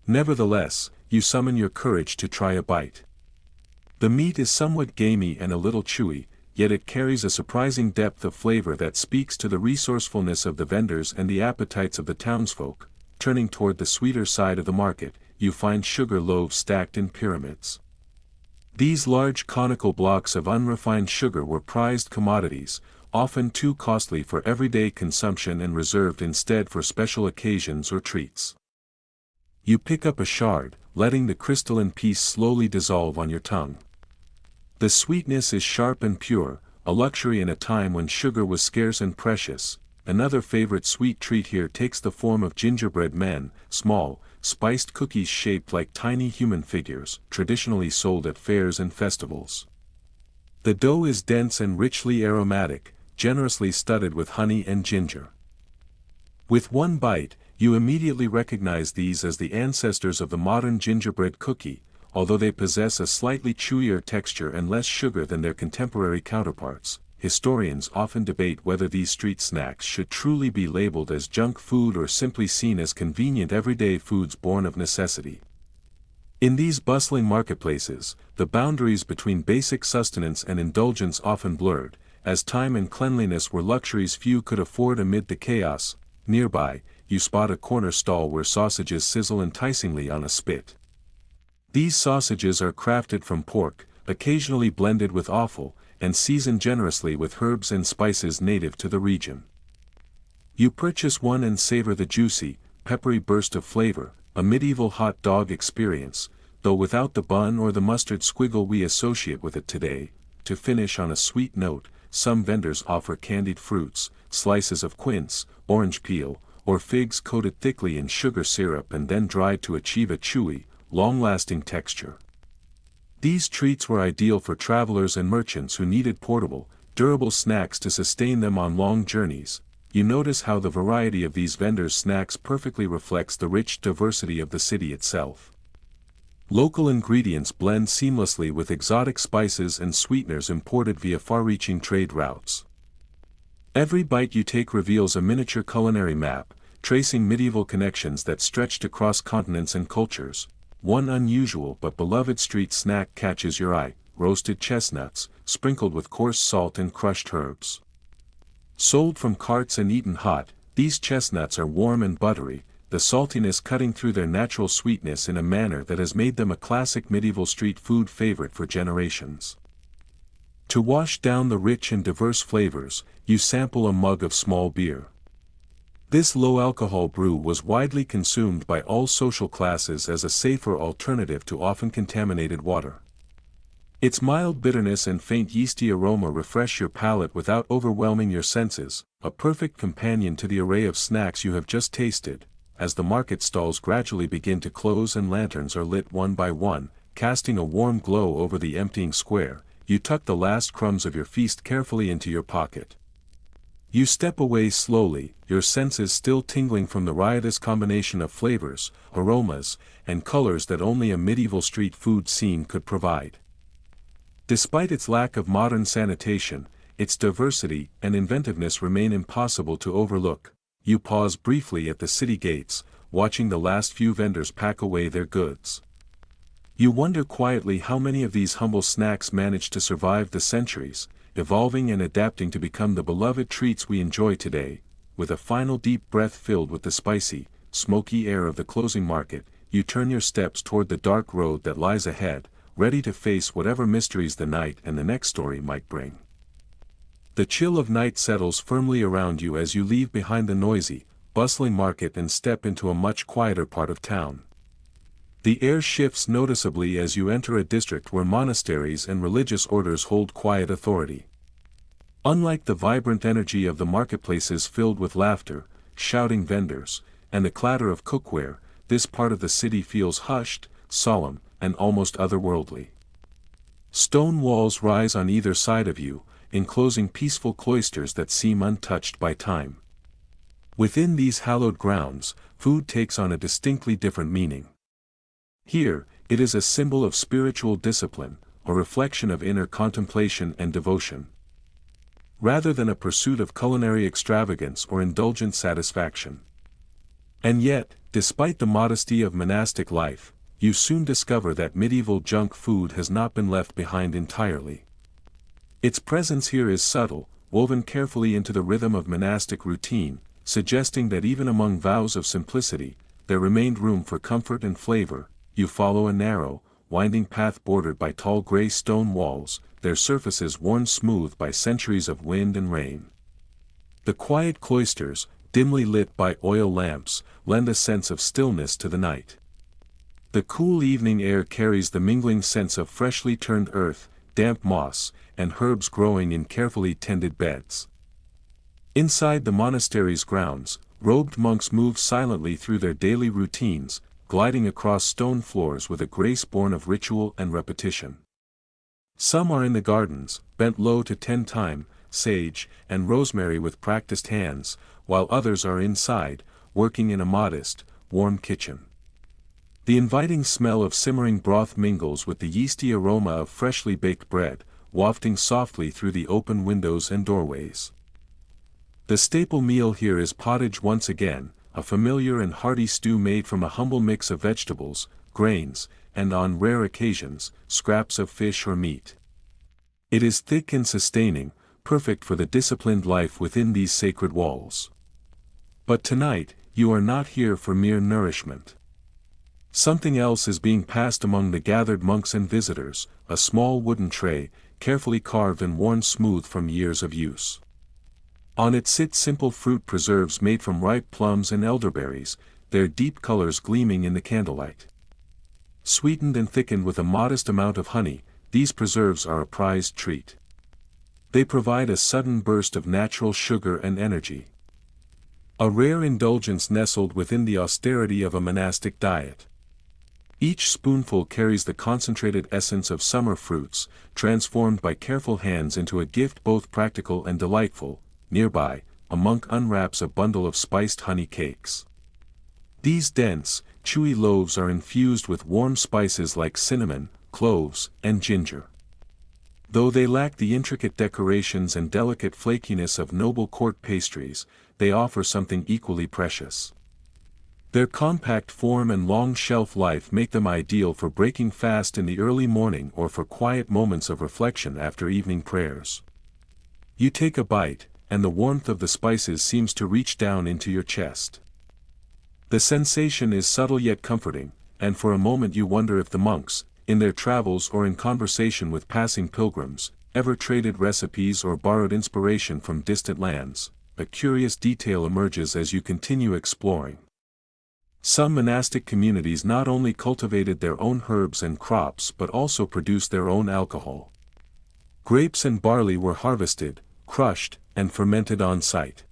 Nevertheless, you summon your courage to try a bite. The meat is somewhat gamey and a little chewy, yet it carries a surprising depth of flavor that speaks to the resourcefulness of the vendors and the appetites of the townsfolk. Turning toward the sweeter side of the market, you find sugar loaves stacked in pyramids. These large conical blocks of unrefined sugar were prized commodities, often too costly for everyday consumption and reserved instead for special occasions or treats. You pick up a shard, letting the crystalline piece slowly dissolve on your tongue. The sweetness is sharp and pure, a luxury in a time when sugar was scarce and precious. Another favorite sweet treat here takes the form of gingerbread men, small, spiced cookies shaped like tiny human figures, traditionally sold at fairs and festivals. The dough is dense and richly aromatic, generously studded with honey and ginger. With one bite, you immediately recognize these as the ancestors of the modern gingerbread cookie, although they possess a slightly chewier texture and less sugar than their contemporary counterparts. Historians often debate whether these street snacks should truly be labeled as junk food or simply seen as convenient everyday foods born of necessity. In these bustling marketplaces, the boundaries between basic sustenance and indulgence often blurred, as time and cleanliness were luxuries few could afford amid the chaos. Nearby, you spot a corner stall where sausages sizzle enticingly on a spit. These sausages are crafted from pork, occasionally blended with offal, and seasoned generously with herbs and spices native to the region. You purchase one and savor the juicy, peppery burst of flavor, a medieval hot dog experience, though without the bun or the mustard squiggle we associate with it today. To finish on a sweet note, some vendors offer candied fruits, slices of quince, orange peel, or figs coated thickly in sugar syrup and then dried to achieve a chewy, long-lasting texture. These treats were ideal for travelers and merchants who needed portable, durable snacks to sustain them on long journeys. You notice how the variety of these vendors' snacks perfectly reflects the rich diversity of the city itself. Local ingredients blend seamlessly with exotic spices and sweeteners imported via far-reaching trade routes. Every bite you take reveals a miniature culinary map, tracing medieval connections that stretched across continents and cultures. One unusual but beloved street snack catches your eye: roasted chestnuts, sprinkled with coarse salt and crushed herbs. Sold from carts and eaten hot, these chestnuts are warm and buttery, the saltiness cutting through their natural sweetness in a manner that has made them a classic medieval street food favorite for generations. To wash down the rich and diverse flavors, you sample a mug of small beer. This low-alcohol brew was widely consumed by all social classes as a safer alternative to often contaminated water. Its mild bitterness and faint yeasty aroma refresh your palate without overwhelming your senses, a perfect companion to the array of snacks you have just tasted. As the market stalls gradually begin to close and lanterns are lit one by one, casting a warm glow over the emptying square, you tuck the last crumbs of your feast carefully into your pocket. You step away slowly, your senses still tingling from the riotous combination of flavors, aromas, and colors that only a medieval street food scene could provide. Despite its lack of modern sanitation, its diversity and inventiveness remain impossible to overlook. You pause briefly at the city gates, watching the last few vendors pack away their goods. You wonder quietly how many of these humble snacks manage to survive the centuries, evolving and adapting to become the beloved treats we enjoy today. With a final deep breath filled with the spicy, smoky air of the closing market, you turn your steps toward the dark road that lies ahead, ready to face whatever mysteries the night and the next story might bring. The chill of night settles firmly around you as you leave behind the noisy, bustling market and step into a much quieter part of town. The air shifts noticeably as you enter a district where monasteries and religious orders hold quiet authority. Unlike the vibrant energy of the marketplaces filled with laughter, shouting vendors, and the clatter of cookware, this part of the city feels hushed, solemn, and almost otherworldly. Stone walls rise on either side of you, enclosing peaceful cloisters that seem untouched by time. Within these hallowed grounds, food takes on a distinctly different meaning. Here, it is a symbol of spiritual discipline, a reflection of inner contemplation and devotion, rather than a pursuit of culinary extravagance or indulgent satisfaction. And yet, despite the modesty of monastic life, you soon discover that medieval junk food has not been left behind entirely. Its presence here is subtle, woven carefully into the rhythm of monastic routine, suggesting that even among vows of simplicity, there remained room for comfort and flavor. You follow a narrow, winding path bordered by tall gray stone walls, their surfaces worn smooth by centuries of wind and rain. The quiet cloisters, dimly lit by oil lamps, lend a sense of stillness to the night. The cool evening air carries the mingling scents of freshly turned earth, damp moss, and herbs growing in carefully tended beds. Inside the monastery's grounds, robed monks move silently through their daily routines, gliding across stone floors with a grace born of ritual and repetition. Some are in the gardens, bent low to tend thyme, sage, and rosemary with practiced hands, while others are inside, working in a modest, warm kitchen. The inviting smell of simmering broth mingles with the yeasty aroma of freshly baked bread, wafting softly through the open windows and doorways. The staple meal here is pottage once again, a familiar and hearty stew made from a humble mix of vegetables, grains, and on rare occasions, scraps of fish or meat. It is thick and sustaining, perfect for the disciplined life within these sacred walls. But tonight, you are not here for mere nourishment. Something else is being passed among the gathered monks and visitors, a small wooden tray, carefully carved and worn smooth from years of use. On it sit simple fruit preserves made from ripe plums and elderberries, their deep colors gleaming in the candlelight. Sweetened and thickened with a modest amount of honey, these preserves are a prized treat. They provide a sudden burst of natural sugar and energy. A rare indulgence nestled within the austerity of a monastic diet. Each spoonful carries the concentrated essence of summer fruits, transformed by careful hands into a gift both practical and delightful. Nearby, a monk unwraps a bundle of spiced honey cakes. These dense, chewy loaves are infused with warm spices like cinnamon, cloves, and ginger. Though they lack the intricate decorations and delicate flakiness of noble court pastries, they offer something equally precious. Their compact form and long shelf life make them ideal for breaking fast in the early morning or for quiet moments of reflection after evening prayers. You take a bite, and the warmth of the spices seems to reach down into your chest. The sensation is subtle yet comforting, and for a moment you wonder if the monks, in their travels or in conversation with passing pilgrims, ever traded recipes or borrowed inspiration from distant lands. A curious detail emerges as you continue exploring. Some monastic communities not only cultivated their own herbs and crops but also produced their own alcohol. Grapes and barley were harvested, crushed, and fermented on site.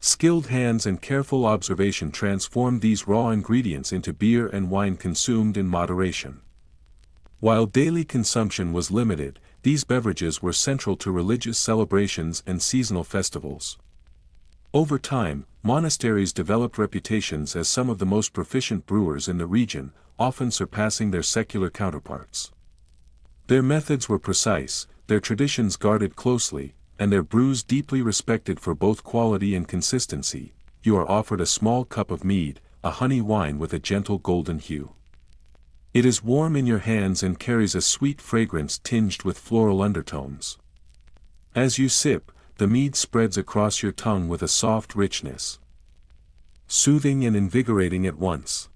Skilled hands and careful observation transformed these raw ingredients into beer and wine consumed in moderation. While daily consumption was limited, these beverages were central to religious celebrations and seasonal festivals. Over time, monasteries developed reputations as some of the most proficient brewers in the region, often surpassing their secular counterparts. Their methods were precise, their traditions guarded closely, and their brews deeply respected for both quality and consistency. You are offered a small cup of mead, a honey wine with a gentle golden hue. It is warm in your hands and carries a sweet fragrance tinged with floral undertones. As you sip, the mead spreads across your tongue with a soft richness. Soothing and invigorating at once.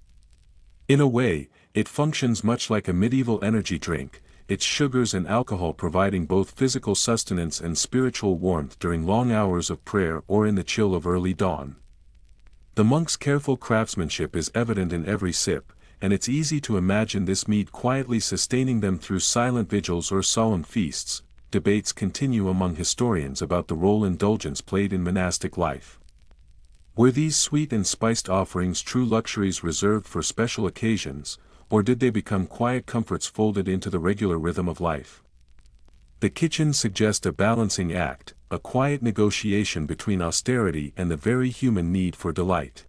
In a way, it functions much like a medieval energy drink, its sugars and alcohol providing both physical sustenance and spiritual warmth during long hours of prayer or in the chill of early dawn. The monk's careful craftsmanship is evident in every sip, and it's easy to imagine this mead quietly sustaining them through silent vigils or solemn feasts. Debates continue among historians about the role indulgence played in monastic life. Were these sweet and spiced offerings true luxuries reserved for special occasions, or did they become quiet comforts folded into the regular rhythm of life? The kitchen suggests a balancing act, a quiet negotiation between austerity and the very human need for delight.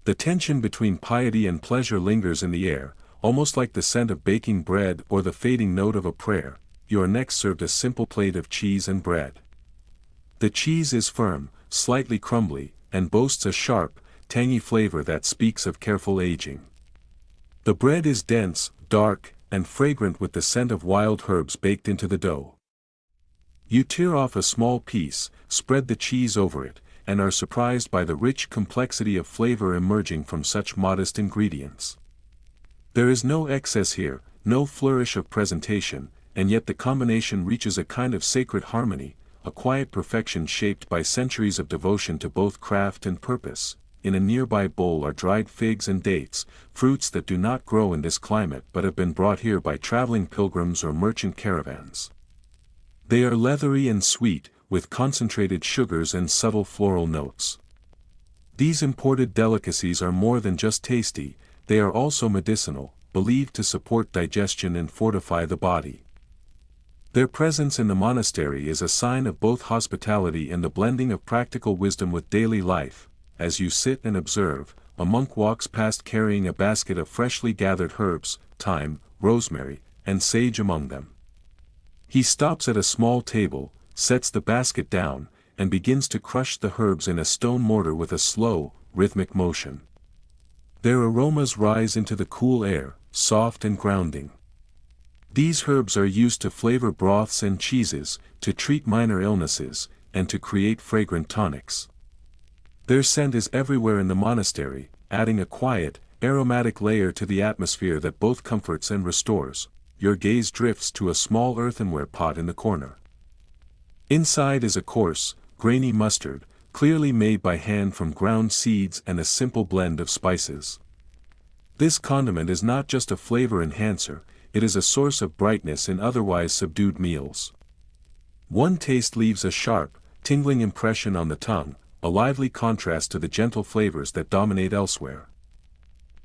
The tension between piety and pleasure lingers in the air, almost like the scent of baking bread or the fading note of a prayer. You are next served a simple plate of cheese and bread. The cheese is firm, slightly crumbly, and boasts a sharp, tangy flavor that speaks of careful aging. The bread is dense, dark, and fragrant with the scent of wild herbs baked into the dough. You tear off a small piece, spread the cheese over it, and are surprised by the rich complexity of flavor emerging from such modest ingredients. There is no excess here, no flourish of presentation, and yet the combination reaches a kind of sacred harmony, a quiet perfection shaped by centuries of devotion to both craft and purpose. In a nearby bowl are dried figs and dates, fruits that do not grow in this climate but have been brought here by traveling pilgrims or merchant caravans. They are leathery and sweet, with concentrated sugars and subtle floral notes. These imported delicacies are more than just tasty, they are also medicinal, believed to support digestion and fortify the body. Their presence in the monastery is a sign of both hospitality and the blending of practical wisdom with daily life. As you sit and observe, a monk walks past carrying a basket of freshly gathered herbs, thyme, rosemary, and sage among them. He stops at a small table, sets the basket down, and begins to crush the herbs in a stone mortar with a slow, rhythmic motion. Their aromas rise into the cool air, soft and grounding. These herbs are used to flavor broths and cheeses, to treat minor illnesses, and to create fragrant tonics. Their scent is everywhere in the monastery, adding a quiet, aromatic layer to the atmosphere that both comforts and restores. Your gaze drifts to a small earthenware pot in the corner. Inside is a coarse, grainy mustard, clearly made by hand from ground seeds and a simple blend of spices. This condiment is not just a flavor enhancer, it is a source of brightness in otherwise subdued meals. One taste leaves a sharp, tingling impression on the tongue, a lively contrast to the gentle flavors that dominate elsewhere.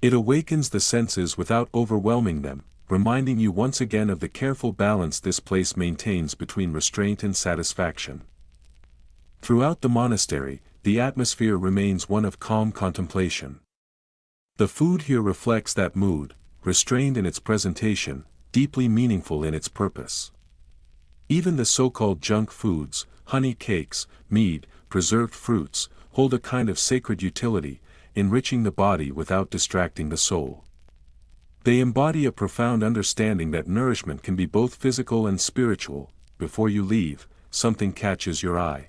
It awakens the senses without overwhelming them, reminding you once again of the careful balance this place maintains between restraint and satisfaction. Throughout the monastery, the atmosphere remains one of calm contemplation. The food here reflects that mood, restrained in its presentation, deeply meaningful in its purpose. Even the so-called junk foods, honey cakes, mead, preserved fruits, hold a kind of sacred utility, enriching the body without distracting the soul. They embody a profound understanding that nourishment can be both physical and spiritual. Before you leave, something catches your eye.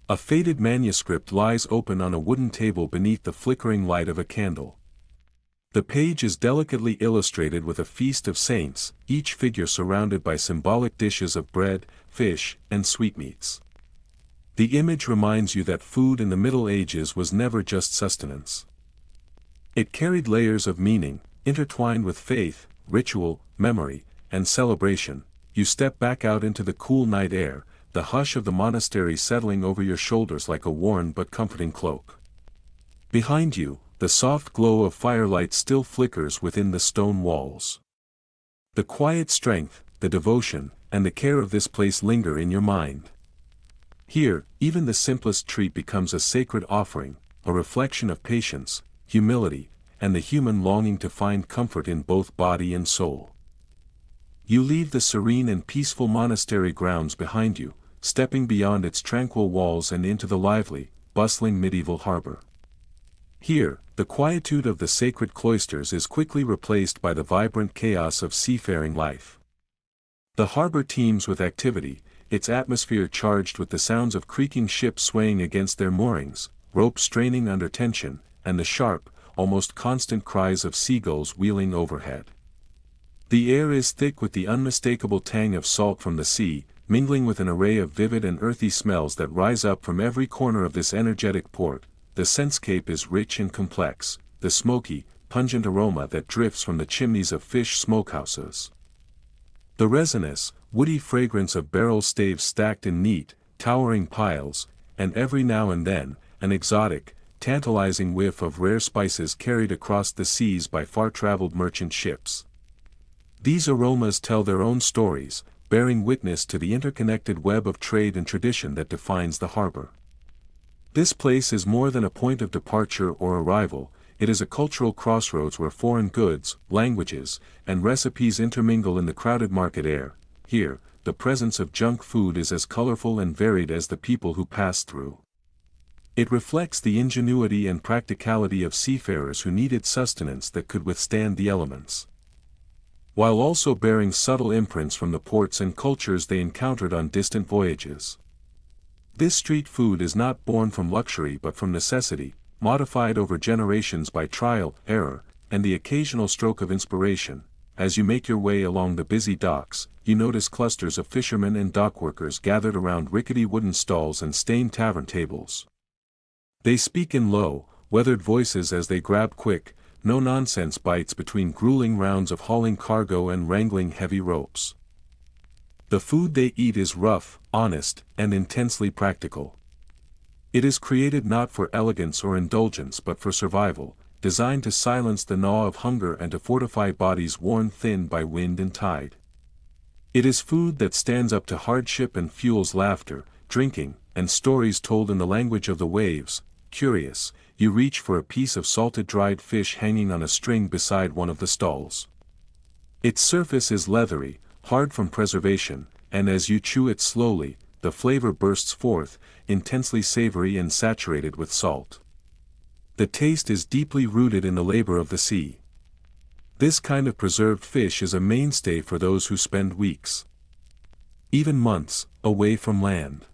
A faded manuscript lies open on a wooden table beneath the flickering light of a candle. The page is delicately illustrated with a feast of saints, each figure surrounded by symbolic dishes of bread, fish, and sweetmeats. The image reminds you that food in the Middle Ages was never just sustenance. It carried layers of meaning, intertwined with faith, ritual, memory, and celebration. You step back out into the cool night air, the hush of the monastery settling over your shoulders like a worn but comforting cloak. Behind you, the soft glow of firelight still flickers within the stone walls. The quiet strength, the devotion, and the care of this place linger in your mind. Here, even the simplest treat becomes a sacred offering, a reflection of patience, humility, and the human longing to find comfort in both body and soul. You leave the serene and peaceful monastery grounds behind you, stepping beyond its tranquil walls and into the lively, bustling medieval harbor. Here, the quietude of the sacred cloisters is quickly replaced by the vibrant chaos of seafaring life. The harbor teems with activity, its atmosphere charged with the sounds of creaking ships swaying against their moorings, ropes straining under tension, and the sharp, almost constant cries of seagulls wheeling overhead. The air is thick with the unmistakable tang of salt from the sea, mingling with an array of vivid and earthy smells that rise up from every corner of this energetic port. The scentscape is rich and complex, the smoky, pungent aroma that drifts from the chimneys of fish smokehouses. The resinous, woody fragrance of barrel staves stacked in neat, towering piles, and every now and then, an exotic, tantalizing whiff of rare spices carried across the seas by far-traveled merchant ships. These aromas tell their own stories, bearing witness to the interconnected web of trade and tradition that defines the harbor. This place is more than a point of departure or arrival, it is a cultural crossroads where foreign goods, languages, and recipes intermingle in the crowded market air. Here, the presence of junk food is as colorful and varied as the people who pass through. It reflects the ingenuity and practicality of seafarers who needed sustenance that could withstand the elements, while also bearing subtle imprints from the ports and cultures they encountered on distant voyages. This street food is not born from luxury but from necessity, modified over generations by trial, error, and the occasional stroke of inspiration. As you make your way along the busy docks, you notice clusters of fishermen and dockworkers gathered around rickety wooden stalls and stained tavern tables. They speak in low, weathered voices as they grab quick, no-nonsense bites between grueling rounds of hauling cargo and wrangling heavy ropes. The food they eat is rough, honest, and intensely practical. It is created not for elegance or indulgence but for survival, designed to silence the gnaw of hunger and to fortify bodies worn thin by wind and tide. It is food that stands up to hardship and fuels laughter, drinking, and stories told in the language of the waves. Curious, you reach for a piece of salted dried fish hanging on a string beside one of the stalls. Its surface is leathery, hard from preservation, and as you chew it slowly, the flavor bursts forth, intensely savory and saturated with salt. The taste is deeply rooted in the labor of the sea. This kind of preserved fish is a mainstay for those who spend weeks, even months, away from land.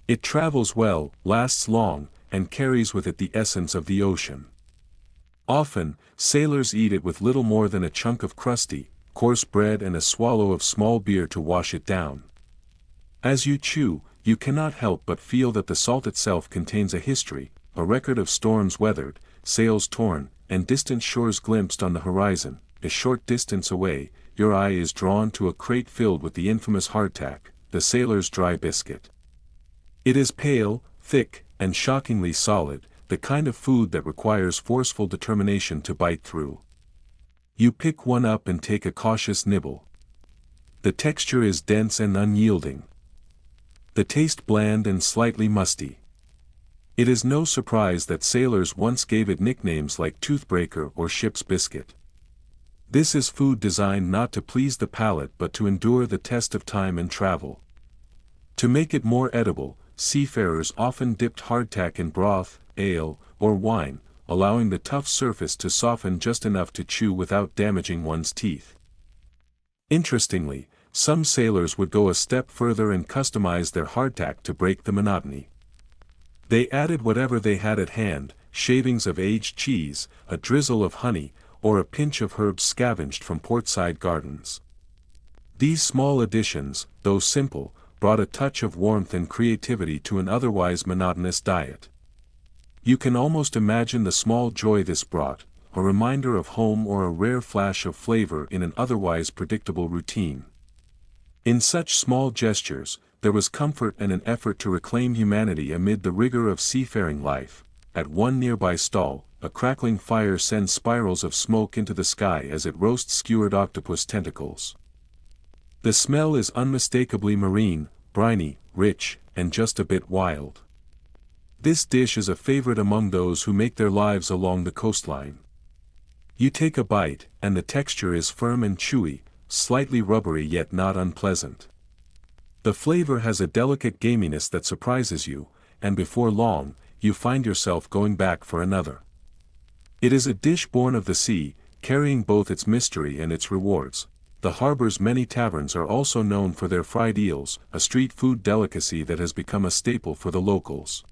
It travels well, lasts long, and carries with it the essence of the ocean. Often, sailors eat it with little more than a chunk of crusty, coarse bread and a swallow of small beer to wash it down. As you chew, you cannot help but feel that the salt itself contains a history, a record of storms weathered, sails torn, and distant shores glimpsed on the horizon. A short distance away, your eye is drawn to a crate filled with the infamous hardtack, the sailor's dry biscuit. It is pale, thick, and shockingly solid, the kind of food that requires forceful determination to bite through. You pick one up and take a cautious nibble. The texture is dense and unyielding. The taste bland and slightly musty. It is no surprise that sailors once gave it nicknames like toothbreaker or ship's biscuit. This is food designed not to please the palate but to endure the test of time and travel. To make it more edible, seafarers often dipped hardtack in broth, ale, or wine, allowing the tough surface to soften just enough to chew without damaging one's teeth. Interestingly, some sailors would go a step further and customize their hardtack to break the monotony. They added whatever they had at hand, shavings of aged cheese, a drizzle of honey, or a pinch of herbs scavenged from portside gardens. These small additions, though simple, brought a touch of warmth and creativity to an otherwise monotonous diet. You can almost imagine the small joy this brought, a reminder of home or a rare flash of flavor in an otherwise predictable routine. In such small gestures, there was comfort and an effort to reclaim humanity amid the rigor of seafaring life. At one nearby stall, a crackling fire sends spirals of smoke into the sky as it roasts skewered octopus tentacles. The smell is unmistakably marine, briny, rich, and just a bit wild. This dish is a favorite among those who make their lives along the coastline. You take a bite, and the texture is firm and chewy, slightly rubbery yet not unpleasant. The flavor has a delicate gaminess that surprises you, and before long, you find yourself going back for another. It is a dish born of the sea, carrying both its mystery and its rewards. The harbor's many taverns are also known for their fried eels, a street food delicacy that has become a staple for the locals.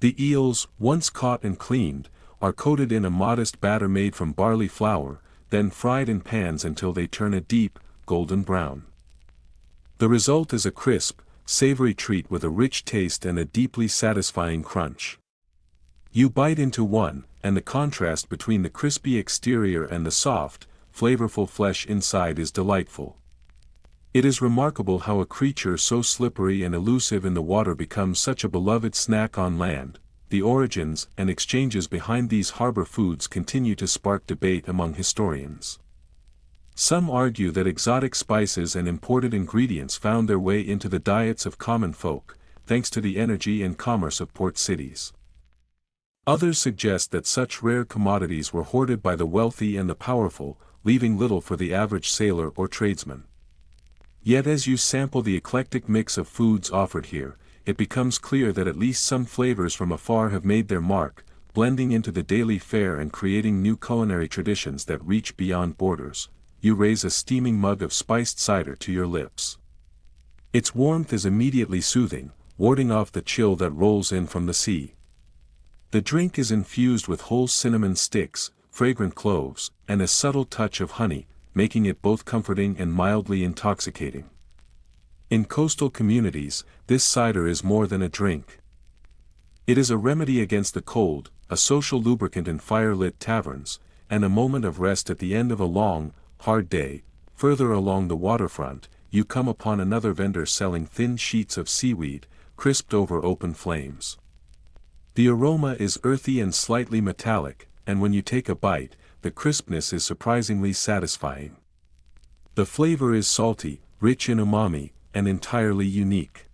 The eels, once caught and cleaned, are coated in a modest batter made from barley flour, then fried in pans until they turn a deep, golden brown. The result is a crisp, savory treat with a rich taste and a deeply satisfying crunch. You bite into one, and the contrast between the crispy exterior and the soft, flavorful flesh inside is delightful. It is remarkable how a creature so slippery and elusive in the water becomes such a beloved snack on land. The origins and exchanges behind these harbor foods continue to spark debate among historians. Some argue that exotic spices and imported ingredients found their way into the diets of common folk, thanks to the energy and commerce of port cities. Others suggest that such rare commodities were hoarded by the wealthy and the powerful, leaving little for the average sailor or tradesman. Yet as you sample the eclectic mix of foods offered here, it becomes clear that at least some flavors from afar have made their mark, blending into the daily fare and creating new culinary traditions that reach beyond borders. You raise a steaming mug of spiced cider to your lips. Its warmth is immediately soothing, warding off the chill that rolls in from the sea. The drink is infused with whole cinnamon sticks, fragrant cloves, and a subtle touch of honey, making it both comforting and mildly intoxicating. In coastal communities, this cider is more than a drink. It is a remedy against the cold, a social lubricant in fire-lit taverns, and a moment of rest at the end of a long, hard day. Further along the waterfront, you come upon another vendor selling thin sheets of seaweed, crisped over open flames. The aroma is earthy and slightly metallic, and when you take a bite, the crispness is surprisingly satisfying. The flavor is salty, rich in umami, and entirely unique.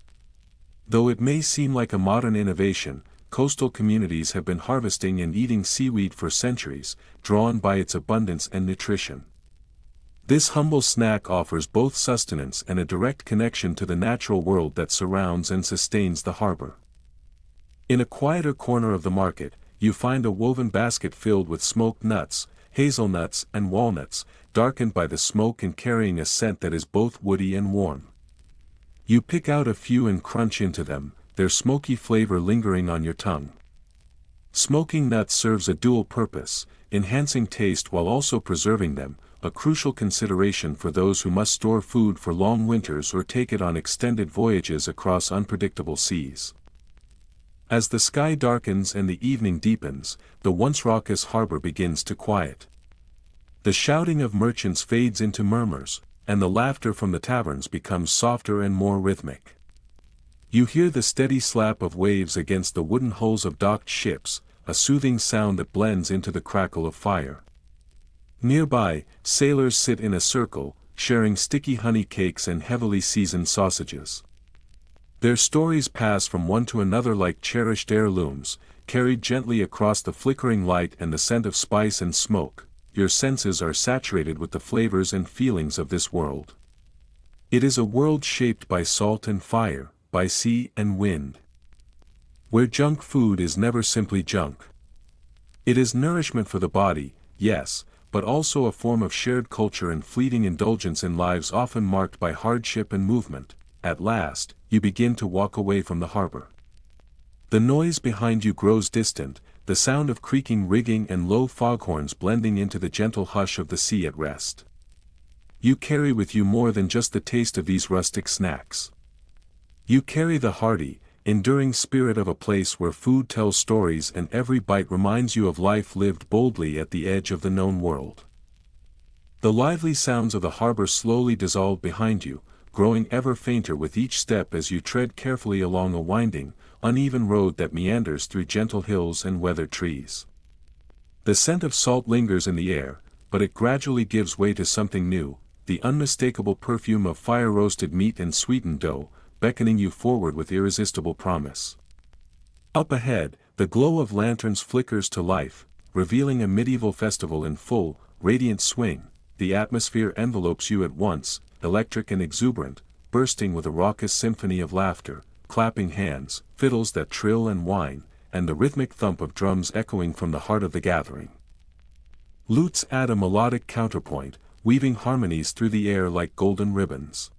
Though it may seem like a modern innovation, coastal communities have been harvesting and eating seaweed for centuries, drawn by its abundance and nutrition. This humble snack offers both sustenance and a direct connection to the natural world that surrounds and sustains the harbor. In a quieter corner of the market, you find a woven basket filled with smoked nuts, hazelnuts and walnuts, darkened by the smoke and carrying a scent that is both woody and warm. You pick out a few and crunch into them, their smoky flavor lingering on your tongue. Smoking nuts serves a dual purpose, enhancing taste while also preserving them, a crucial consideration for those who must store food for long winters or take it on extended voyages across unpredictable seas. As the sky darkens and the evening deepens, the once raucous harbor begins to quiet. The shouting of merchants fades into murmurs, and the laughter from the taverns becomes softer and more rhythmic. You hear the steady slap of waves against the wooden hulls of docked ships, a soothing sound that blends into the crackle of fire. Nearby, sailors sit in a circle, sharing sticky honey cakes and heavily seasoned sausages. Their stories pass from one to another like cherished heirlooms, carried gently across the flickering light and the scent of spice and smoke. Your senses are saturated with the flavors and feelings of this world. It is a world shaped by salt and fire, by sea and wind. Where junk food is never simply junk. It is nourishment for the body, yes, but also a form of shared culture and fleeting indulgence in lives often marked by hardship and movement. At last, you begin to walk away from the harbor. The noise behind you grows distant, the sound of creaking rigging and low foghorns blending into the gentle hush of the sea at rest. You carry with you more than just the taste of these rustic snacks. You carry the hearty, enduring spirit of a place where food tells stories and every bite reminds you of life lived boldly at the edge of the known world. The lively sounds of the harbor slowly dissolve behind you, growing ever fainter with each step as you tread carefully along a winding, uneven road that meanders through gentle hills and weathered trees. The scent of salt lingers in the air, but it gradually gives way to something new, the unmistakable perfume of fire-roasted meat and sweetened dough, beckoning you forward with irresistible promise. Up ahead, the glow of lanterns flickers to life, revealing a medieval festival in full, radiant swing. The atmosphere envelopes you at once, electric and exuberant, bursting with a raucous symphony of laughter, clapping hands, fiddles that trill and whine, and the rhythmic thump of drums echoing from the heart of the gathering. Lutes add a melodic counterpoint, weaving harmonies through the air like golden ribbons.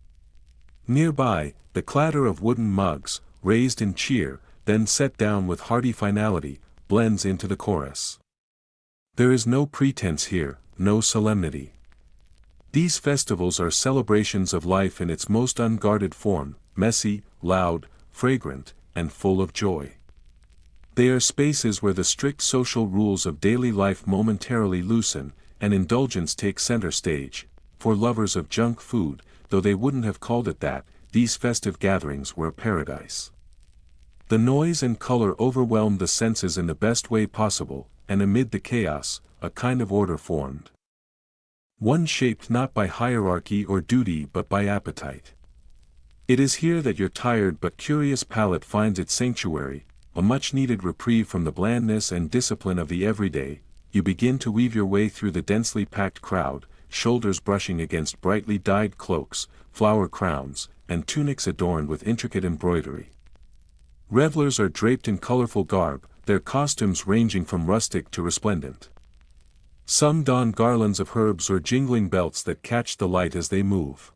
Nearby, the clatter of wooden mugs, raised in cheer, then set down with hearty finality, blends into the chorus. There is no pretense here, no solemnity. These festivals are celebrations of life in its most unguarded form, messy, loud, fragrant, and full of joy. They are spaces where the strict social rules of daily life momentarily loosen, and indulgence takes center stage. For lovers of junk food, though they wouldn't have called it that, these festive gatherings were a paradise. The noise and color overwhelmed the senses in the best way possible, and amid the chaos, a kind of order formed. One shaped not by hierarchy or duty but by appetite. It is here that your tired but curious palate finds its sanctuary, a much-needed reprieve from the blandness and discipline of the everyday. You begin to weave your way through the densely packed crowd, shoulders brushing against brightly dyed cloaks, flower crowns, and tunics adorned with intricate embroidery. Revelers are draped in colorful garb, their costumes ranging from rustic to resplendent. Some don garlands of herbs or jingling belts that catch the light as they move.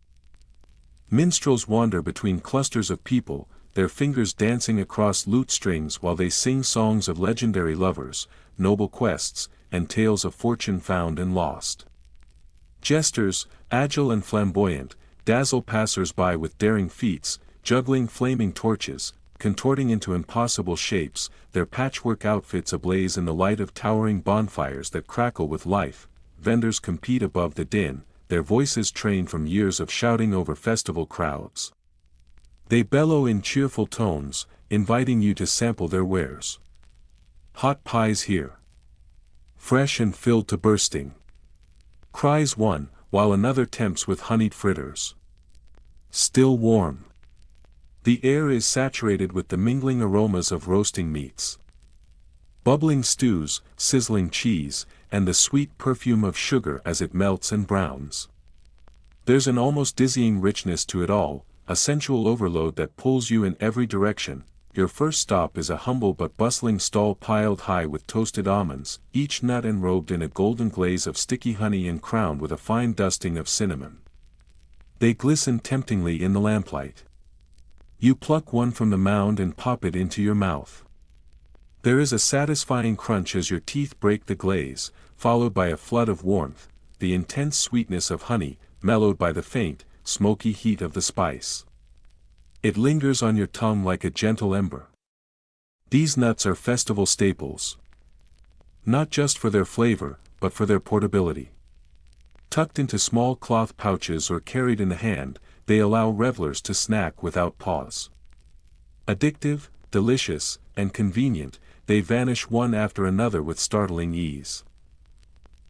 Minstrels wander between clusters of people, their fingers dancing across lute strings while they sing songs of legendary lovers, noble quests, and tales of fortune found and lost. Jesters, agile and flamboyant, dazzle passers-by with daring feats, juggling flaming torches, contorting into impossible shapes, their patchwork outfits ablaze in the light of towering bonfires that crackle with life. Vendors compete above the din, their voices trained from years of shouting over festival crowds. They bellow in cheerful tones, inviting you to sample their wares. Hot pies here. Fresh and filled to bursting, cries one, while another tempts with honeyed fritters. Still warm. The air is saturated with the mingling aromas of roasting meats, bubbling stews, sizzling cheese, and the sweet perfume of sugar as it melts and browns. There's an almost dizzying richness to it all, a sensual overload that pulls you in every direction. Your first stop is a humble but bustling stall piled high with toasted almonds, each nut enrobed in a golden glaze of sticky honey and crowned with a fine dusting of cinnamon. They glisten temptingly in the lamplight. You pluck one from the mound and pop it into your mouth. There is a satisfying crunch as your teeth break the glaze, followed by a flood of warmth, the intense sweetness of honey, mellowed by the faint, smoky heat of the spice. It lingers on your tongue like a gentle ember. These nuts are festival staples. Not just for their flavor, but for their portability. Tucked into small cloth pouches or carried in the hand, they allow revelers to snack without pause. Addictive, delicious, and convenient, they vanish one after another with startling ease.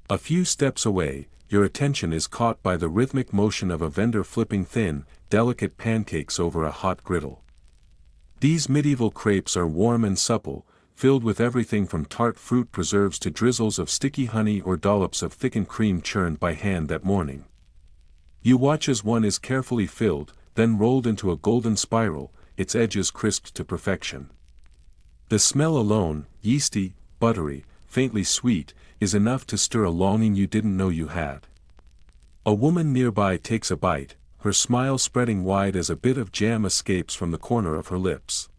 A few steps away, your attention is caught by the rhythmic motion of a vendor flipping thin, delicate pancakes over a hot griddle. These medieval crepes are warm and supple, filled with everything from tart fruit preserves to drizzles of sticky honey or dollops of thickened cream churned by hand that morning. You watch as one is carefully filled, then rolled into a golden spiral, its edges crisped to perfection. The smell alone, yeasty, buttery, faintly sweet, is enough to stir a longing you didn't know you had. A woman nearby takes a bite, her smile spreading wide as a bit of jam escapes from the corner of her lips.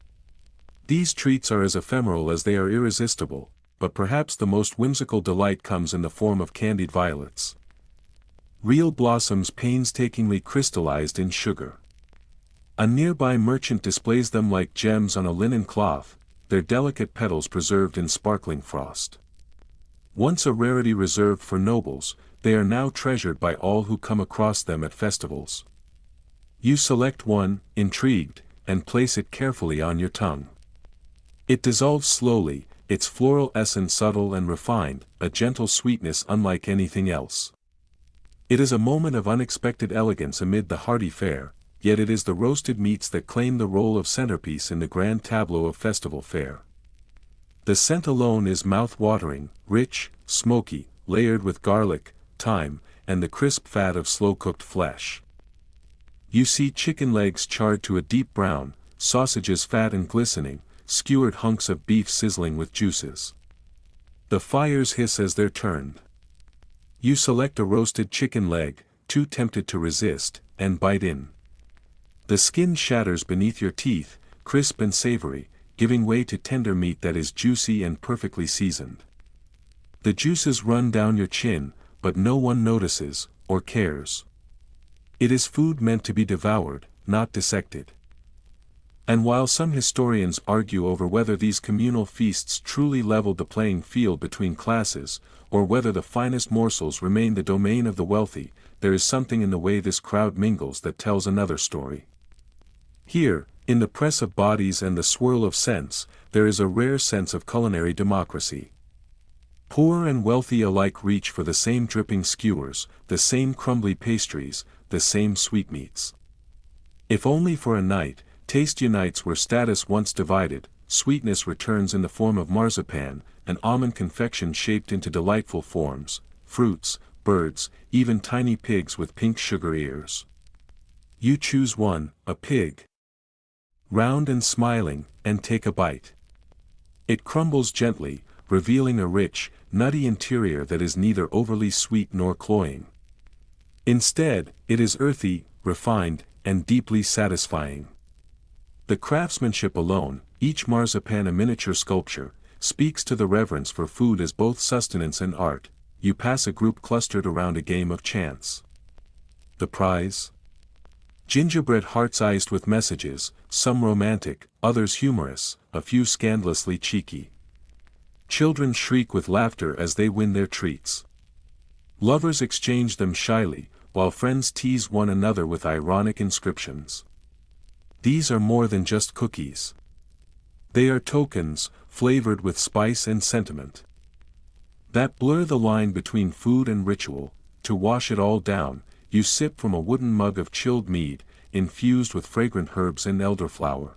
These treats are as ephemeral as they are irresistible, but perhaps the most whimsical delight comes in the form of candied violets. Real blossoms painstakingly crystallized in sugar. A nearby merchant displays them like gems on a linen cloth, their delicate petals preserved in sparkling frost. Once a rarity reserved for nobles, they are now treasured by all who come across them at festivals. You select one, intrigued, and place it carefully on your tongue. It dissolves slowly, its floral essence subtle and refined, a gentle sweetness unlike anything else. It is a moment of unexpected elegance amid the hearty fare, yet it is the roasted meats that claim the role of centerpiece in the grand tableau of festival fare. The scent alone is mouth-watering, rich, smoky, layered with garlic, thyme, and the crisp fat of slow-cooked flesh. You see chicken legs charred to a deep brown, sausages fat and glistening, skewered hunks of beef sizzling with juices. The fires hiss as they're turned. You select a roasted chicken leg, too tempted to resist, and bite in. The skin shatters beneath your teeth, crisp and savory, giving way to tender meat that is juicy and perfectly seasoned. The juices run down your chin, but no one notices, or cares. It is food meant to be devoured, not dissected. And while some historians argue over whether these communal feasts truly leveled the playing field between classes, or whether the finest morsels remain the domain of the wealthy, there is something in the way this crowd mingles that tells another story. Here, in the press of bodies and the swirl of scents, there is a rare sense of culinary democracy. Poor and wealthy alike reach for the same dripping skewers, the same crumbly pastries, the same sweetmeats. If only for a night, taste unites where status once divided, sweetness returns in the form of marzipan, an almond confection shaped into delightful forms, fruits, birds, even tiny pigs with pink sugar ears. You choose one, a pig. Round and smiling, and take a bite. It crumbles gently, revealing a rich, nutty interior that is neither overly sweet nor cloying. Instead, it is earthy, refined, and deeply satisfying. The craftsmanship alone, each marzipan a miniature sculpture, speaks to the reverence for food as both sustenance and art. You pass a group clustered around a game of chance. The prize? Gingerbread hearts iced with messages, some romantic, others humorous, a few scandalously cheeky. Children shriek with laughter as they win their treats. Lovers exchange them shyly, while friends tease one another with ironic inscriptions. These are more than just cookies. They are tokens, flavored with spice and sentiment, that blur the line between food and ritual. To wash it all down, you sip from a wooden mug of chilled mead, infused with fragrant herbs and elderflower.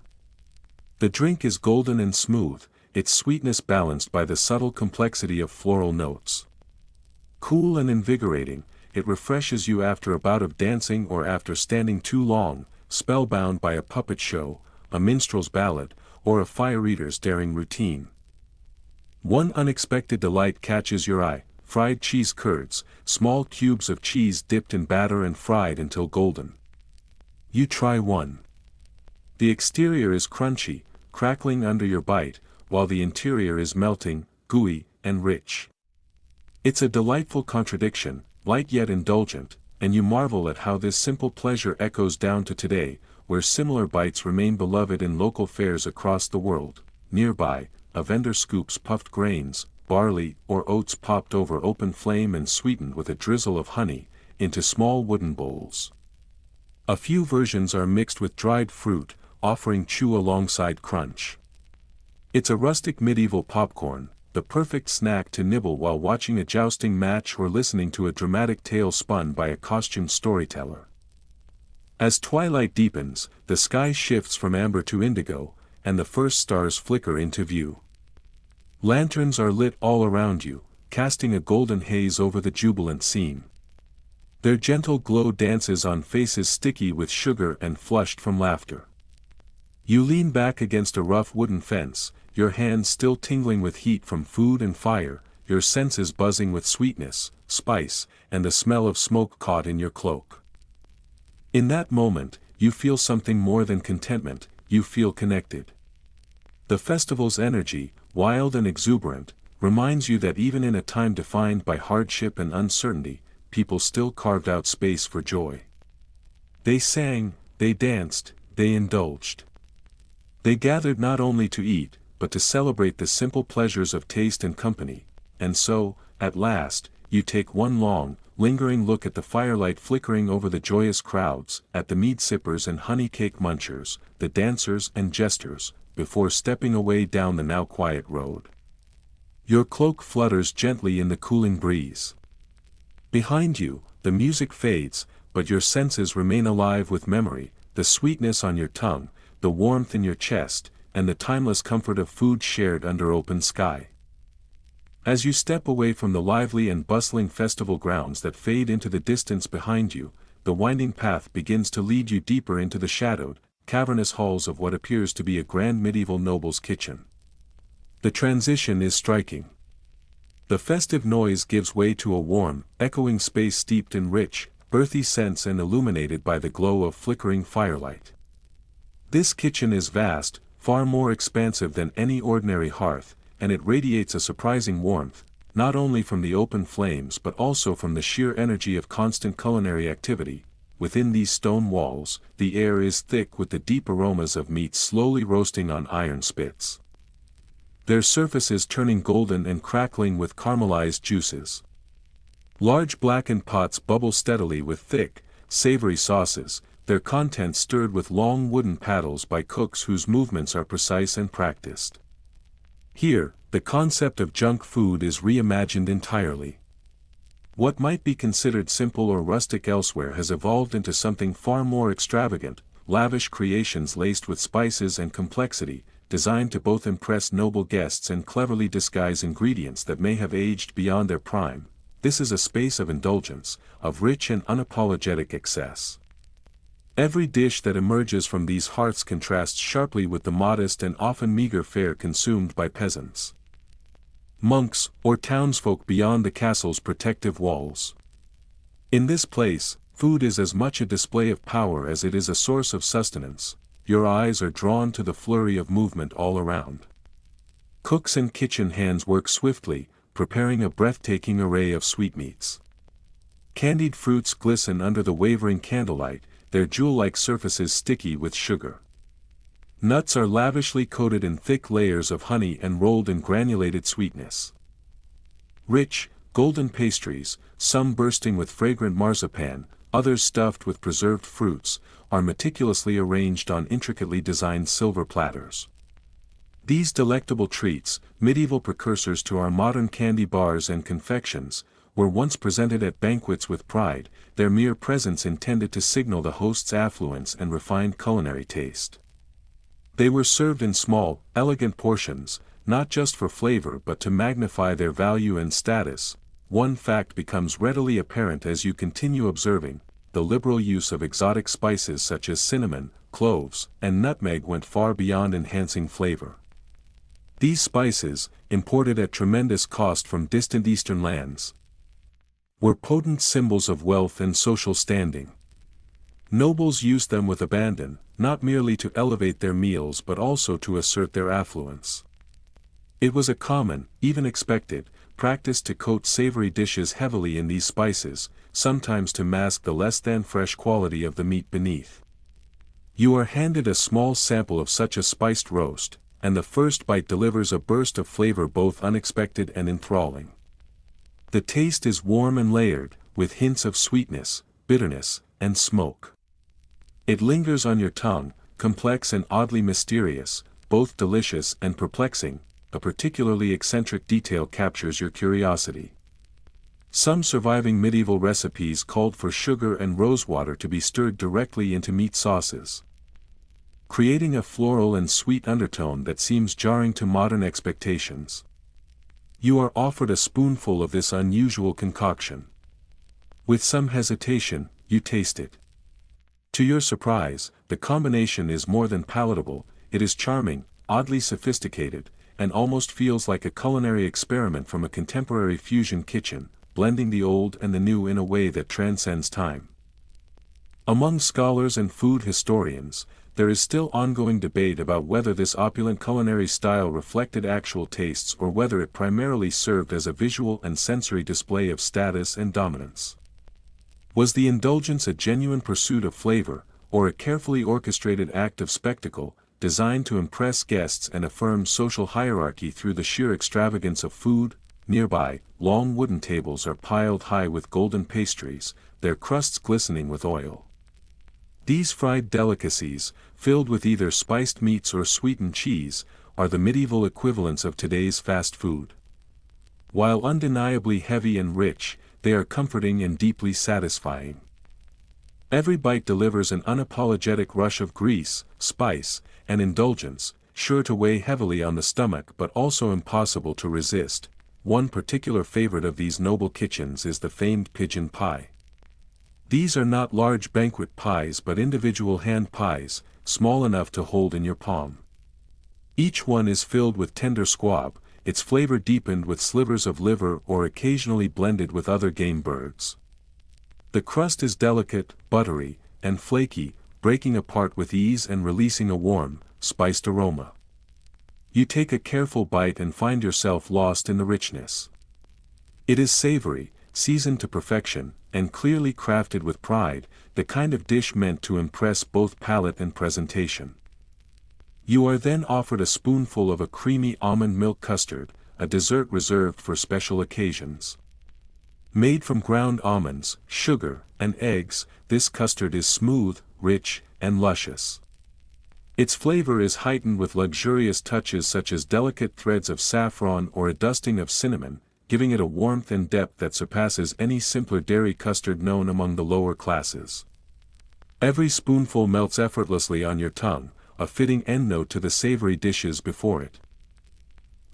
The drink is golden and smooth, its sweetness balanced by the subtle complexity of floral notes. Cool and invigorating, it refreshes you after a bout of dancing or after standing too long, spellbound by a puppet show, a minstrel's ballad, or a fire eater's daring routine. One unexpected delight catches your eye: fried cheese curds, small cubes of cheese dipped in batter and fried until golden. You try one. The exterior is crunchy, crackling under your bite, while the interior is melting, gooey, and rich. It's a delightful contradiction, light yet indulgent, and you marvel at how this simple pleasure echoes down to today, where similar bites remain beloved in local fairs across the world. Nearby, a vendor scoops puffed grains, barley or oats popped over open flame and sweetened with a drizzle of honey, into small wooden bowls. A few versions are mixed with dried fruit, offering chew alongside crunch. It's a rustic medieval popcorn, the perfect snack to nibble while watching a jousting match or listening to a dramatic tale spun by a costumed storyteller. As twilight deepens, the sky shifts from amber to indigo, and the first stars flicker into view. Lanterns are lit all around you, casting a golden haze over the jubilant scene. Their gentle glow dances on faces sticky with sugar and flushed from laughter. You lean back against a rough wooden fence, your hands still tingling with heat from food and fire, your senses buzzing with sweetness, spice, and the smell of smoke caught in your cloak. In that moment, you feel something more than contentment, you feel connected. The festival's energy, wild and exuberant, reminds you that even in a time defined by hardship and uncertainty, people still carved out space for joy. They sang, they danced, they indulged. They gathered not only to eat, but to celebrate the simple pleasures of taste and company, and so, at last, you take one long, lingering look at the firelight flickering over the joyous crowds, at the mead sippers and honey cake munchers, the dancers and jesters, before stepping away down the now quiet road. Your cloak flutters gently in the cooling breeze. Behind you, the music fades, but your senses remain alive with memory, the sweetness on your tongue, the warmth in your chest, and the timeless comfort of food shared under open sky. As you step away from the lively and bustling festival grounds that fade into the distance behind you, the winding path begins to lead you deeper into the shadowed, cavernous halls of what appears to be a grand medieval noble's kitchen. The transition is striking. The festive noise gives way to a warm, echoing space steeped in rich, earthy scents and illuminated by the glow of flickering firelight. This kitchen is vast, far more expansive than any ordinary hearth, and it radiates a surprising warmth, not only from the open flames but also from the sheer energy of constant culinary activity. Within these stone walls, the air is thick with the deep aromas of meat slowly roasting on iron spits. Their surfaces turning golden and crackling with caramelized juices. Large blackened pots bubble steadily with thick, savory sauces, their contents stirred with long wooden paddles by cooks whose movements are precise and practiced. Here, the concept of junk food is reimagined entirely. What might be considered simple or rustic elsewhere has evolved into something far more extravagant, lavish creations laced with spices and complexity, designed to both impress noble guests and cleverly disguise ingredients that may have aged beyond their prime. This is a space of indulgence, of rich and unapologetic excess. Every dish that emerges from these hearths contrasts sharply with the modest and often meager fare consumed by peasants, monks, or townsfolk beyond the castle's protective walls. In this place, food is as much a display of power as it is a source of sustenance. Your eyes are drawn to the flurry of movement all around. Cooks and kitchen hands work swiftly, preparing a breathtaking array of sweetmeats. Candied fruits glisten under the wavering candlelight, their jewel-like surfaces sticky with sugar. Nuts are lavishly coated in thick layers of honey and rolled in granulated sweetness. Rich, golden pastries, some bursting with fragrant marzipan, others stuffed with preserved fruits, are meticulously arranged on intricately designed silver platters. These delectable treats, medieval precursors to our modern candy bars and confections, were once presented at banquets with pride, their mere presence intended to signal the host's affluence and refined culinary taste. They were served in small, elegant portions, not just for flavor but to magnify their value and status. One fact becomes readily apparent as you continue observing: the liberal use of exotic spices such as cinnamon, cloves, and nutmeg went far beyond enhancing flavor. These spices, imported at tremendous cost from distant eastern lands, were potent symbols of wealth and social standing. Nobles used them with abandon, not merely to elevate their meals but also to assert their affluence. It was a common, even expected, practice to coat savory dishes heavily in these spices, sometimes to mask the less-than-fresh quality of the meat beneath. You are handed a small sample of such a spiced roast, and the first bite delivers a burst of flavor both unexpected and enthralling. The taste is warm and layered, with hints of sweetness, bitterness, and smoke. It lingers on your tongue, complex and oddly mysterious, both delicious and perplexing. A particularly eccentric detail captures your curiosity. Some surviving medieval recipes called for sugar and rosewater to be stirred directly into meat sauces, creating a floral and sweet undertone that seems jarring to modern expectations. You are offered a spoonful of this unusual concoction. With some hesitation, you taste it. To your surprise, the combination is more than palatable, it is charming, oddly sophisticated, and almost feels like a culinary experiment from a contemporary fusion kitchen, blending the old and the new in a way that transcends time. Among scholars and food historians, there is still ongoing debate about whether this opulent culinary style reflected actual tastes or whether it primarily served as a visual and sensory display of status and dominance. Was the indulgence a genuine pursuit of flavor, or a carefully orchestrated act of spectacle, designed to impress guests and affirm social hierarchy through the sheer extravagance of food? Nearby, long wooden tables are piled high with golden pastries, their crusts glistening with oil. These fried delicacies, filled with either spiced meats or sweetened cheese, are the medieval equivalents of today's fast food. While undeniably heavy and rich, they are comforting and deeply satisfying. Every bite delivers an unapologetic rush of grease, spice, and indulgence, sure to weigh heavily on the stomach but also impossible to resist. One particular favorite of these noble kitchens is the famed pigeon pie. These are not large banquet pies but individual hand pies, small enough to hold in your palm. Each one is filled with tender squab, its flavor deepened with slivers of liver or occasionally blended with other game birds. The crust is delicate, buttery, and flaky, breaking apart with ease and releasing a warm, spiced aroma. You take a careful bite and find yourself lost in the richness. It is savory, seasoned to perfection, and clearly crafted with pride, the kind of dish meant to impress both palate and presentation. You are then offered a spoonful of a creamy almond milk custard, a dessert reserved for special occasions. Made from ground almonds, sugar, and eggs, this custard is smooth, rich, and luscious. Its flavor is heightened with luxurious touches such as delicate threads of saffron or a dusting of cinnamon, giving it a warmth and depth that surpasses any simpler dairy custard known among the lower classes. Every spoonful melts effortlessly on your tongue, a fitting endnote to the savory dishes before it.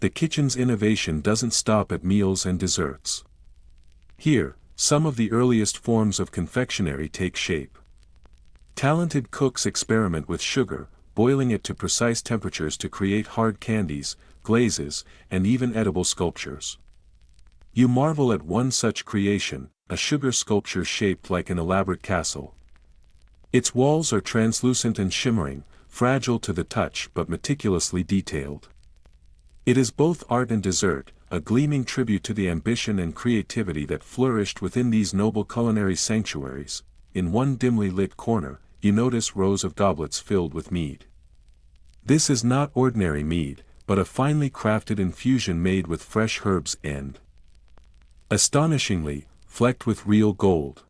The kitchen's innovation doesn't stop at meals and desserts. Here, some of the earliest forms of confectionery take shape. Talented cooks experiment with sugar, boiling it to precise temperatures to create hard candies, glazes, and even edible sculptures. You marvel at one such creation, a sugar sculpture shaped like an elaborate castle. Its walls are translucent and shimmering, fragile to the touch but meticulously detailed. It is both art and dessert, a gleaming tribute to the ambition and creativity that flourished within these noble culinary sanctuaries. In one dimly lit corner, you notice rows of goblets filled with mead. This is not ordinary mead, but a finely crafted infusion made with fresh herbs and, astonishingly, flecked with real gold.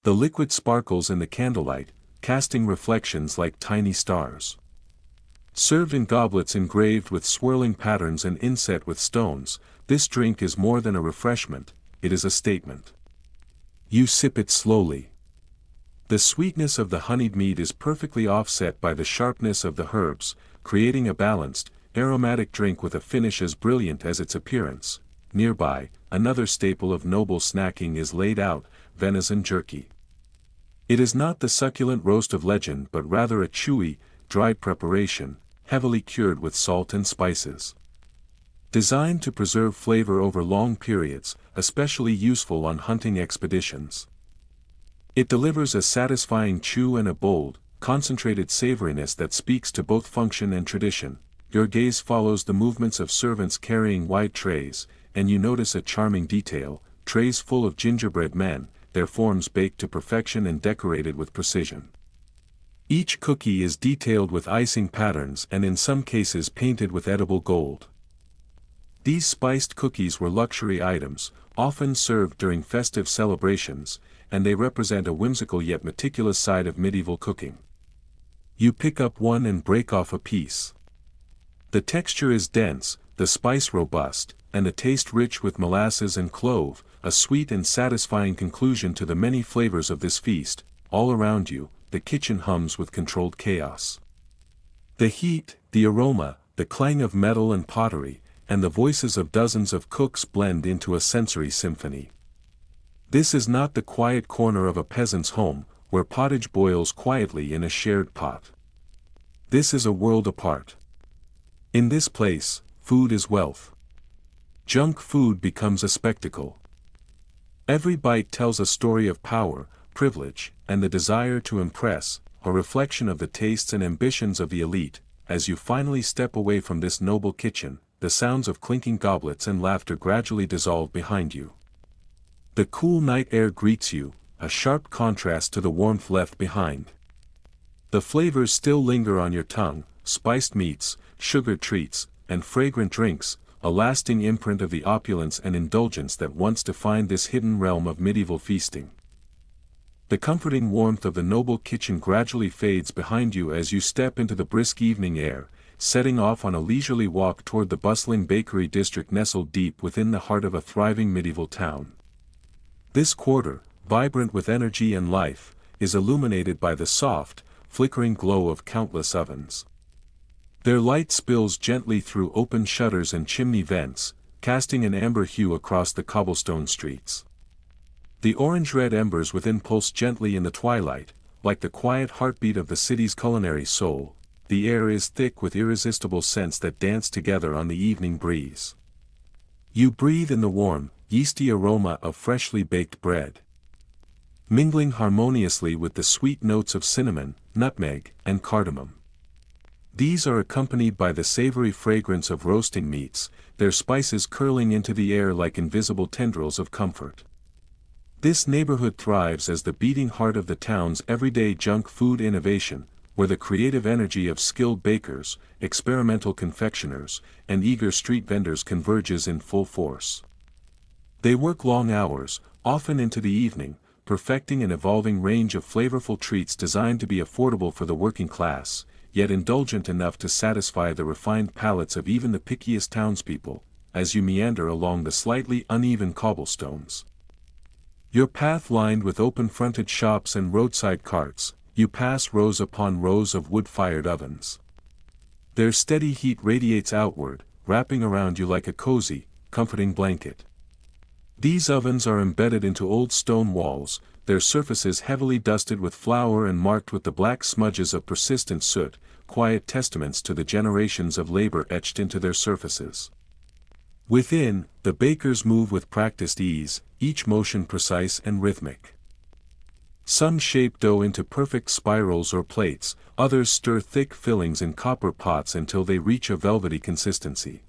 The liquid sparkles in the candlelight, casting reflections like tiny stars. Served in goblets engraved with swirling patterns and inset with stones, this drink is more than a refreshment, it is a statement. You sip it slowly. The sweetness of the honeyed mead is perfectly offset by the sharpness of the herbs, creating a balanced, aromatic drink with a finish as brilliant as its appearance. Nearby, another staple of noble snacking is laid out, venison jerky. It is not the succulent roast of legend but rather a chewy, dried preparation, heavily cured with salt and spices. Designed to preserve flavor over long periods, especially useful on hunting expeditions. It delivers a satisfying chew and a bold, concentrated savoriness that speaks to both function and tradition. Your gaze follows the movements of servants carrying wide trays, and you notice a charming detail: trays full of gingerbread men, their forms baked to perfection and decorated with precision. Each cookie is detailed with icing patterns and in some cases painted with edible gold. These spiced cookies were luxury items, often served during festive celebrations, and they represent a whimsical yet meticulous side of medieval cooking. You pick up one and break off a piece. The texture is dense, the spice robust, and the taste rich with molasses and clove, a sweet and satisfying conclusion to the many flavors of this feast. All around you, the kitchen hums with controlled chaos. The heat, the aroma, the clang of metal and pottery, and the voices of dozens of cooks blend into a sensory symphony. This is not the quiet corner of a peasant's home, where pottage boils quietly in a shared pot. This is a world apart. In this place, food is wealth. Junk food becomes a spectacle. Every bite tells a story of power, privilege, and the desire to impress, a reflection of the tastes and ambitions of the elite. As you finally step away from this noble kitchen, the sounds of clinking goblets and laughter gradually dissolve behind you. The cool night air greets you, a sharp contrast to the warmth left behind. The flavors still linger on your tongue: spiced meats, sugared treats, and fragrant drinks, a lasting imprint of the opulence and indulgence that once defined this hidden realm of medieval feasting. The comforting warmth of the noble kitchen gradually fades behind you as you step into the brisk evening air, setting off on a leisurely walk toward the bustling bakery district nestled deep within the heart of a thriving medieval town. This quarter, vibrant with energy and life, is illuminated by the soft, flickering glow of countless ovens. Their light spills gently through open shutters and chimney vents, casting an amber hue across the cobblestone streets. The orange-red embers within pulse gently in the twilight, like the quiet heartbeat of the city's culinary soul. The air is thick with irresistible scents that dance together on the evening breeze. You breathe in the warm, yeasty aroma of freshly baked bread, mingling harmoniously with the sweet notes of cinnamon, nutmeg, and cardamom. These are accompanied by the savory fragrance of roasting meats, their spices curling into the air like invisible tendrils of comfort. This neighborhood thrives as the beating heart of the town's everyday junk food innovation, where the creative energy of skilled bakers, experimental confectioners, and eager street vendors converges in full force. They work long hours, often into the evening, perfecting an evolving range of flavorful treats designed to be affordable for the working class, yet indulgent enough to satisfy the refined palates of even the pickiest townspeople. As you meander along the slightly uneven cobblestones, your path lined with open-fronted shops and roadside carts, you pass rows upon rows of wood-fired ovens. Their steady heat radiates outward, wrapping around you like a cozy, comforting blanket. These ovens are embedded into old stone walls, their surfaces heavily dusted with flour and marked with the black smudges of persistent soot, quiet testaments to the generations of labor etched into their surfaces. Within, the bakers move with practiced ease, each motion precise and rhythmic. Some shape dough into perfect spirals or plates, others stir thick fillings in copper pots until they reach a velvety consistency.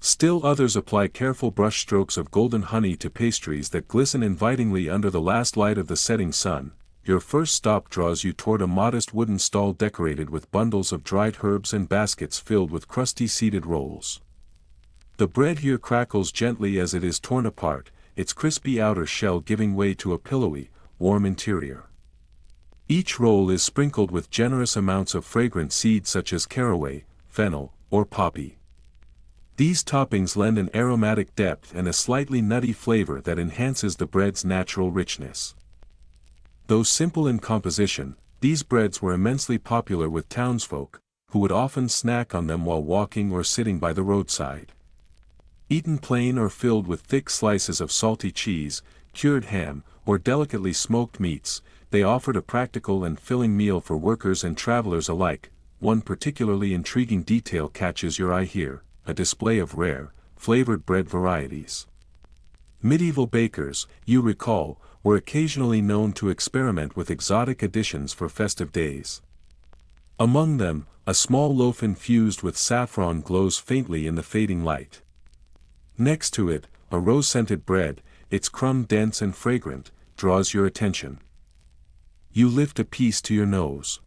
Still others apply careful brushstrokes of golden honey to pastries that glisten invitingly under the last light of the setting sun. Your first stop draws you toward a modest wooden stall decorated with bundles of dried herbs and baskets filled with crusty seeded rolls. The bread here crackles gently as it is torn apart, its crispy outer shell giving way to a pillowy, warm interior. Each roll is sprinkled with generous amounts of fragrant seeds such as caraway, fennel, or poppy. These toppings lend an aromatic depth and a slightly nutty flavor that enhances the bread's natural richness. Though simple in composition, these breads were immensely popular with townsfolk, who would often snack on them while walking or sitting by the roadside. Eaten plain or filled with thick slices of salty cheese, cured ham, or delicately smoked meats, they offered a practical and filling meal for workers and travelers alike. One particularly intriguing detail catches your eye here: a display of rare, flavored bread varieties. Medieval bakers, you recall, were occasionally known to experiment with exotic additions for festive days. Among them, a small loaf infused with saffron glows faintly in the fading light. Next to it, a rose-scented bread, its crumb dense and fragrant, draws your attention. You lift a piece to your nose.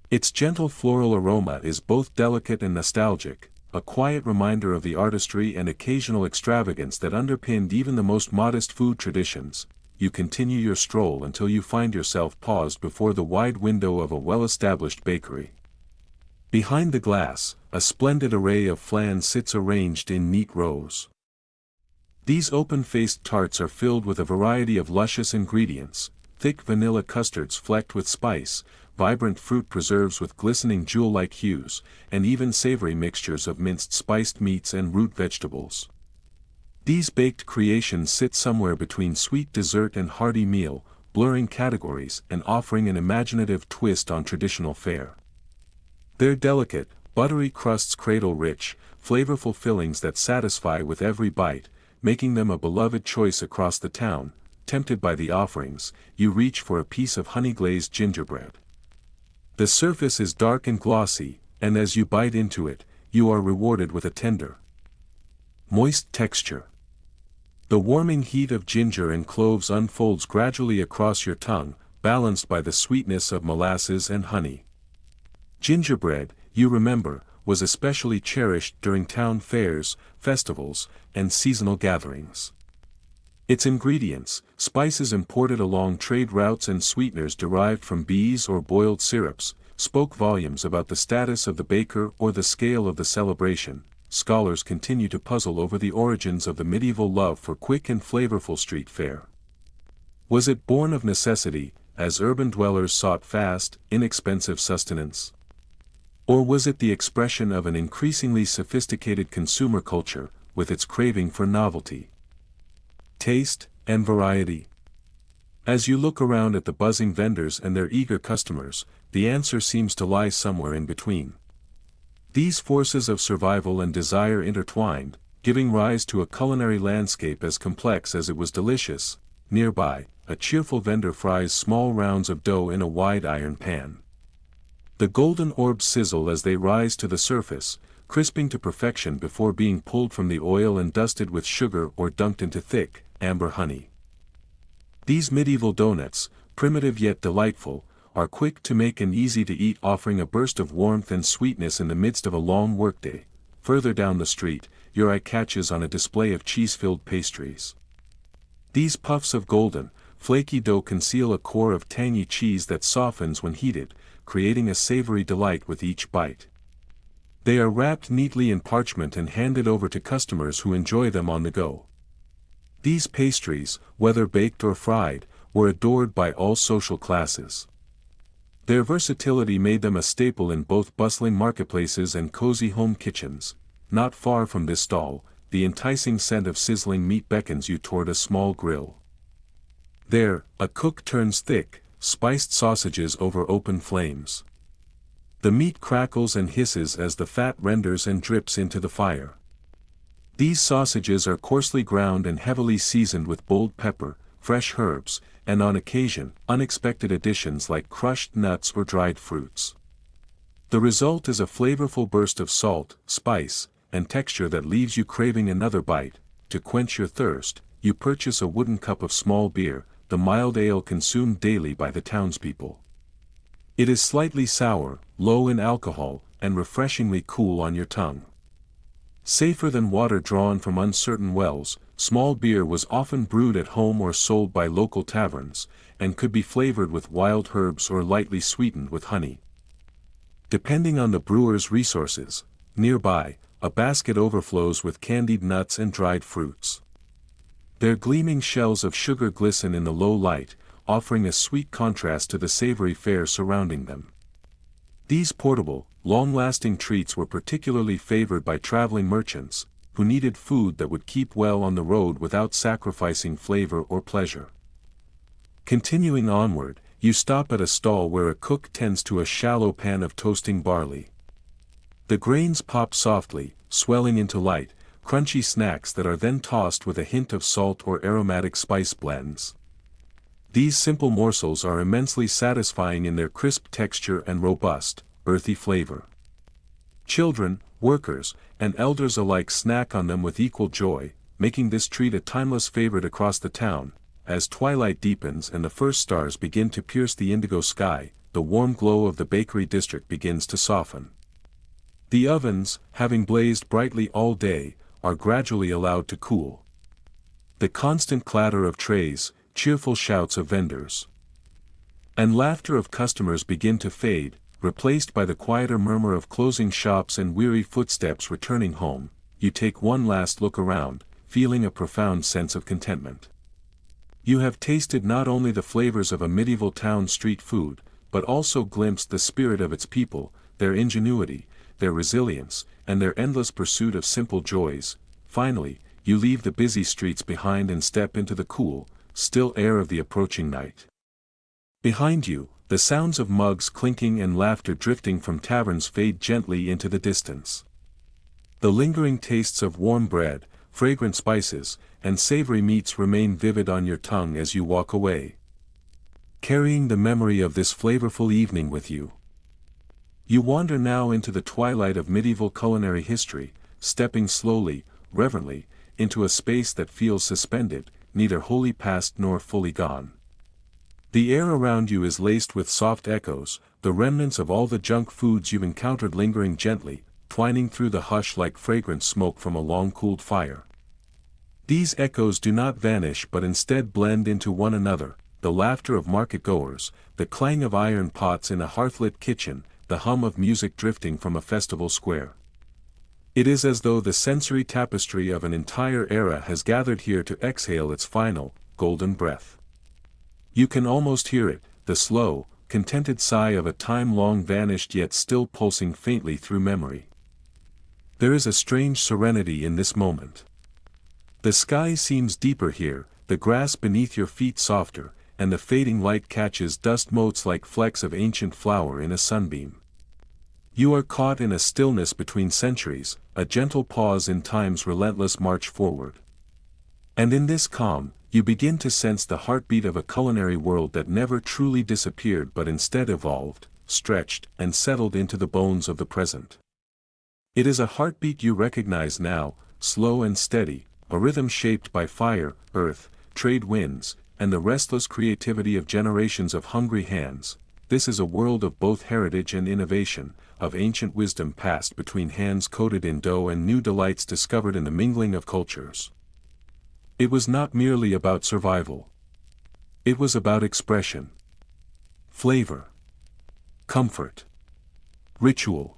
Its gentle floral aroma is both delicate and nostalgic, a quiet reminder of the artistry and occasional extravagance that underpinned even the most modest food traditions. You continue your stroll until you find yourself paused before the wide window of a well-established bakery. Behind the glass, a splendid array of flan sits arranged in neat rows. These open-faced tarts are filled with a variety of luscious ingredients: thick vanilla custards flecked with spice, vibrant fruit preserves with glistening jewel-like hues, and even savory mixtures of minced spiced meats and root vegetables. These baked creations sit somewhere between sweet dessert and hearty meal, blurring categories and offering an imaginative twist on traditional fare. Their delicate, buttery crusts cradle rich, flavorful fillings that satisfy with every bite, making them a beloved choice across the town. Tempted by the offerings, you reach for a piece of honey-glazed gingerbread. The surface is dark and glossy, and as you bite into it, you are rewarded with a tender, moist texture. The warming heat of ginger and cloves unfolds gradually across your tongue, balanced by the sweetness of molasses and honey. Gingerbread, you remember, was especially cherished during town fairs, festivals, and seasonal gatherings. Its ingredients, spices imported along trade routes and sweeteners derived from bees or boiled syrups, spoke volumes about the status of the baker or the scale of the celebration. Scholars continue to puzzle over the origins of the medieval love for quick and flavorful street fare. Was it born of necessity, as urban dwellers sought fast, inexpensive sustenance? Or was it the expression of an increasingly sophisticated consumer culture, with its craving for novelty, taste, and variety? As you look around at the buzzing vendors and their eager customers, the answer seems to lie somewhere in between. These forces of survival and desire intertwined, giving rise to a culinary landscape as complex as it was delicious. Nearby, a cheerful vendor fries small rounds of dough in a wide iron pan. The golden orbs sizzle as they rise to the surface, crisping to perfection before being pulled from the oil and dusted with sugar or dunked into thick, amber honey. These medieval donuts, primitive yet delightful, are quick to make and easy to eat, offering a burst of warmth and sweetness in the midst of a long workday. Further down the street, your eye catches on a display of cheese-filled pastries. These puffs of golden, flaky dough conceal a core of tangy cheese that softens when heated, creating a savory delight with each bite. They are wrapped neatly in parchment and handed over to customers who enjoy them on the go. These pastries, whether baked or fried, were adored by all social classes. Their versatility made them a staple in both bustling marketplaces and cozy home kitchens. Not far from this stall, the enticing scent of sizzling meat beckons you toward a small grill. There, a cook turns thick, spiced sausages over open flames. The meat crackles and hisses as the fat renders and drips into the fire. These sausages are coarsely ground and heavily seasoned with bold pepper, fresh herbs, and on occasion, unexpected additions like crushed nuts or dried fruits. The result is a flavorful burst of salt, spice, and texture that leaves you craving another bite. To quench your thirst, you purchase a wooden cup of small beer, the mild ale consumed daily by the townspeople. It is slightly sour, low in alcohol, and refreshingly cool on your tongue. Safer than water drawn from uncertain wells, small beer was often brewed at home or sold by local taverns, and could be flavored with wild herbs or lightly sweetened with honey. Depending on the brewer's resources, nearby, a basket overflows with candied nuts and dried fruits. Their gleaming shells of sugar glisten in the low light, offering a sweet contrast to the savory fare surrounding them. These portable, long-lasting treats were particularly favored by traveling merchants, who needed food that would keep well on the road without sacrificing flavor or pleasure. Continuing onward, you stop at a stall where a cook tends to a shallow pan of toasting barley. The grains pop softly, swelling into light, crunchy snacks that are then tossed with a hint of salt or aromatic spice blends. These simple morsels are immensely satisfying in their crisp texture and robust, earthy flavor. Children, workers, and elders alike snack on them with equal joy, making this treat a timeless favorite across the town. As twilight deepens and the first stars begin to pierce the indigo sky, the warm glow of the bakery district begins to soften. The ovens, having blazed brightly all day, are gradually allowed to cool. The constant clatter of trays, cheerful shouts of vendors, and laughter of customers begin to fade, replaced by the quieter murmur of closing shops and weary footsteps returning home. You take one last look around, feeling a profound sense of contentment. You have tasted not only the flavors of a medieval town street food, but also glimpsed the spirit of its people, their ingenuity, their resilience, and their endless pursuit of simple joys. Finally, you leave the busy streets behind and step into the cool, still air of the approaching night. Behind you, the sounds of mugs clinking and laughter drifting from taverns fade gently into the distance. The lingering tastes of warm bread, fragrant spices, and savory meats remain vivid on your tongue as you walk away, carrying the memory of this flavorful evening with you. You wander now into the twilight of medieval culinary history, stepping slowly, reverently, into a space that feels suspended, neither wholly past nor fully gone. The air around you is laced with soft echoes, the remnants of all the junk foods you've encountered lingering gently, twining through the hush like fragrant smoke from a long-cooled fire. These echoes do not vanish but instead blend into one another, the laughter of market-goers, the clang of iron pots in a hearth-lit kitchen, the hum of music drifting from a festival square. It is as though the sensory tapestry of an entire era has gathered here to exhale its final, golden breath. You can almost hear it, the slow, contented sigh of a time long vanished yet still pulsing faintly through memory. There is a strange serenity in this moment. The sky seems deeper here, the grass beneath your feet softer, and the fading light catches dust motes like flecks of ancient flour in a sunbeam. You are caught in a stillness between centuries, a gentle pause in time's relentless march forward. And in this calm, you begin to sense the heartbeat of a culinary world that never truly disappeared but instead evolved, stretched, and settled into the bones of the present. It is a heartbeat you recognize now, slow and steady, a rhythm shaped by fire, earth, trade winds, and the restless creativity of generations of hungry hands. This is a world of both heritage and innovation, of ancient wisdom passed between hands coated in dough and new delights discovered in the mingling of cultures. It was not merely about survival. It was about expression, flavor, comfort, ritual.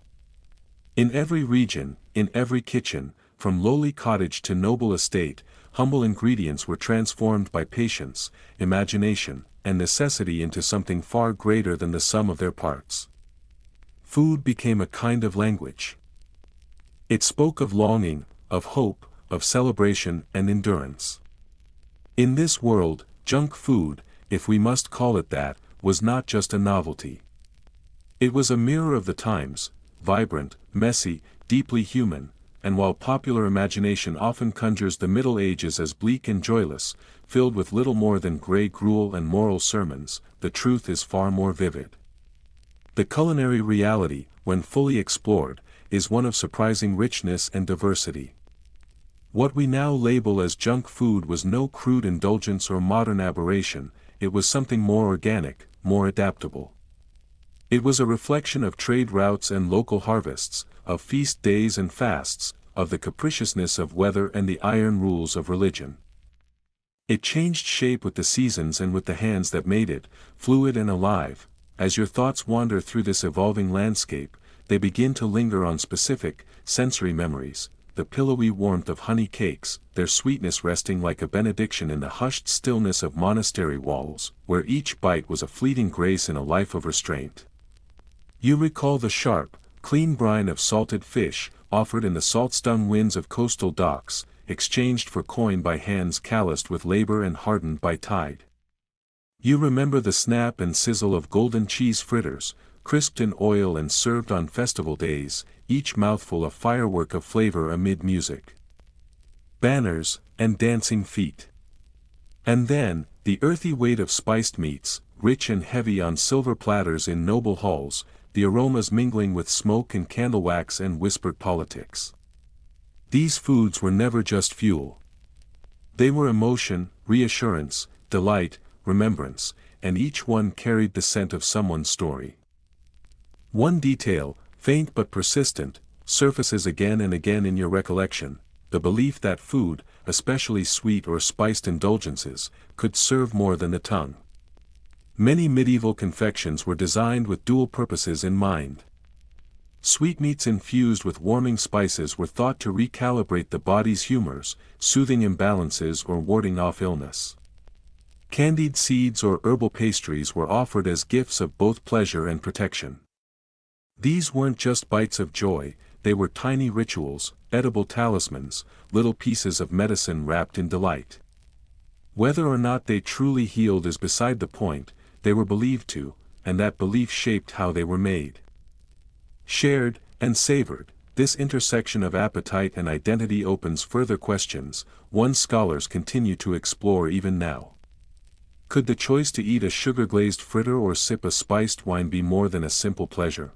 In every region, in every kitchen, from lowly cottage to noble estate, humble ingredients were transformed by patience, imagination, and necessity into something far greater than the sum of their parts. Food became a kind of language. It spoke of longing, of hope, of celebration and endurance. In this world, junk food, if we must call it that, was not just a novelty. It was a mirror of the times, vibrant, messy, deeply human, and while popular imagination often conjures the Middle Ages as bleak and joyless, filled with little more than grey gruel and moral sermons, the truth is far more vivid. The culinary reality, when fully explored, is one of surprising richness and diversity. What we now label as junk food was no crude indulgence or modern aberration, it was something more organic, more adaptable. It was a reflection of trade routes and local harvests, of feast days and fasts, of the capriciousness of weather and the iron rules of religion. It changed shape with the seasons and with the hands that made it, fluid and alive. As your thoughts wander through this evolving landscape, they begin to linger on specific, sensory memories, the pillowy warmth of honey cakes, their sweetness resting like a benediction in the hushed stillness of monastery walls, where each bite was a fleeting grace in a life of restraint. You recall the sharp, clean brine of salted fish, offered in the salt-stung winds of coastal docks, exchanged for coin by hands calloused with labor and hardened by tide. You remember the snap and sizzle of golden cheese fritters, crisped in oil and served on festival days, each mouthful a firework of flavor amid music, banners, and dancing feet. And then, the earthy weight of spiced meats, rich and heavy on silver platters in noble halls, the aromas mingling with smoke and candle wax and whispered politics. These foods were never just fuel. They were emotion, reassurance, delight, remembrance, and each one carried the scent of someone's story. One detail, faint but persistent, surfaces again and again in your recollection: the belief that food, especially sweet or spiced indulgences, could serve more than the tongue. Many medieval confections were designed with dual purposes in mind. Sweetmeats infused with warming spices were thought to recalibrate the body's humors, soothing imbalances or warding off illness. Candied seeds or herbal pastries were offered as gifts of both pleasure and protection. These weren't just bites of joy, they were tiny rituals, edible talismans, little pieces of medicine wrapped in delight. Whether or not they truly healed is beside the point, they were believed to, and that belief shaped how they were made. Shared and savored, this intersection of appetite and identity opens further questions, one scholars continue to explore even now. Could the choice to eat a sugar-glazed fritter or sip a spiced wine be more than a simple pleasure?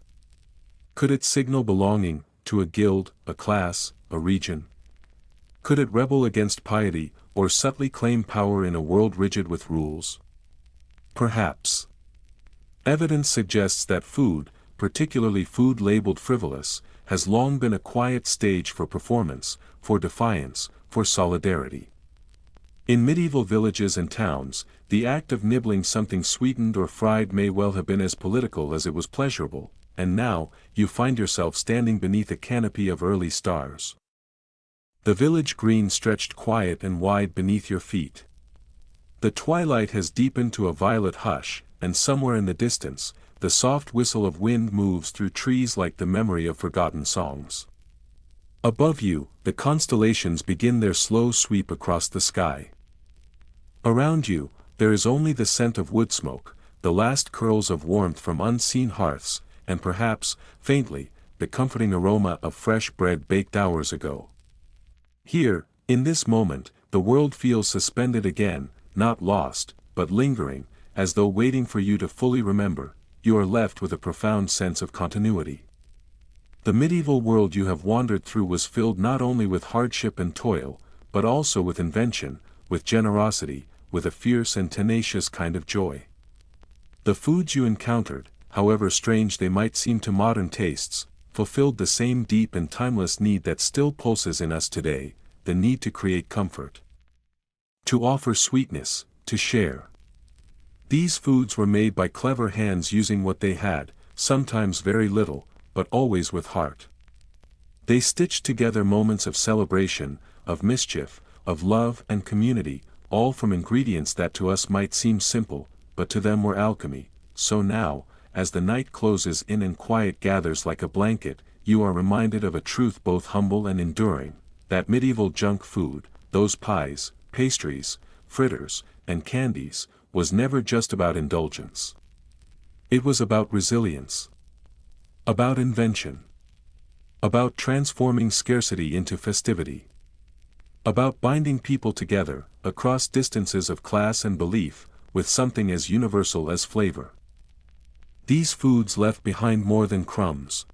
Could it signal belonging to a guild, a class, a region? Could it rebel against piety, or subtly claim power in a world rigid with rules? Perhaps. Evidence suggests that food, particularly food labeled frivolous, has long been a quiet stage for performance, for defiance, for solidarity. In medieval villages and towns, the act of nibbling something sweetened or fried may well have been as political as it was pleasurable, and now, you find yourself standing beneath a canopy of early stars. The village green stretched quiet and wide beneath your feet. The twilight has deepened to a violet hush, and somewhere in the distance, the soft whistle of wind moves through trees like the memory of forgotten songs. Above you, the constellations begin their slow sweep across the sky. Around you, there is only the scent of wood smoke, the last curls of warmth from unseen hearths, and perhaps, faintly, the comforting aroma of fresh bread baked hours ago. Here, in this moment, the world feels suspended again, not lost, but lingering, as though waiting for you to fully remember. You are left with a profound sense of continuity. The medieval world you have wandered through was filled not only with hardship and toil, but also with invention, with generosity, with a fierce and tenacious kind of joy. The foods you encountered, however strange they might seem to modern tastes, fulfilled the same deep and timeless need that still pulses in us today, the need to create comfort. To offer sweetness, to share. These foods were made by clever hands using what they had, sometimes very little, but always with heart. They stitched together moments of celebration, of mischief, of love and community, all from ingredients that to us might seem simple, but to them were alchemy. So now, as the night closes in and quiet gathers like a blanket, you are reminded of a truth both humble and enduring, that medieval junk food, those pies, pastries, fritters, and candies, was never just about indulgence. It was about resilience. About invention. About transforming scarcity into festivity. About binding people together, across distances of class and belief, with something as universal as flavor. These foods left behind more than crumbs.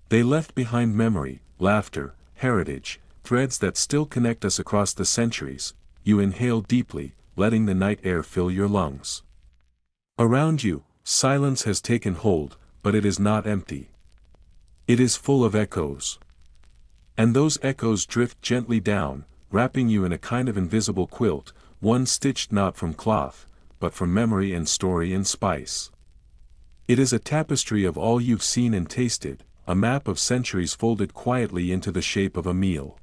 They left behind memory, laughter, heritage, threads that still connect us across the centuries. You inhale deeply, letting the night air fill your lungs. Around you, silence has taken hold, but it is not empty. It is full of echoes. And those echoes drift gently down, wrapping you in a kind of invisible quilt, one stitched not from cloth, but from memory and story and spice. It is a tapestry of all you've seen and tasted, a map of centuries folded quietly into the shape of a meal.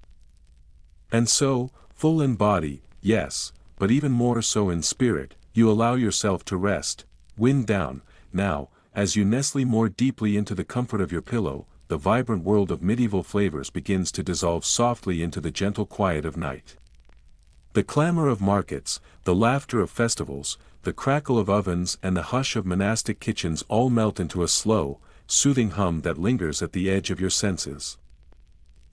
And so, full in body, yes, but even more so in spirit, you allow yourself to rest, wind down. Now, as you nestle more deeply into the comfort of your pillow, the vibrant world of medieval flavors begins to dissolve softly into the gentle quiet of night. The clamor of markets, the laughter of festivals, the crackle of ovens and the hush of monastic kitchens all melt into a slow, soothing hum that lingers at the edge of your senses.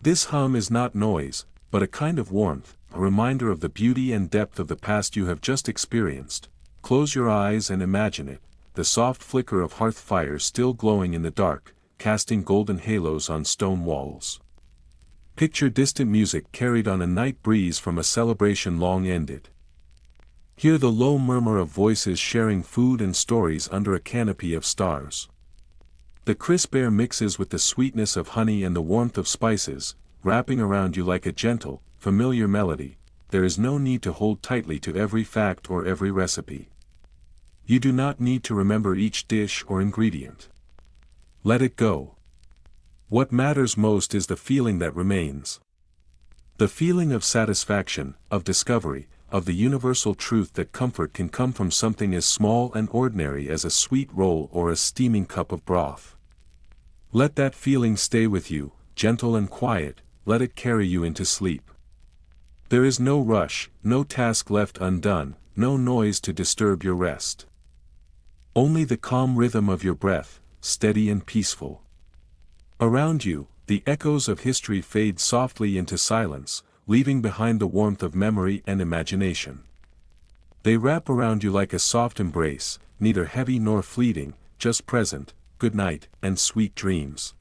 This hum is not noise, but a kind of warmth, a reminder of the beauty and depth of the past you have just experienced. Close your eyes and imagine it, the soft flicker of hearth fire still glowing in the dark, casting golden halos on stone walls. Picture distant music carried on a night breeze from a celebration long ended. Hear the low murmur of voices sharing food and stories under a canopy of stars. The crisp air mixes with the sweetness of honey and the warmth of spices, wrapping around you like a gentle, familiar melody. There is no need to hold tightly to every fact or every recipe. You do not need to remember each dish or ingredient. Let it go. What matters most is the feeling that remains. The feeling of satisfaction, of discovery, of the universal truth that comfort can come from something as small and ordinary as a sweet roll or a steaming cup of broth. Let that feeling stay with you, gentle and quiet, let it carry you into sleep. There is no rush, no task left undone, no noise to disturb your rest. Only the calm rhythm of your breath, steady and peaceful. Around you, the echoes of history fade softly into silence, leaving behind the warmth of memory and imagination. They wrap around you like a soft embrace, neither heavy nor fleeting, just present, good night, and sweet dreams.